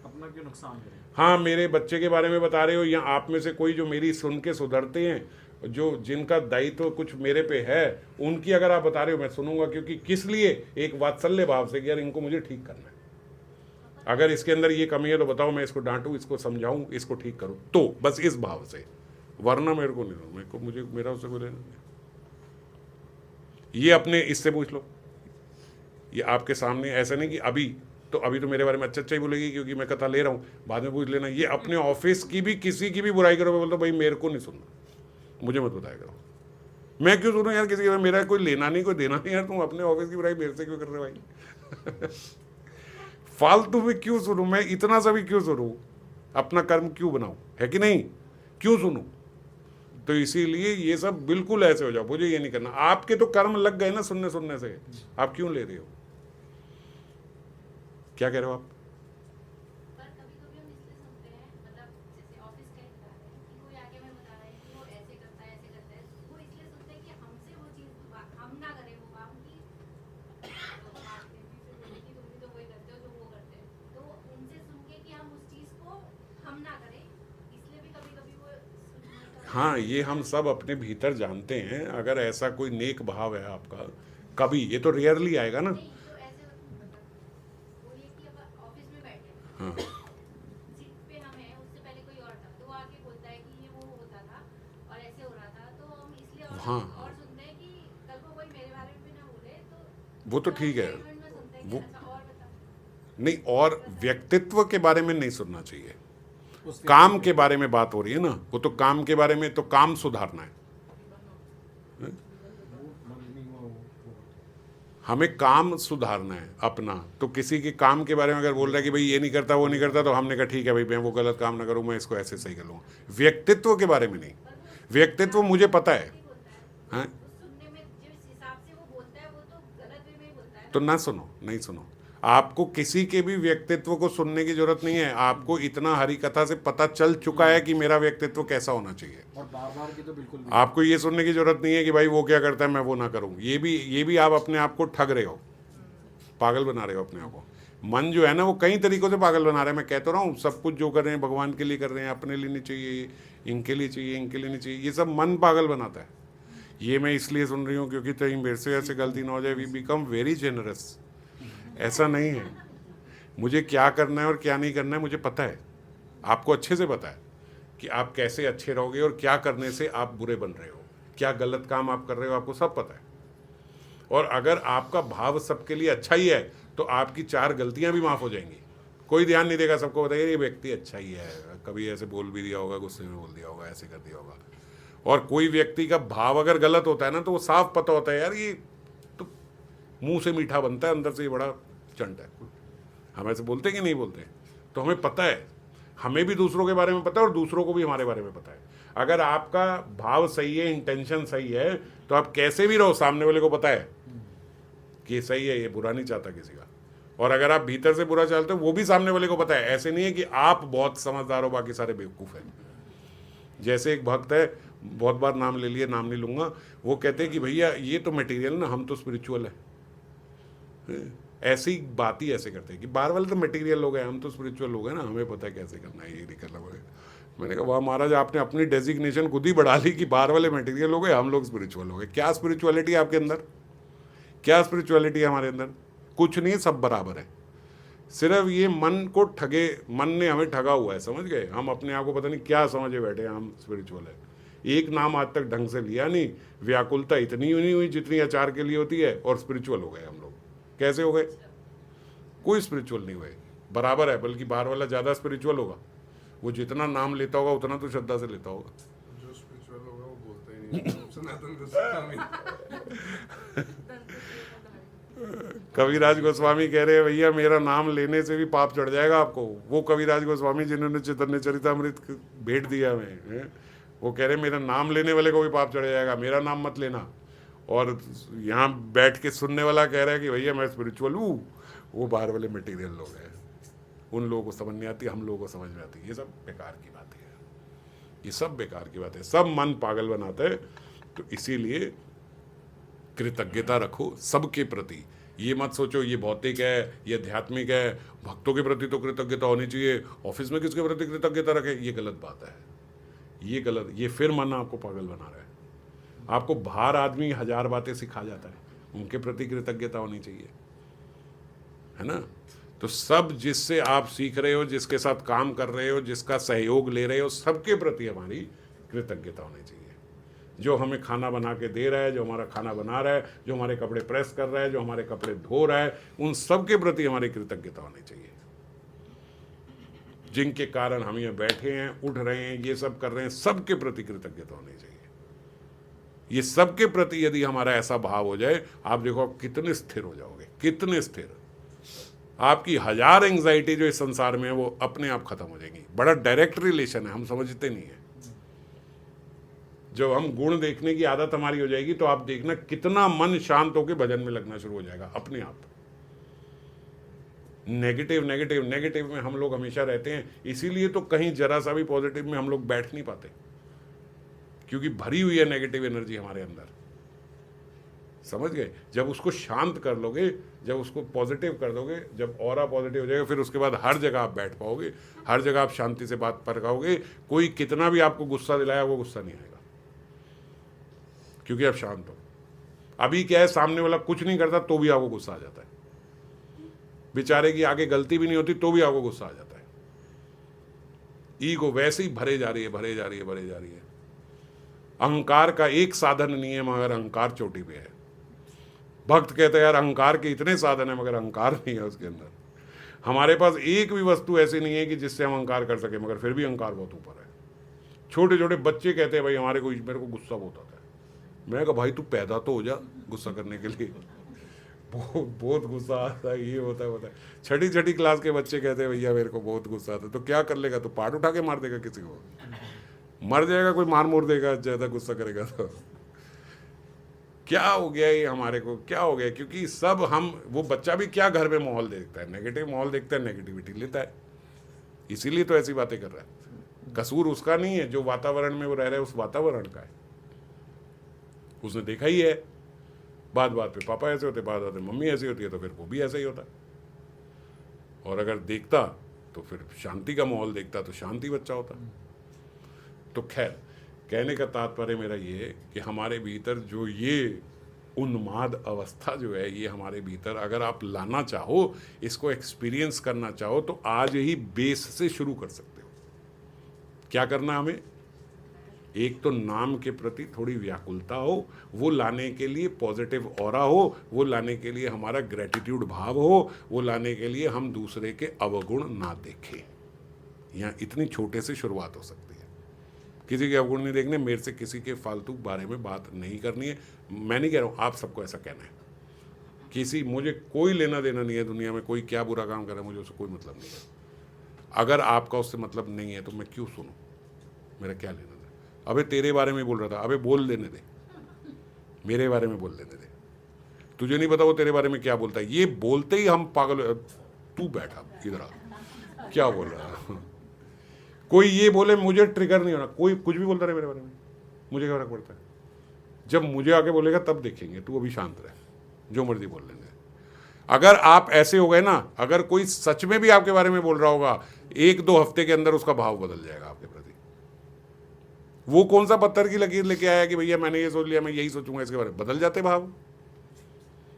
अपना क्यों नुकसान करें? हाँ, मेरे बच्चे के बारे में बता रहे हो, या आप में से कोई जो मेरी सुन के सुधरते हैं, जो जिनका दायित्व कुछ मेरे पे है, उनकी अगर आप बता रहे हो, मैं सुनूंगा। क्योंकि किस लिए? एक वात्सल्य भाव से कि यार इनको मुझे ठीक करना है। अगर इसके अंदर ये कमी है तो बताओ, मैं इसको डांटूं, इसको समझाऊं, इसको ठीक करूं, तो बस इस भाव से। वरना मेरे को नहीं, मुझे मेरा उससे कोई लेना नहीं। ये अपने इससे पूछ लो, ये आपके सामने, ऐसा नहीं कि अभी तो मेरे बारे में अच्छा ही बोलेगी क्योंकि मैं कथा ले रहा हूँ, बाद में पूछ लेना। ये अपने ऑफिस की भी किसी की भी बुराई करो, मैं बोलता भाई मेरे को नहीं सुनना, मुझे मत बताया करो। मैं क्यों सुनूं यार किसी की? मेरा कोई लेना नहीं, कोई देना नहीं यार। तुम अपने ऑफिस की बुराई मेरे से क्यों कर रहे हो भाई? फालतू में क्यों सुनूं मैं? इतना सा भी क्यों सुनूं? अपना कर्म क्यों बनाऊं? है कि नहीं? क्यों सुनूं? तो इसीलिए ये सब बिल्कुल ऐसे हो जाओ, मुझे ये नहीं करना। आपके तो कर्म लग गए ना सुनने से, आप क्यों ले रहे हो? क्या कह रहे हो आप? पर कभी-कभी हम इसलिए सुनते हैं, मतलब जैसे ऑफिस का ही बता रहे हैं कि कोई आके हमें बता रहा है कि वो ऐसे करता है, ऐसे करता है। वो इसलिए सुनते हैं कि हमसे वो चीज़ हम ना करें वो काम की। तो बात में भी फिर बोले कि तुम भी तो वही करते हो जो वो करते हैं। तो उनसे सुन के कि हम उस चीज़ को हम ना करें, इसलिए भी कभी-कभी वो सुनने का। हाँ, ये हम सब अपने भीतर जानते हैं। अगर ऐसा कोई नेक भाव है आपका, कभी, ये तो रेयरली आएगा ना। नहीं, तो ऐसे वो ये कि अब ऑफिस में बैठे हैं, हाँ, सीट पे हम हैं, उससे पहले कोई और था, तो वो आके बोलता है कि ये वो होता था और ऐसे हो रहा था, तो हम इसलिए हाँ, और सुनते हैं कि कल को कोई मेरे बारे में भी ना बोले, तो वो तो ठीक है। एक्साइटमेंट में सुनते हैं कि वो अच्छा और बता। नहीं, और व्यक्तित्व के बारे में नहीं सुनना चाहिए। काम के बारे में बात हो रही है ना, वो तो काम के बारे में, तो काम सुधारना है। हमें काम सुधारना है अपना। तो किसी के काम के बारे में अगर बोल रहा है कि भाई ये नहीं करता, वो नहीं करता, तो हमने कहा ठीक है भाई, मैं वो गलत काम ना करूं, मैं इसको ऐसे सही कर लूँगा। व्यक्तित्व के बारे में नहीं। व्यक्तित्व मुझे पता है, हाँ? सुनने में जिस हिसाब से वो बोलता है वो तो गलत वे में ही बोलता है। तो ना सुनो, नहीं सुनो। आपको किसी के भी व्यक्तित्व को सुनने की जरूरत नहीं है। आपको इतना हरि कथा से पता चल चुका है कि मेरा व्यक्तित्व कैसा होना चाहिए। और बार-बार की तो बिल्कुल भी। आपको ये सुनने की जरूरत नहीं है कि भाई वो क्या करता है मैं वो ना करूं। ये भी आप अपने आप को ठग रहे हो, पागल बना रहे हो अपने आप को। मन जो है ना, वो कई तरीकों से पागल बना रहे हैं। मैं कहता रहा हूँ, सब कुछ जो कर रहे हैं भगवान के लिए कर रहे हैं, अपने लिए नहीं चाहिए, इनके लिए चाहिए, इनके लिए नहीं चाहिए। ये सब मन पागल बनाता है। ये मैं इसलिए सुन रही हूँ क्योंकि कहीं मेरे से ऐसे गलती ना हो जाए। We become very generous. ऐसा नहीं है। मुझे क्या करना है और क्या नहीं करना है मुझे पता है। आपको अच्छे से पता है कि आप कैसे अच्छे रहोगे और क्या करने से आप बुरे बन रहे हो, क्या गलत काम आप कर रहे हो, आपको सब पता है। और अगर आपका भाव सबके लिए अच्छा ही है तो आपकी 4 गलतियां भी माफ़ हो जाएंगी। कोई ध्यान नहीं देगा, सबको बताइए ये व्यक्ति अच्छा ही है, कभी ऐसे बोल भी दिया होगा, गुस्से में बोल दिया होगा, ऐसे कर दिया होगा। और कोई व्यक्ति का भाव अगर गलत होता है ना, तो वो साफ पता होता है यार ये तो मुंह से मीठा बनता है, अंदर से ये बड़ा चंट है। हम ऐसे बोलते कि नहीं बोलते? तो हमें पता है, हमें भी दूसरों के बारे में पता है और दूसरों को भी हमारे बारे में पता है। अगर आपका भाव सही है, इंटेंशन सही है, तो आप कैसे भी रहो, सामने वाले को पता है कि ये सही है, ये बुरा नहीं चाहता किसी का। और अगर आप भीतर से बुरा चाहते हो, वो भी सामने वाले को पता है। ऐसे नहीं है कि आप बहुत समझदार हो, बाकी सारे बेवकूफ़ हैं। जैसे एक भक्त है, बहुत बार नाम ले लिए, नाम नहीं लूँगा, वो कहते हैं कि भैया ये तो मटेरियल ना, हम तो स्पिरिचुअल है। ऐसी बात ही ऐसे करते हैं कि बाहर वाले तो मटेरियल लोग हैं, हम तो स्पिरिचुअल लोग हैं ना, हमें पता है कैसे करना है, ये नहीं करना पड़ेगा। मैंने कहा वाह महाराज, आपने अपनी डेजिग्नेशन खुद ही बढ़ा ली कि बाहर वाले मटेरियल लोग हैं, हम लोग स्पिरिचुअल हो गए। क्या स्पिरिचुअलिटी है आपके अंदर? क्या स्पिरिचुअलिटी है हमारे अंदर? कुछ नहीं, सब बराबर है। सिर्फ ये मन को ठगे, मन ने हमें ठगा हुआ है, समझ गए? हम अपने आप को पता नहीं क्या समझे बैठे हैं हम स्पिरिचुअल है। एक नाम आज तक ढंग से लिया नहीं, व्याकुलता इतनी नहीं हुई जितनी अचार के लिए होती है, और स्पिरिचुअल हो गए हम लोग। कैसे हो गए? कोई स्पिरिचुअल नहीं हुए, बराबर है, बल्कि बाहर वाला ज़्यादा स्पिरिचुअल होगा। वो जितना नाम लेता होगा उतना तो श्रद्धा से लेता होगा। जो स्पिरिचुअल होगा वो बोलता ही नहीं, सनातन गोस्वामी। कविराज गोस्वामी कह रहे हैं भैया मेरा नाम लेने से भी पाप चढ़ जाएगा आपको। वो कविराज गोस्वामी जिन्होंने चैतन्य चरितामृत भेंट दिया हमें, हैं? वो कह रहे हैं मेरा नाम लेने वाले को भी पाप चढ़ जाएगा, मेरा नाम मत लेना। और यहाँ बैठ के सुनने वाला कह रहा है कि भैया मैं स्पिरिचुअल हूँ, वो बाहर वाले मटेरियल लोग हैं, उन लोगों को समझ नहीं आती, हम लोगों को समझ में आती। ये सब बेकार की बात है, ये सब बेकार की बात है, सब मन पागल बनाते हैं। तो इसीलिए कृतज्ञता रखो सबके प्रति। ये मत सोचो ये भौतिक है, ये आध्यात्मिक है, भक्तों के प्रति तो कृतज्ञता होनी चाहिए, ऑफिस में किसके प्रति कृतज्ञता रखे, ये गलत बात है, ये गलत। ये फिर मन आपको पागल बना रहा है। आपको बाहर आदमी 1000 बातें सिखा जाता है, उनके प्रति कृतज्ञता होनी चाहिए, है ना? तो सब जिससे आप सीख रहे हो, जिसके साथ काम कर रहे हो, जिसका सहयोग ले रहे हो, सबके प्रति हमारी कृतज्ञता होनी चाहिए। जो हमें खाना बना के दे रहा है, जो हमारा खाना बना रहा है, जो हमारे कपड़े प्रेस कर रहा है, जो हमारे कपड़े धो रहा है, उन सब के प्रति हमारी कृतज्ञता होनी चाहिए। जिनके कारण हम यहाँ बैठे हैं, उठ रहे हैं, ये सब कर रहे हैं, सबके प्रति कृतज्ञता होनी चाहिए। ये सबके प्रति यदि हमारा ऐसा भाव हो जाए, आप देखो आप कितने स्थिर हो जाओगे, कितने स्थिर। आपकी 1000 एंग्जाइटी जो इस संसार में है वो अपने आप खत्म हो जाएंगी। बड़ा डायरेक्ट रिलेशन है, हम समझते नहीं है। जब हम गुण देखने की आदत हमारी हो जाएगी तो आप देखना कितना मन शांत होकर भजन में लगना शुरू हो जाएगा अपने आप। नेगेटिव नेगेटिव नेगेटिव में हम लोग हमेशा रहते हैं, इसीलिए तो कहीं जरा सा भी पॉजिटिव में हम लोग बैठ नहीं पाते, क्योंकि भरी हुई है नेगेटिव एनर्जी हमारे अंदर, समझ गए? जब उसको शांत कर लोगे, जब उसको पॉजिटिव कर दोगे, जब ऑरा पॉजिटिव हो जाएगा, फिर उसके बाद हर जगह आप बैठ पाओगे, हर जगह आप शांति से बात परखाओगे। कोई कितना भी आपको गुस्सा दिलाया, वो गुस्सा नहीं आएगा, क्योंकि आप शांत हो। अभी क्या है, सामने वाला कुछ नहीं करता तो भी आपको गुस्सा आ जाता है, बेचारे की आगे गलती भी नहीं होती तो भी आपको गुस्सा आ जाता है। ईगो वैसे ही भरे जा रही है, भरे जा रही है, भरे जा रही है। अहंकार का एक साधन नहीं है, मगर अहंकार चोटी पे है। भक्त कहते हैं यार अहंकार के इतने साधन है, मगर अहंकार नहीं है उसके अंदर। हमारे पास एक भी वस्तु ऐसी नहीं है कि जिससे हम अहंकार कर सके, मगर फिर भी अहंकार बहुत ऊपर है। छोटे छोटे बच्चे कहते हैं भाई हमारे को, मेरे को गुस्सा बहुत आता है। मैं कहा भाई तू पैदा तो हो जा गुस्सा करने के लिए, बहुत गुस्सा आता है, ये होता है। छठी छठी क्लास के बच्चे कहते हैं भैया मेरे को बहुत गुस्सा आता है। तो क्या कर लेगा? तो पाट उठा के मार देगा किसी को, मर जाएगा, कोई मार मोड़ देगा ज़्यादा गुस्सा करेगा तो। क्या हो गया ये हमारे को, क्या हो गया? क्योंकि सब हम, वो बच्चा भी क्या घर में माहौल देखता है, नेगेटिव माहौल देखता है, नेगेटिविटी लेता है, इसीलिए तो ऐसी बातें कर रहा है। कसूर उसका नहीं है, जो वातावरण में वो रह रहा है उस वातावरण का है। उसने देखा ही है, बात बात पे पापा ऐसे होते, बात बात पे मम्मी ऐसी होती है, तो फिर वो भी ऐसा ही होता। और अगर देखता तो फिर शांति का माहौल देखता तो शांति बच्चा होता। तो खैर, कहने का तात्पर्य मेरा ये है कि हमारे भीतर जो ये उन्माद अवस्था जो है, ये हमारे भीतर अगर आप लाना चाहो, इसको एक्सपीरियंस करना चाहो, तो आज ही बेस से शुरू कर सकते हो। क्या करना हमें? एक तो नाम के प्रति थोड़ी व्याकुलता हो, वो लाने के लिए पॉजिटिव ऑरा हो, वो लाने के लिए हमारा ग्रेटिट्यूड भाव हो, वो लाने के लिए हम दूसरे के अवगुण ना देखें। यहाँ इतनी छोटे से शुरुआत हो सकती है। किसी के अवगुण नहीं देखने, मेरे से किसी के फालतू बारे में बात नहीं करनी है। मैं नहीं कह रहा हूँ, आप सबको ऐसा कहना है। किसी, मुझे कोई लेना देना नहीं है दुनिया में, कोई क्या बुरा काम कर रहा है मुझे उससे कोई मतलब नहीं है। अगर आपका उससे मतलब नहीं है तो मैं क्यों सुनूं? मेरा क्या लेना? अबे तेरे बारे में बोल रहा था, अबे बोल देने दे, मेरे बारे में बोल देने दे। तुझे नहीं पता वो तेरे बारे में क्या बोलता है। ये बोलते ही हम पागल। तू बैठा इधर आ, क्या बोल रहा है? कोई ये बोले मुझे ट्रिगर नहीं होना, कोई कुछ भी बोलता रहे मेरे बारे में, मुझे क्या फर्क पड़ता है? जब मुझे आके बोलेगा तब देखेंगे, तू अभी शांत रहे, जो मर्जी बोल लेंगे। अगर आप ऐसे हो गए ना, अगर कोई सच में भी आपके बारे में बोल रहा होगा, 1-2 हफ्ते के अंदर उसका भाव बदल जाएगा आपके प्रति। वो कौन सा पत्थर की लकीर लेके आया कि भैया मैंने ये सोच लिया, मैं यही सोचूंगा इसके बारे में, बदल जाते भाव,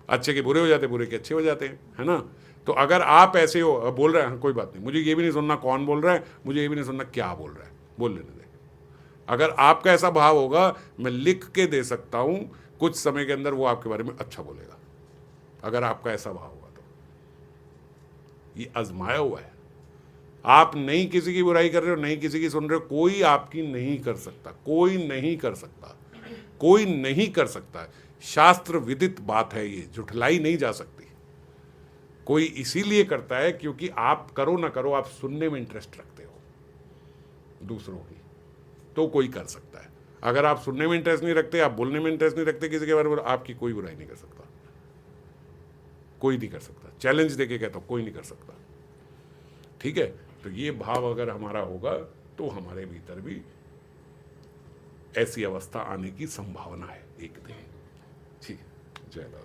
अच्छे के बुरे हो जाते, बुरे के अच्छे हो जाते हैं, है ना। तो अगर आप ऐसे हो, बोल रहे हैं कोई बात नहीं, मुझे ये भी नहीं सुनना कौन बोल रहा है, मुझे ये भी नहीं सुनना क्या बोल रहा है, बोल लेने दे। अगर आपका ऐसा भाव होगा, मैं लिख के दे सकता हूं कुछ समय के अंदर वो आपके बारे में अच्छा बोलेगा, अगर आपका ऐसा भाव होगा तो। ये आजमाया हुआ है। आप नहीं किसी की बुराई कर रहे हो, नहीं किसी की सुन रहे हो, कोई आपकी नहीं कर सकता, कोई नहीं कर सकता, कोई नहीं कर सकता। शास्त्र विदित बात है, ये झुठलाई नहीं जा सकती। कोई इसीलिए करता है क्योंकि आप करो ना करो, आप सुनने में इंटरेस्ट रखते हो दूसरों की, तो कोई कर सकता है। अगर आप सुनने में इंटरेस्ट नहीं रखते, आप बोलने में इंटरेस्ट नहीं रखते किसी के बारे में, आपकी कोई बुराई नहीं कर सकता, कोई नहीं कर सकता। चैलेंज देके कहता हूं, कोई नहीं कर सकता। ठीक है, तो ये भाव अगर हमारा होगा तो हमारे भीतर भी ऐसी अवस्था आने की संभावना है एक दिन। ठीक, जय दादा।